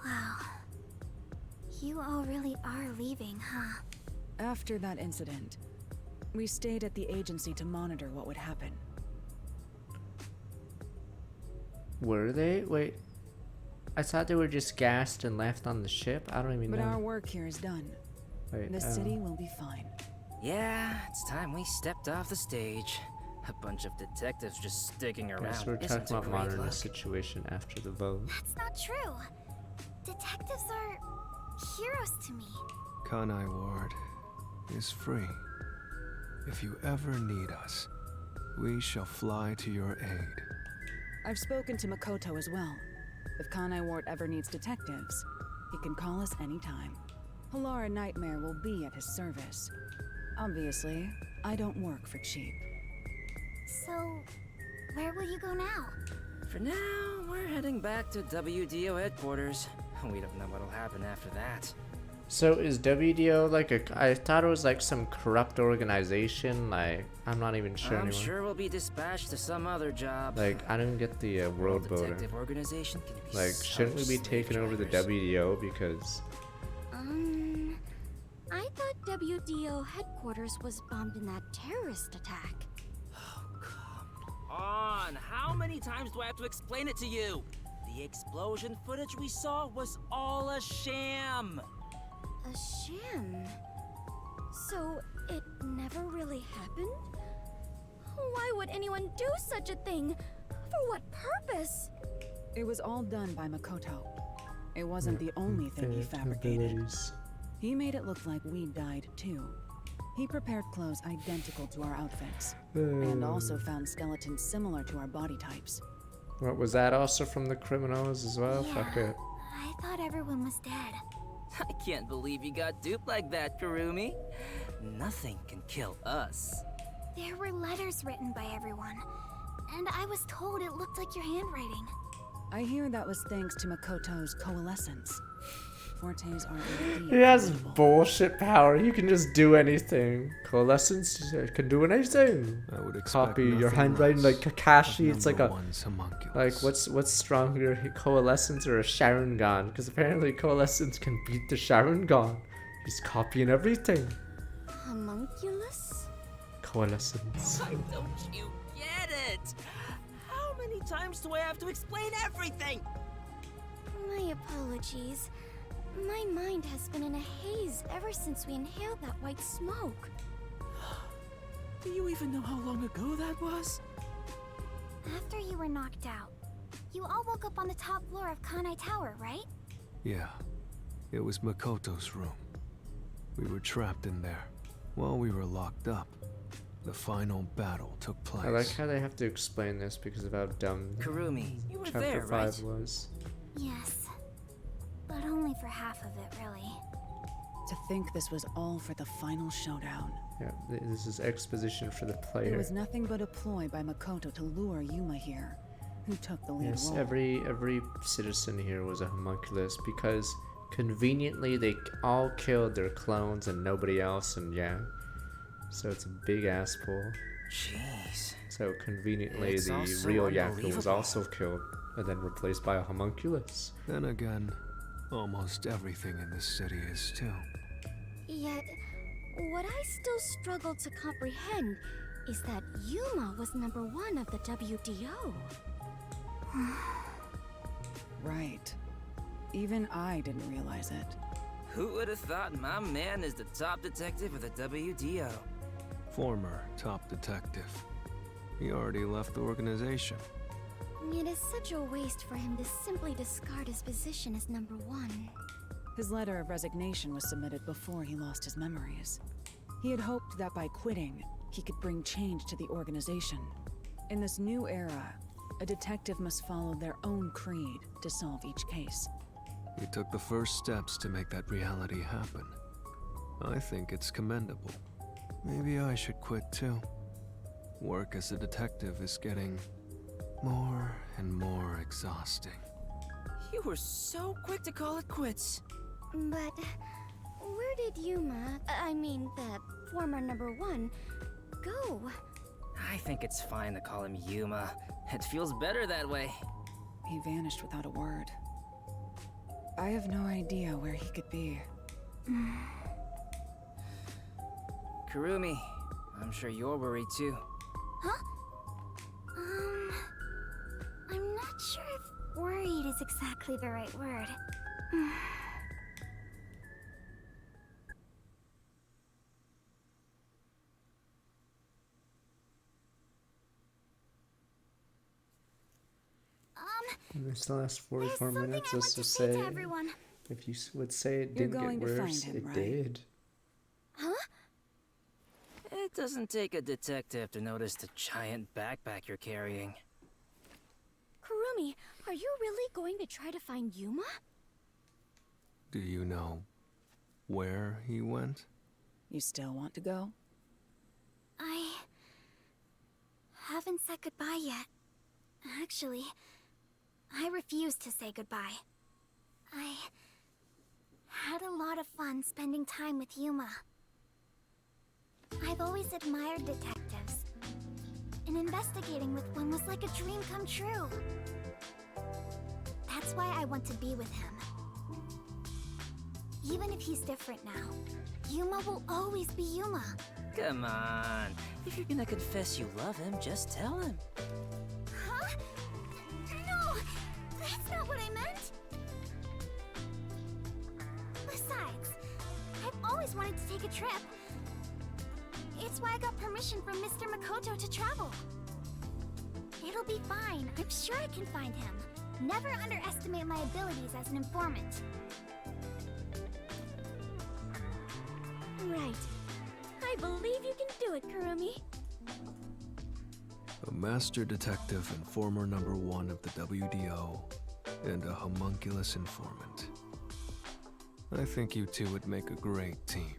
Wow. You all really are leaving, huh? After that incident, we stayed at the agency to monitor what would happen. Were they? Wait. I thought they were just gassed and left on the ship. I don't even But know. our work here is done. Wait, The city will be fine. Yeah, it's time we stepped off the stage. A bunch of detectives just sticking around. Guess we're isn't talking a about great monitoring the look. situation after the vote. That's not true. Detectives are heroes to me. Kanai Ward is free. If you ever need us, we shall fly to your aid. I've spoken to Makoto as well. If Kanai Ward ever needs detectives, he can call us anytime. Halara Nightmare will be at his service. Obviously, I don't work for cheap. So, where will you go now? For now, we're heading back to WDO headquarters. We don't know what'll happen after that. So is WDO like I thought it was like some corrupt organization. Like I'm not even sure I'm anymore. sure we'll be dispatched to some other job. Like I don't even get the world voter. Detective organization can be Like so shouldn't we be taking over the slave WDO because I thought WDO headquarters was bombed in that terrorist attack. on. How many times do I have to explain it to you? The explosion footage we saw was all a sham. A sham? So, it never really happened? Why would anyone do such a thing? For what purpose? It was all done by Makoto. It wasn't the only thing he fabricated. He made it look like we died too. He prepared clothes identical to our outfits, and also found skeletons similar to our body types. What was that also from the criminals as well? Yeah. Fuck it. I thought everyone was dead. I can't believe you got duped like that, Kurumi. Nothing can kill us. There were letters written by everyone, and I was told it looked like your handwriting. I hear that was thanks to Makoto's coalescence. Fortes are indeed He has valuable. bullshit power. He can just do anything. Coalescence can do anything. I would expect Copy your nothing handwriting less like Kakashi. of It's like number a one's homunculus. like what's stronger, Coalescence or a Sharingan? Because apparently Coalescence can beat the Sharingan. He's copying everything. Homunculus? Coalescence. Why don't you get it? How many times do I have to explain everything? My apologies. My mind has been in a haze ever since we inhaled that white smoke. Do you even know how long ago that was? After you were knocked out, you all woke up on the top floor of Kanai Tower, right? Yeah, it was Makoto's room. We were trapped in there. While we were locked up, the final battle took place. I like how they have to explain this because of how dumb Kurumi, you were Chapter there, 5 right? was. Yes. But only for half of it, really. To think this was all for the final showdown. Yeah, this is exposition for the It player. was nothing but a ploy by Makoto to lure Yuma here, who took the lead Yes, role. every citizen here was a homunculus because conveniently they all killed their clones and nobody else, and yeah, so it's a big ass pull. Jeez. So conveniently It's all the so real Yaku was unbelievable. also killed and then replaced by a homunculus. Then again, almost everything in this city is too. Yet, what I still struggle to comprehend is that Yuma was #1 of the WDO. Right. Even I didn't realize it. Who would have thought my man is the top detective of the WDO? Former top detective. He already left the organization. It is such a waste for him to simply discard his position as #1. His letter of resignation was submitted before he lost his memories. He had hoped that by quitting, he could bring change to the organization. In this new era, a detective must follow their own creed to solve each case. He took the first steps to make that reality happen. I think it's commendable. Maybe I should quit too. Work as a detective is getting more and more exhausting. You were so quick to call it quits. But where did Yuma, I mean the former #1, go? I think it's fine to call him Yuma. It feels better that way. He vanished without a word. I have no idea where he could be. Kurumi, I'm sure you're worried too. Huh? I'm not sure if worried is exactly the right word. This last 44 There's something minutes I is want to to say say, to everyone. if you would say it You're didn't going get to find worse, him, it right? did. Huh? It doesn't take a detective to notice the giant backpack you're carrying. Kurumi, are you really going to try to find Yuma? Do you know where he went? You still want to go? I haven't said goodbye yet. Actually, I refuse to say goodbye. I had a lot of fun spending time with Yuma. I've always admired detectives, and investigating with one was like a dream come true. That's why I want to be with him. Even if he's different now, Yuma will always be Yuma. Come on. If you're gonna confess you love him, just tell him. Huh? No! That's not what I meant! Besides, I've always wanted to take a trip. It's why I got permission from Mr. Makoto to travel. It'll be fine. I'm sure I can find him. Never underestimate my abilities as an informant. Right. I believe you can do it, Kurumi. A master detective and former #1 of the WDO, and a homunculus informant. I think you two would make a great team.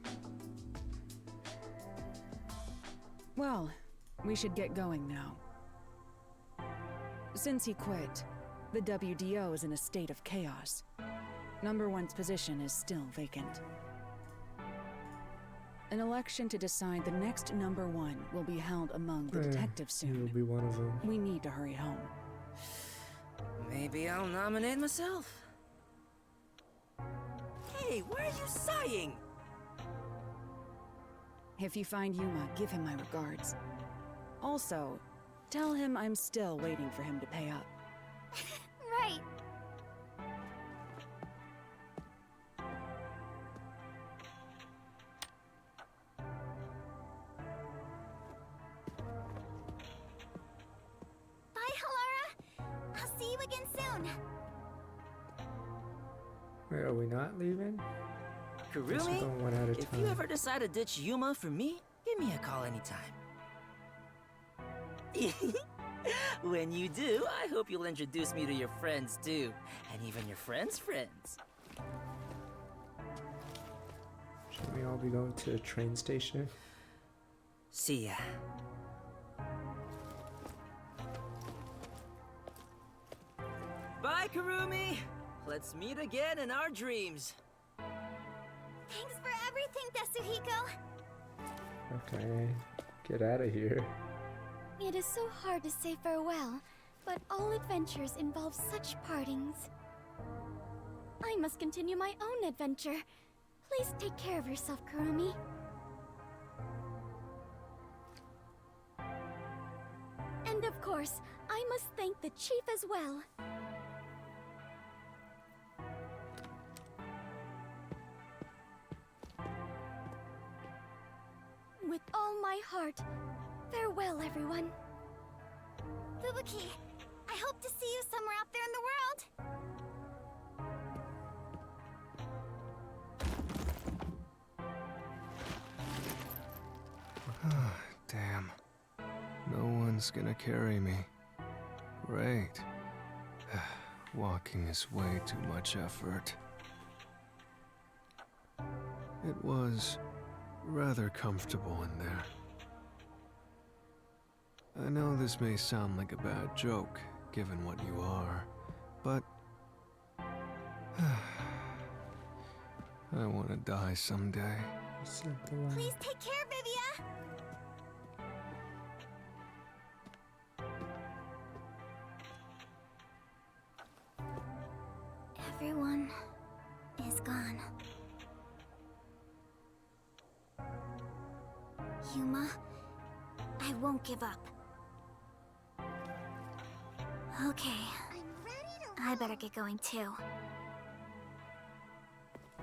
Well, we should get going now. Since he quit, the WDO is in a state of chaos. #1's position is still vacant. An election to decide the next #1 will be held among the detectives You'll soon. be one of them. We need to hurry home. Maybe I'll nominate myself. Hey, why are you sighing? If you find Yuma, give him my regards. Also, tell him I'm still waiting for him to pay up. Right. Bye, Halara. I'll see you again soon. Wait, are we not leaving? Guess we're Kurumi, going one at a if time. you ever decide to ditch Yuma for me, give me a call anytime. When you do, I hope you'll introduce me to your friends too, and even your friends' friends. Should we all be going to a train station? See ya. Bye, Kurumi! Let's meet again in our dreams. Thanks for everything, Tetsuhiko. Okay, get out of here. It is so hard to say farewell, but all adventures involve such partings. I must continue my own adventure. Please take care of yourself, Kurumi. And of course, I must thank the chief as well. With all my heart, farewell, everyone. Fubuki, I hope to see you somewhere out there in the world. Damn. No one's gonna carry me. Great. Walking is way too much effort. It was rather comfortable in there. I know this may sound like a bad joke, given what you are, but I want to die someday. Please take care, Vivia. Everyone is gone. Yuma, I won't give up. Okay. I better get going too.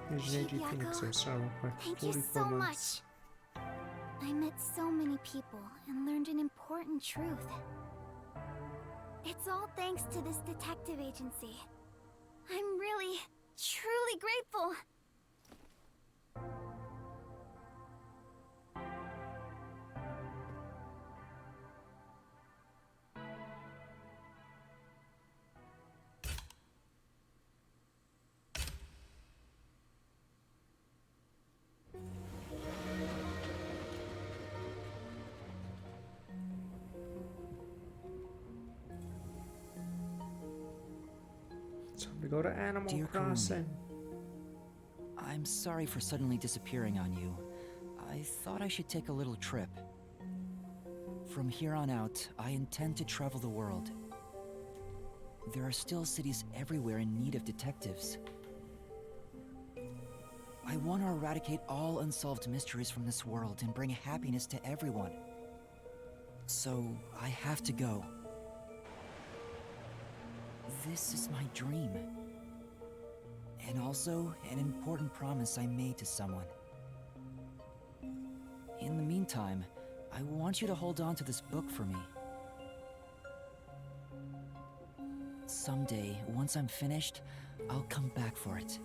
Thank you so much. I met so many people and learned an important truth. It's all thanks to this detective agency. I'm really, truly grateful. Time to go to Animal Dear Crossing. Kurumi, I'm sorry for suddenly disappearing on you. I thought I should take a little trip. From here on out, I intend to travel the world. There are still cities everywhere in need of detectives. I want to eradicate all unsolved mysteries from this world and bring happiness to everyone. So, I have to go. This is my dream. And also, an important promise I made to someone. In the meantime, I want you to hold on to this book for me. Someday, once I'm finished, I'll come back for it.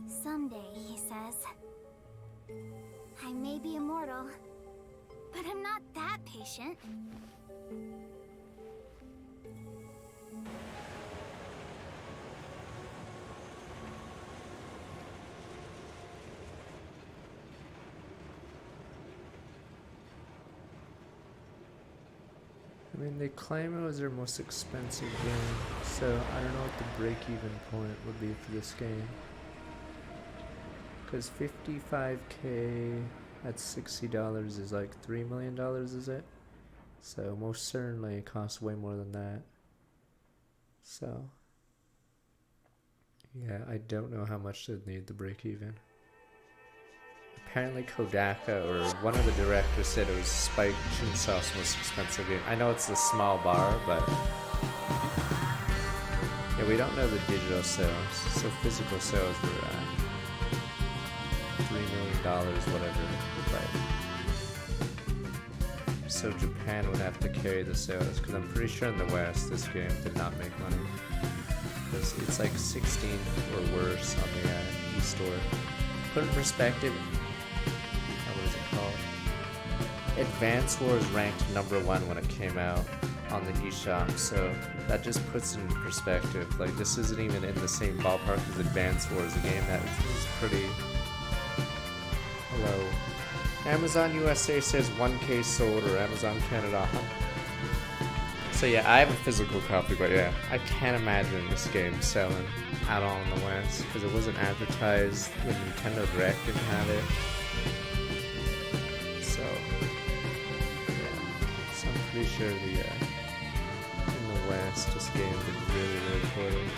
Someday, he says. I may be immortal, but I'm not that patient. I mean, they claim it was their most expensive game, so I don't know what the break-even point would be for this game. Because $55K at $60 is like $3 million, is it? So most certainly it costs way more than that. So yeah, I don't know how much they'd need to break even. Apparently Kodaka, or one of the directors, said it was Spike Chunsoft's most expensive game. I know it's a small bar, but yeah, we don't know the digital sales. So physical sales were $3 million, whatever. But so Japan would have to carry the sales, because I'm pretty sure in the West this game did not make money. Because it's like 16 or worse on the eStore. Put in perspective. What is it called? Advance Wars ranked #1 when it came out on the eShop, so that just puts it in perspective. Like, this isn't even in the same ballpark as Advance Wars, a game that is pretty Hello. Amazon USA says 1K sold, or Amazon Canada. So yeah, I have a physical copy, but yeah, I can't imagine this game selling at all in the West because it wasn't advertised when Nintendo Direct didn't have it. So yeah, so I'm pretty sure in the West this game did really, really poorly.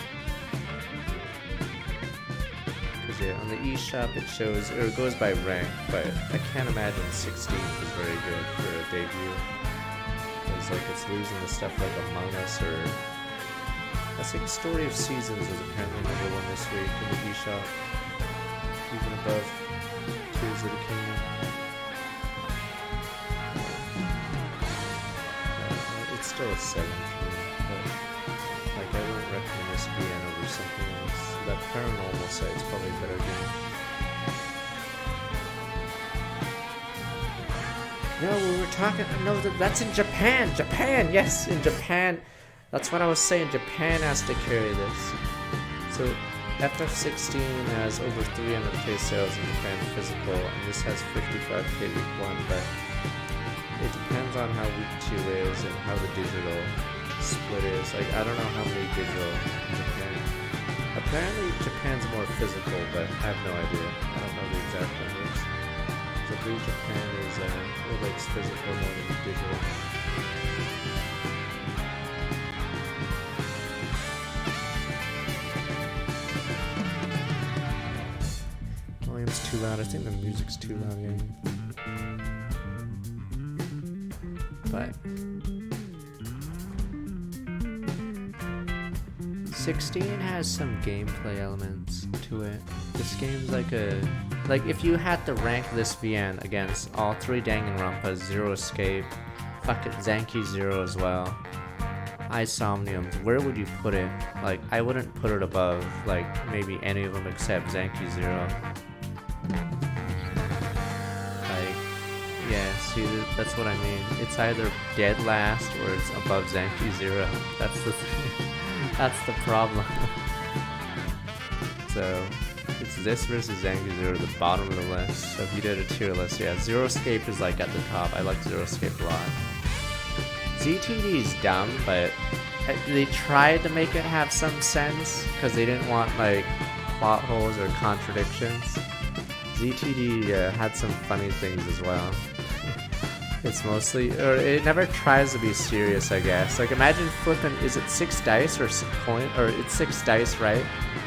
Because yeah, on the eShop it shows, or it goes by rank, but I can't imagine 16 was very good for a debut. It's like it's losing the stuff like Among Us, or I think Story of Seasons was apparently #1 this week in the eShop, even above Tears of the Kingdom. It's still a 7 for me, but like I wouldn't recommend this VN over something else. That Paranormal site's probably a better game. No, we were talking. No, that's in Japan. Japan, yes, in Japan. That's what I was saying. Japan has to carry this. So, FF16 has over 300k sales in Japan physical, and this has 55k week 1. But it depends on how week 2 is and how the digital split is. Like, I don't know how many digital in Japan. Apparently, Japan's more physical, but I have no idea. I don't know the exact numbers. I believe Japan is it likes physical more than digital. Volume's too loud. I think the music's too loud, yeah. But 16 has some gameplay elements to it. This game's like if you had to rank this VN against all 3 Danganronpas, Zero Escape, fuck it, Zanki Zero as well, Isomniums, where would you put it? Like, I wouldn't put it above, like, maybe any of them except Zanki Zero. Like, yeah, see, that's what I mean. It's either dead last or it's above Zanki Zero. That's the thing. That's the problem. So, it's this versus Zanki Zero at the bottom of the list. So if you did a tier list, yeah, Zero Escape is like at the top. I like Zero Escape a lot. ZTD is dumb, but they tried to make it have some sense because they didn't want like plot holes or contradictions. ZTD had some funny things as well. It's mostly, or it never tries to be serious, I guess. Like, imagine flipping, is it 6 dice or 6 coin, or it's 6 dice, right?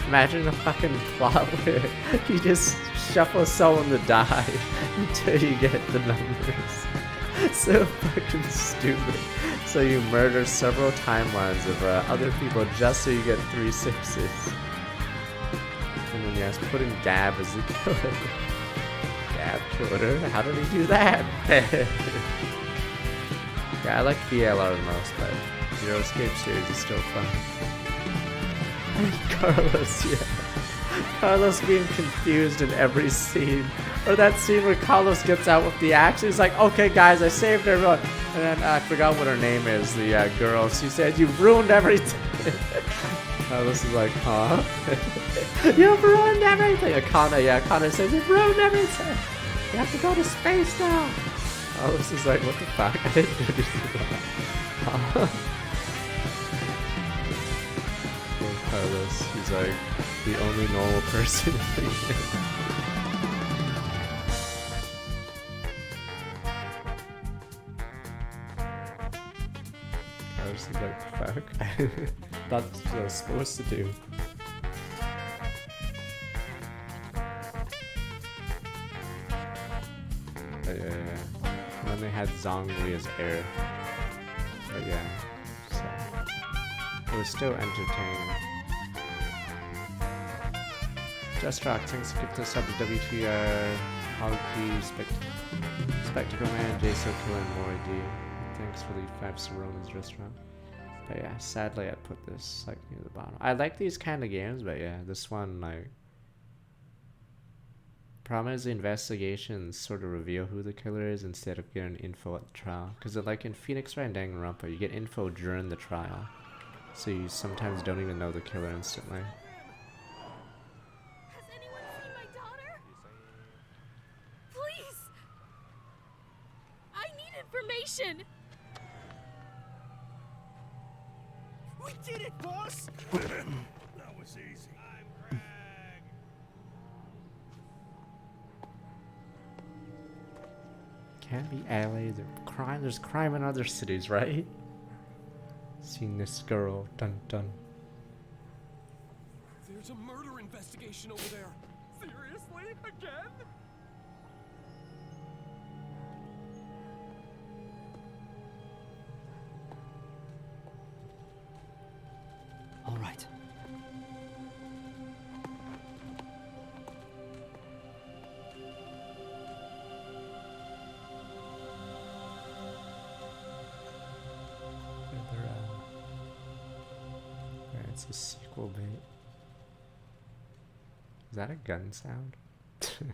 Imagine a fucking plot where you just shuffle someone to die until you get the numbers. So fucking stupid. So you murder several timelines of other people just so you get 3 6s. And then yes, put in Gab as the killer. Gab killed her? How did he do that? Yeah, I like VLR the most, but Zero Escape series is still fun. Carlos, yeah. Carlos being confused in every scene. Or that scene where Carlos gets out with the axe. He's like, okay guys, I saved everyone. And then I forgot what her name is, the girl. She said, you've ruined everything. Carlos is like, huh? You've ruined everything. Akana says, you've ruined everything. You have to go to space now. Carlos is like, what the fuck? I didn't do that. Poor Carlos, he's like the only normal person in the game. Carlos is like, fuck. That's what I was supposed to do. Yeah. And then they had Zhongli as heir. But yeah, so it was still entertaining. Justrock, thanks for gifting us up to WTR, Hoggy, Spectacle Man, JSoKiller, and Mori D. Thanks for the 5 Saronas restaurant. But yeah, sadly I put this like near the bottom. I like these kind of games, but yeah, this one like. Problem is the investigations sort of reveal who the killer is instead of getting info at the trial. Because like in Phoenix Wright and Danganronpa, you get info during the trial. So you sometimes don't even know the killer instantly. Has anyone seen my daughter? station! We did it, boss! That was easy. Can't be LA. There's crime in other cities, right? Seen this girl. Dun dun. There's a murder investigation over there. Seriously? Again? All right. It's a sequel bait. Is that a gun sound? Finn.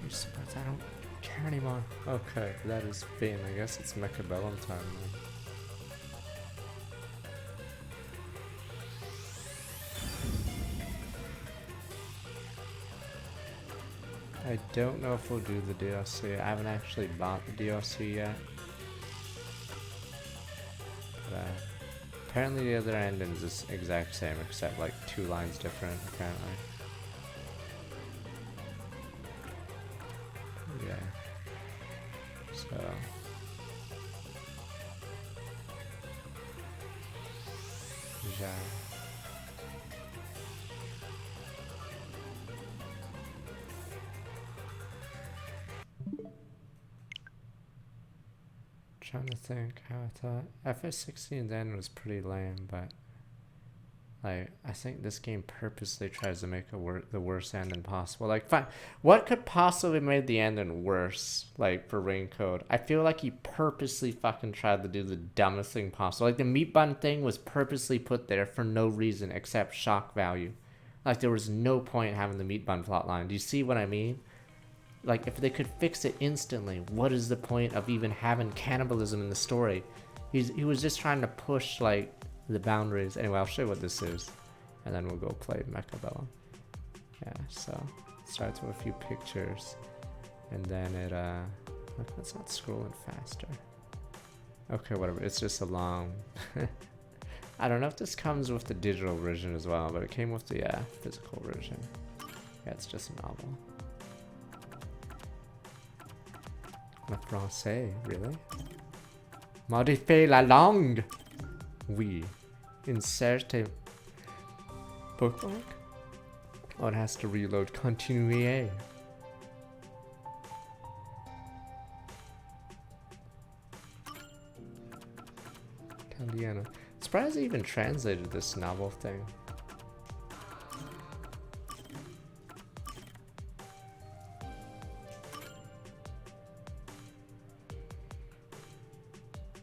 You're surprised I don't care anymore. Okay, that is Finn. I guess it's Mechabellum time now. I don't know if we'll do the DLC. I haven't actually bought the DLC yet. But apparently the other ending is the exact same, except like 2 lines different, apparently. Yeah. So. Yeah. Trying to think how I thought FS16 then was pretty lame, but like I think this game purposely tries to make the worst ending possible. Like, fine, what could possibly made the ending worse? Like for Raincode, I feel like he purposely fucking tried to do the dumbest thing possible. Like the meat bun thing was purposely put there for no reason except shock value. Like there was no point having the meat bun plotline. Do you see what I mean? Like, if they could fix it instantly, what is the point of even having cannibalism in the story? He was just trying to push, like, the boundaries. Anyway, I'll show you what this is, and then we'll go play Mechabellum. Yeah, so, it starts with a few pictures, and then it, look, it's not scrolling faster. Okay, whatever, it's just a long... I don't know if this comes with the digital version as well, but it came with the, physical version. Yeah, it's just a novel. Le français, really? Modifiez la langue! Oui. Insert a bookmark? Oh, it has to reload. Continuez. Italiano. Surprised they even translated this novel thing.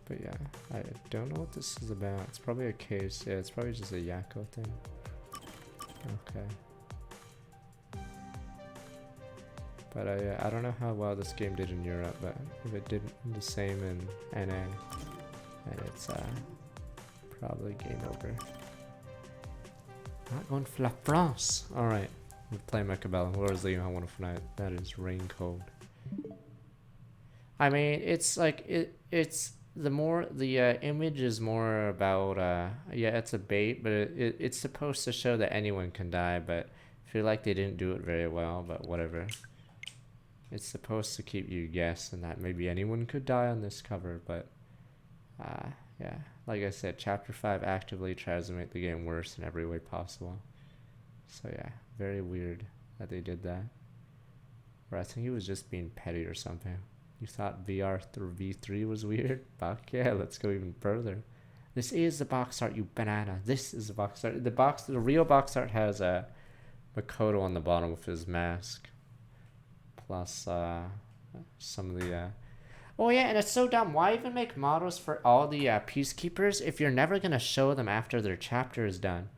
But yeah, I don't know what this is about. It's probably a case. Yeah, it's probably just a Yakko thing. Okay. But I don't know how well this game did in Europe, but if it did the same in NA, then it's probably game over. Not going for La France! Alright, we'll play Mechabellum. Where is the one of night? That is Raincode. I mean, it's like, it's the more, the image is more about, yeah, it's a bait, but it's supposed to show that anyone can die, but I feel like they didn't do it very well, but whatever. It's supposed to keep you guessing that maybe anyone could die on this cover, but, yeah, like I said, Chapter 5 actively tries to make the game worse in every way possible. So yeah, very weird that they did that. Or I think he was just being petty or something. You thought VR through V3 was weird? Fuck yeah, let's go even further. This is the box art, you banana. This is the box art. The real box art has a Makoto on the bottom with his mask. Plus some of the... Oh yeah, and it's so dumb. Why even make models for all the peacekeepers if you're never going to show them after their chapter is done?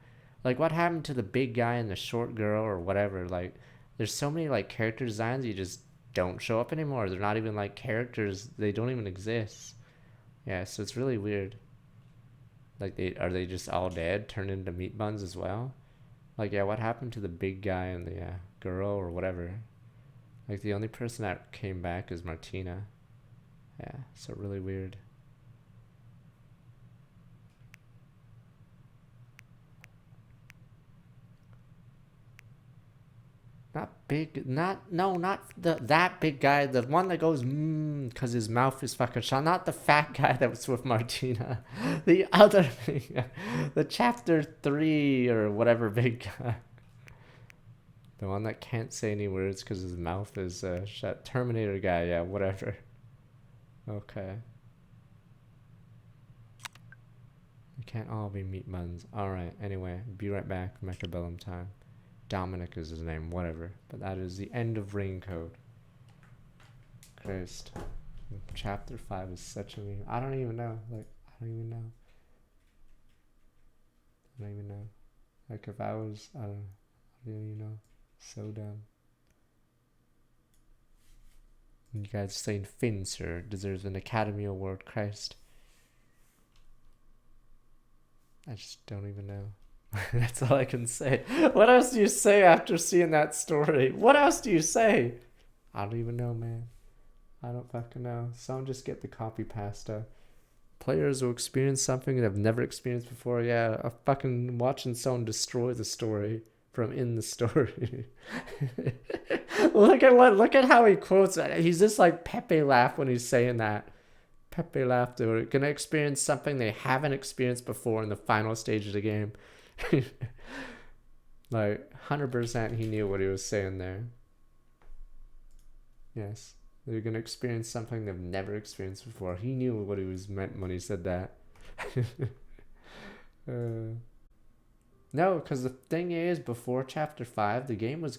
Like, what happened to the big guy and the short girl or whatever? Like, there's so many, like, character designs you just don't show up anymore. They're not even like characters. They don't even exist. Yeah, so it's really weird. Like, are they just all dead, turned into meat buns as well? Like, yeah, what happened to the big guy and the girl or whatever? Like, the only person that came back is Martina. Yeah, so really weird. Not big, not that big guy, the one that goes because his mouth is fucking shut. Not the fat guy that was with Martina. The other big guy. The chapter 3 or whatever big guy. The one that can't say any words because his mouth is shut. Terminator guy, yeah, whatever. Okay. We can't all be meat buns. Alright, anyway, be right back. Mechabellum time. Dominic is his name, whatever. But that is the end of Rain-Code. Christ. Chapter 5 is such a meme. I don't even know. Like, I don't even know. Like, if I was, I don't even know. So dumb. You guys saying Finster deserves an Academy Award. Christ. I just don't even know. That's all I can say. What else do you say after seeing that story? What else do you say? I don't even know, man. I don't fucking know. Someone just get the copy pasta. Players will experience something they've never experienced before. Yeah, I'm fucking watching someone destroy the story from in the story. Look at how he quotes it. He's just like Pepe laugh when he's saying that. Pepe laugh. They're gonna experience something they haven't experienced before in the final stage of the game. Like 100% he knew what he was saying there. Yes, they're gonna experience something they've never experienced before. He knew what he was meant when he said that. No, because the thing is, before chapter 5 the game was going